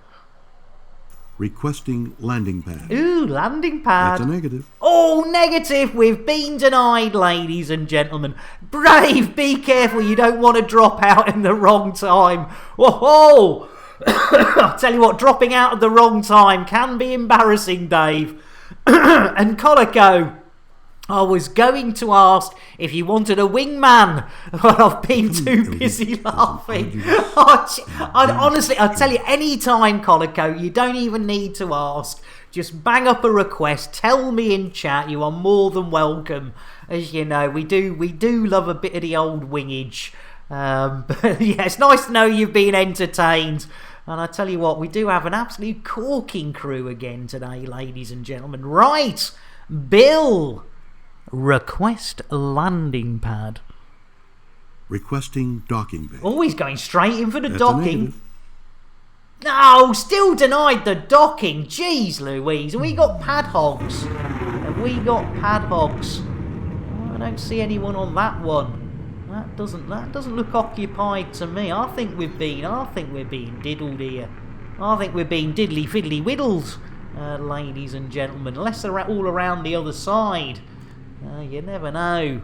Requesting landing pad. Ooh, landing pad. That's a negative. Oh, negative. We've been denied, ladies and gentlemen. Brave, be careful. You don't want to drop out in the wrong time. Whoa! I'll tell you what, dropping out at the wrong time can be embarrassing, Dave. And Colico, I was going to ask if you wanted a wingman, but I've been too busy laughing. Honestly, I'll tell you, any time, Colico, you don't even need to ask. Just bang up a request, tell me in chat, you are more than welcome. As you know, we do love a bit of the old wingage. But yeah, it's nice to know you've been entertained. And I tell you what, we do have an absolute corking crew again today, ladies and gentlemen. Right, Bill. Request landing pad. Requesting docking bay. Always going straight in for the docking. No, still denied the docking. Jeez Louise. Have we got pad hogs? Have we got pad hogs? Oh, I don't see anyone on that one. That doesn't look occupied to me. I think we're being diddled here. I think we're being diddly fiddly whiddled, ladies and gentlemen. Unless they're all around the other side. You never know.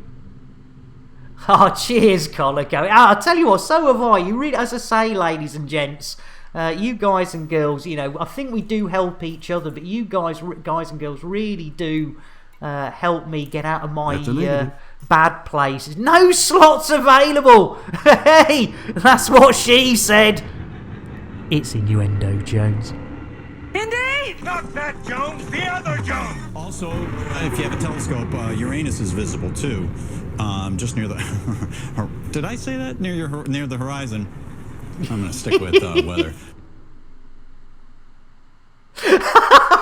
Oh, cheers, Colico. I'll tell you what, so have I. You really, as I say, ladies and gents, you guys and girls, you know, I think we do help each other, but you guys and girls really do help me get out of my bad places. No slots available. Hey, that's what she said. It's innuendo, Jones. Indy? Not that Jones, the other Jones. Also, if you have a telescope, Uranus is visible too, just near the. Did I say that near the horizon? I'm gonna stick with weather.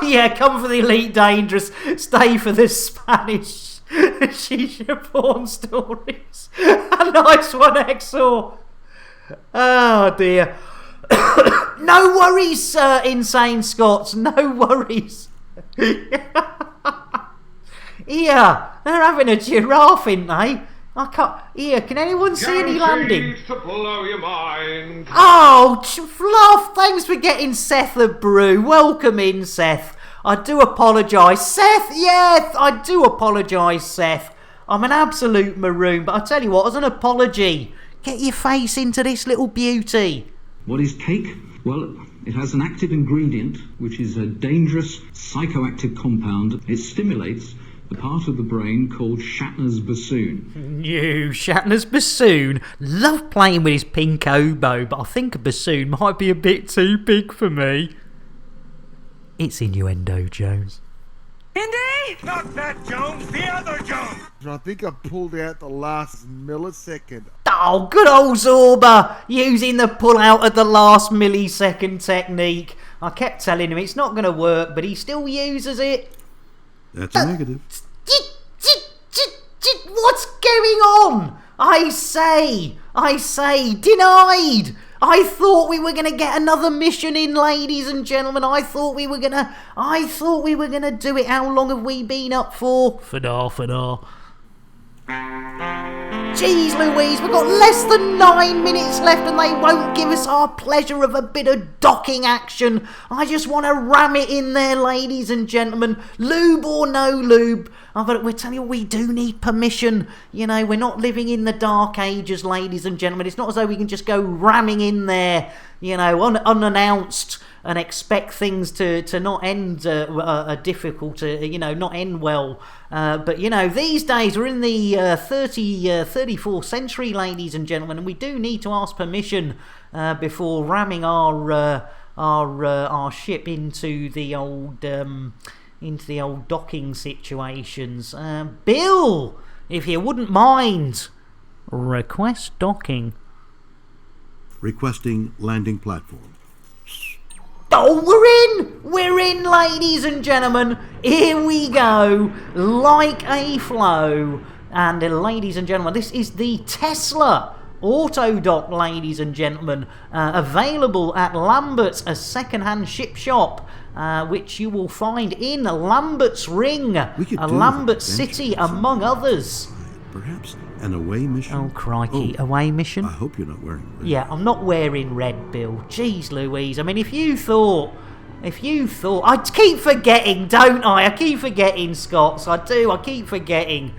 Yeah, come for the Elite Dangerous, stay for the Spanish shisha porn stories. A nice one, Exor. Oh dear. No worries, Insane Scots, no worries. Yeah, they're having a giraffe, ain't they? I can't. Here, can anyone see any landing? To blow your mind. Oh, Fluff, thanks for getting Seth a brew. Welcome in, Seth. I do apologise. Seth, yeah, I do apologise, Seth. I'm an absolute maroon, but I tell you what, as an apology, get your face into this little beauty. What is cake? Well, it has an active ingredient, which is a dangerous psychoactive compound. It stimulates the part of the brain called Shatner's bassoon. You, Shatner's bassoon. Love playing with his pink oboe, but I think a bassoon might be a bit too big for me. It's innuendo, Jones. Indy! Not that Jones, the other Jones! I think I pulled out the last millisecond. Oh, good old Zorba, using the pull out at the last millisecond technique. I kept telling him it's not going to work, but he still uses it. That's a negative. What's going on? I say, denied. I thought we were going to get another mission in, ladies and gentlemen. I thought we were going to do it. How long have we been up for? Fada. Jeez Louise, we've got less than 9 minutes left and they won't give us our pleasure of a bit of docking action. I just want to ram it in there, ladies and gentlemen. Lube or no lube. But we're telling you, we do need permission. You know, we're not living in the dark ages, ladies and gentlemen. It's not as though we can just go ramming in there, you know, unannounced and expect things to not end difficult, you know, not end well. But, you know, these days we're in the 34th century, ladies and gentlemen, and we do need to ask permission before ramming our ship into the old docking situations. Bill, if you wouldn't mind, request docking. Requesting landing platform. Oh, we're in, ladies and gentlemen. Here we go, like a flow. And ladies and gentlemen, this is the Tesla Autodock, ladies and gentlemen, available at Lambert's, a second-hand ship shop, which you will find in Lambert's Ring, Lambert City, among others. Perhaps an away mission? Oh, crikey, away mission? I hope you're not wearing red. Yeah, I'm not wearing red, Bill. Jeez Louise, I mean, if you thought... I keep forgetting, don't I? I keep forgetting, Scots, I do, I keep forgetting.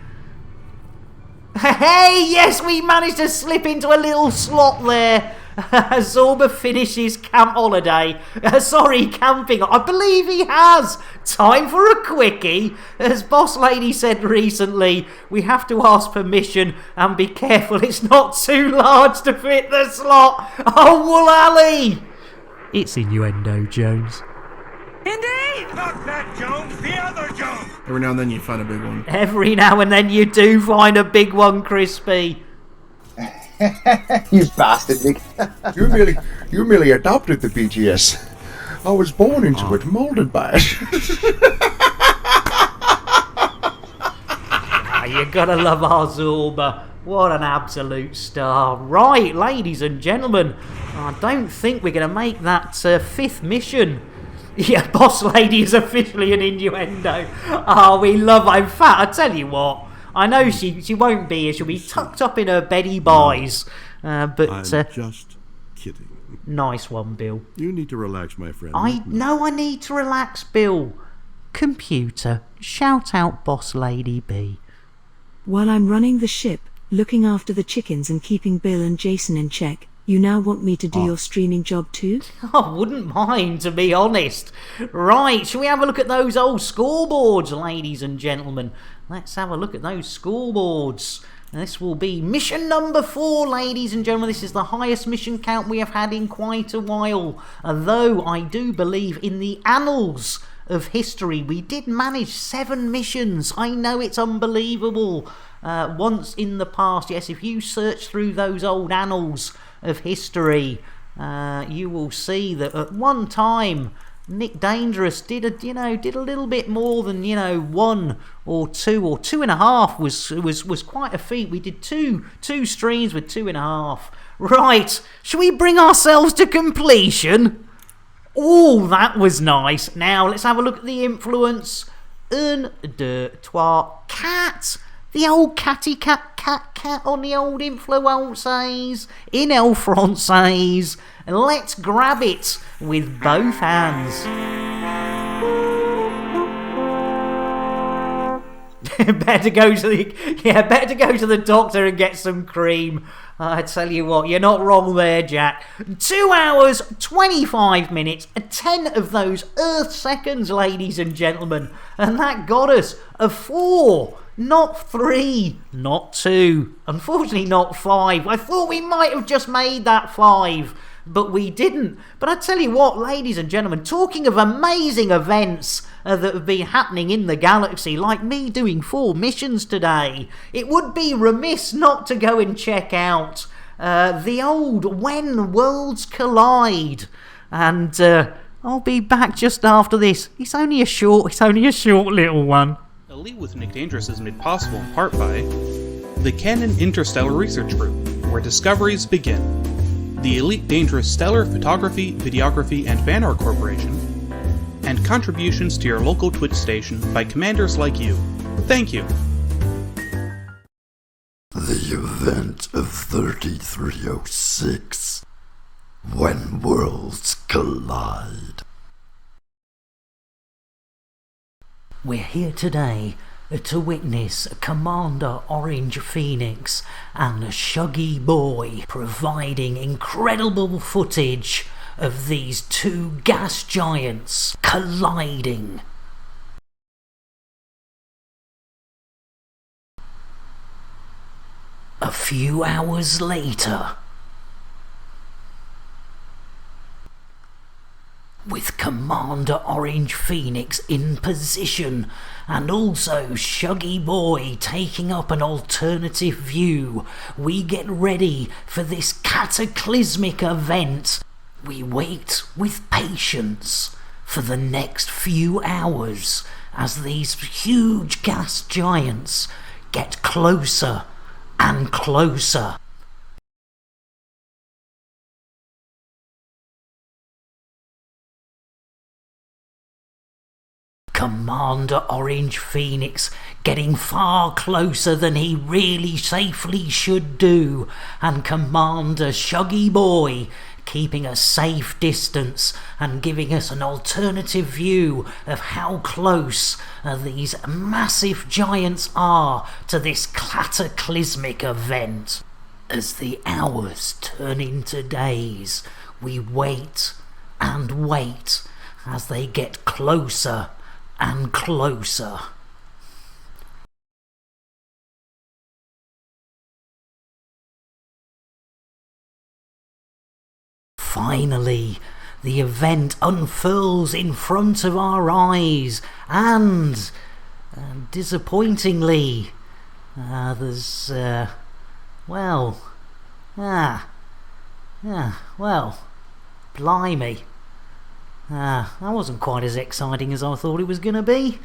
Hey, yes, we managed to slip into a little slot there. Zorba finishes camp holiday. Camping. I believe he has. Time for a quickie. As Boss Lady said recently, we have to ask permission and be careful it's not too large to fit the slot. Oh, Wool Alley. It's innuendo, Jones. Indy! Not that Jones, the other Jones! Every now and then you find a big one. Every now and then you do find a big one, Crispy. You bastard, Nick. You merely adopted the BGS. I was born into it, molded by it. You gotta love our Zorba. What an absolute star. Right, ladies and gentlemen, I don't think we're gonna make that fifth mission. Yeah, Boss Lady is officially an innuendo. Oh, we love her. In fact, I tell you what, I know she won't be here. She'll be tucked up in her Betty Buys. But I'm just kidding. Nice one, Bill. You need to relax, my friend. I need to relax, Bill. Computer, shout out Boss Lady B. While I'm running the ship, looking after the chickens and keeping Bill and Jason in check, you now want me to do your streaming job too? I wouldn't mind, to be honest. Right, shall we have a look at those old scoreboards, ladies and gentlemen? Let's have a look at those scoreboards. This will be mission number 4, ladies and gentlemen. This is the highest mission count we have had in quite a while. Though I do believe in the annals of history, we did manage 7 missions. I know it's unbelievable. Once in the past, yes, if you search through those old annals of history, you will see that at one time Nick Dangerous did a little bit more than 1 or 2 or 2.5 was quite a feat. We did two streams with 2.5. Right, shall we bring ourselves to completion? Oh, that was nice. Now let's have a look at the influence. 1, 2, 3, cat. The old catty cat on the old influences in el français. And let's grab it with both hands. better go to the doctor and get some cream. I tell you what, you're not wrong there, Jack. 2 hours, 25 minutes, 10 of those Earth seconds, ladies and gentlemen. And that got us a 4, not 3, not 2. Unfortunately, not 5. I thought we might have just made that 5, but we didn't. But I tell you what, ladies and gentlemen, talking of amazing events that have been happening in the galaxy, like me doing 4 missions today, it would be remiss not to go and check out the old When Worlds Collide. And I'll be back just after this. It's only a short little one. Elite with Nick Dangerous is made possible in part by the Canon Interstellar Research Group, where discoveries begin. The Elite Dangerous Stellar Photography, Videography, and Fan Art Corporation, and contributions to your local Twitch station by commanders like you. Thank you. The event of 3306. When Worlds Collide. We're here today to witness Commander Orange Phoenix and Shuggy Boy providing incredible footage of these 2 gas giants colliding. A few hours later, with Commander Orange Phoenix in position and also Shuggy Boy taking up an alternative view, we get ready for this cataclysmic event. We wait with patience for the next few hours as these huge gas giants get closer and closer. Commander Orange Phoenix getting far closer than he really safely should do, and Commander Shuggy Boy keeping a safe distance and giving us an alternative view of how close these massive giants are to this cataclysmic event. As the hours turn into days, we wait and wait as they get closer and closer. Finally, the event unfurls in front of our eyes, and disappointingly, there's blimey. That wasn't quite as exciting as I thought it was going to be.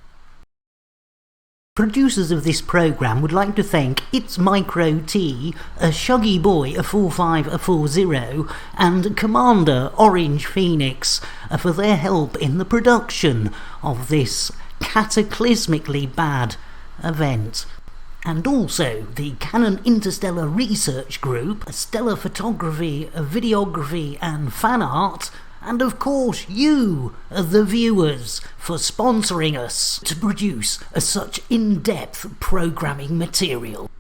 Producers of this programme would like to thank It's Micro T, Shuggy Boy 4540, and Commander Orange Phoenix for their help in the production of this cataclysmically bad event. And also the Canon Interstellar Research Group, Stellar Photography, Videography and Fan Art, and of course you, the viewers, for sponsoring us to produce such in-depth programming material.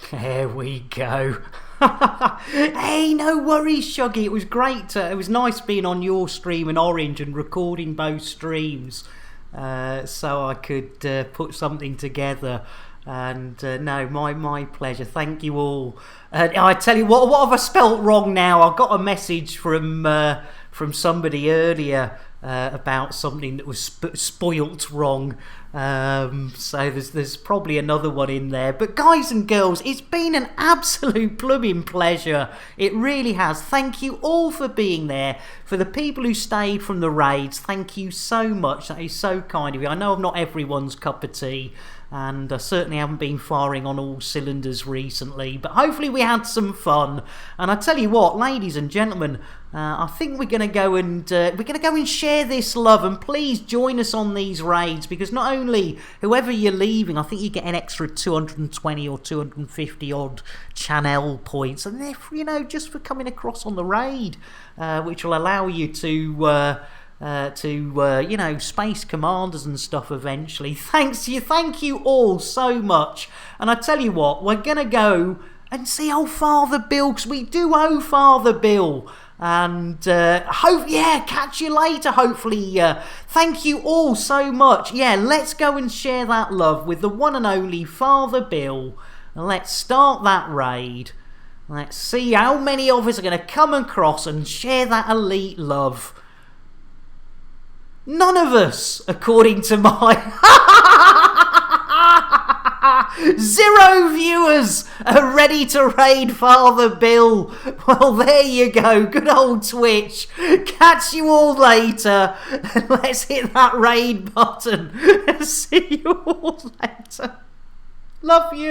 There we go. Hey, no worries, Shuggy. It was great. It was nice being on your stream and Orange and recording both streams, so I could put something together. And no, my pleasure. Thank you all. I tell you what have I spelt wrong now? I got a message from somebody earlier about something that was spoilt wrong. So there's probably another one in there. But guys and girls, it's been an absolute blooming pleasure. It really has. Thank you all for being there. For the people who stayed from the raids, thank you so much. That is so kind of you. I know I'm not everyone's cup of tea, and I certainly haven't been firing on all cylinders recently, but hopefully we had some fun. And I tell you what, ladies and gentlemen, I think we're going to go and share this love, and please join us on these raids, because not only whoever you're leaving, I think you get an extra 220 or 250 odd channel points, and if just for coming across on the raid, which will allow you to to you know, Space Commanders and stuff eventually. Thank you all so much. And I tell you what, we're gonna go and see old Father Bill, because we do owe Father Bill. And catch you later, hopefully. Thank you all so much. Yeah, let's go and share that love with the one and only Father Bill. And let's start that raid. Let's see how many of us are going to come across and share that elite love. None of us, according to my... 0 viewers are ready to raid Father Bill. Well, there you go. Good old Twitch. Catch you all later. Let's hit that raid button. See you all later. Love you.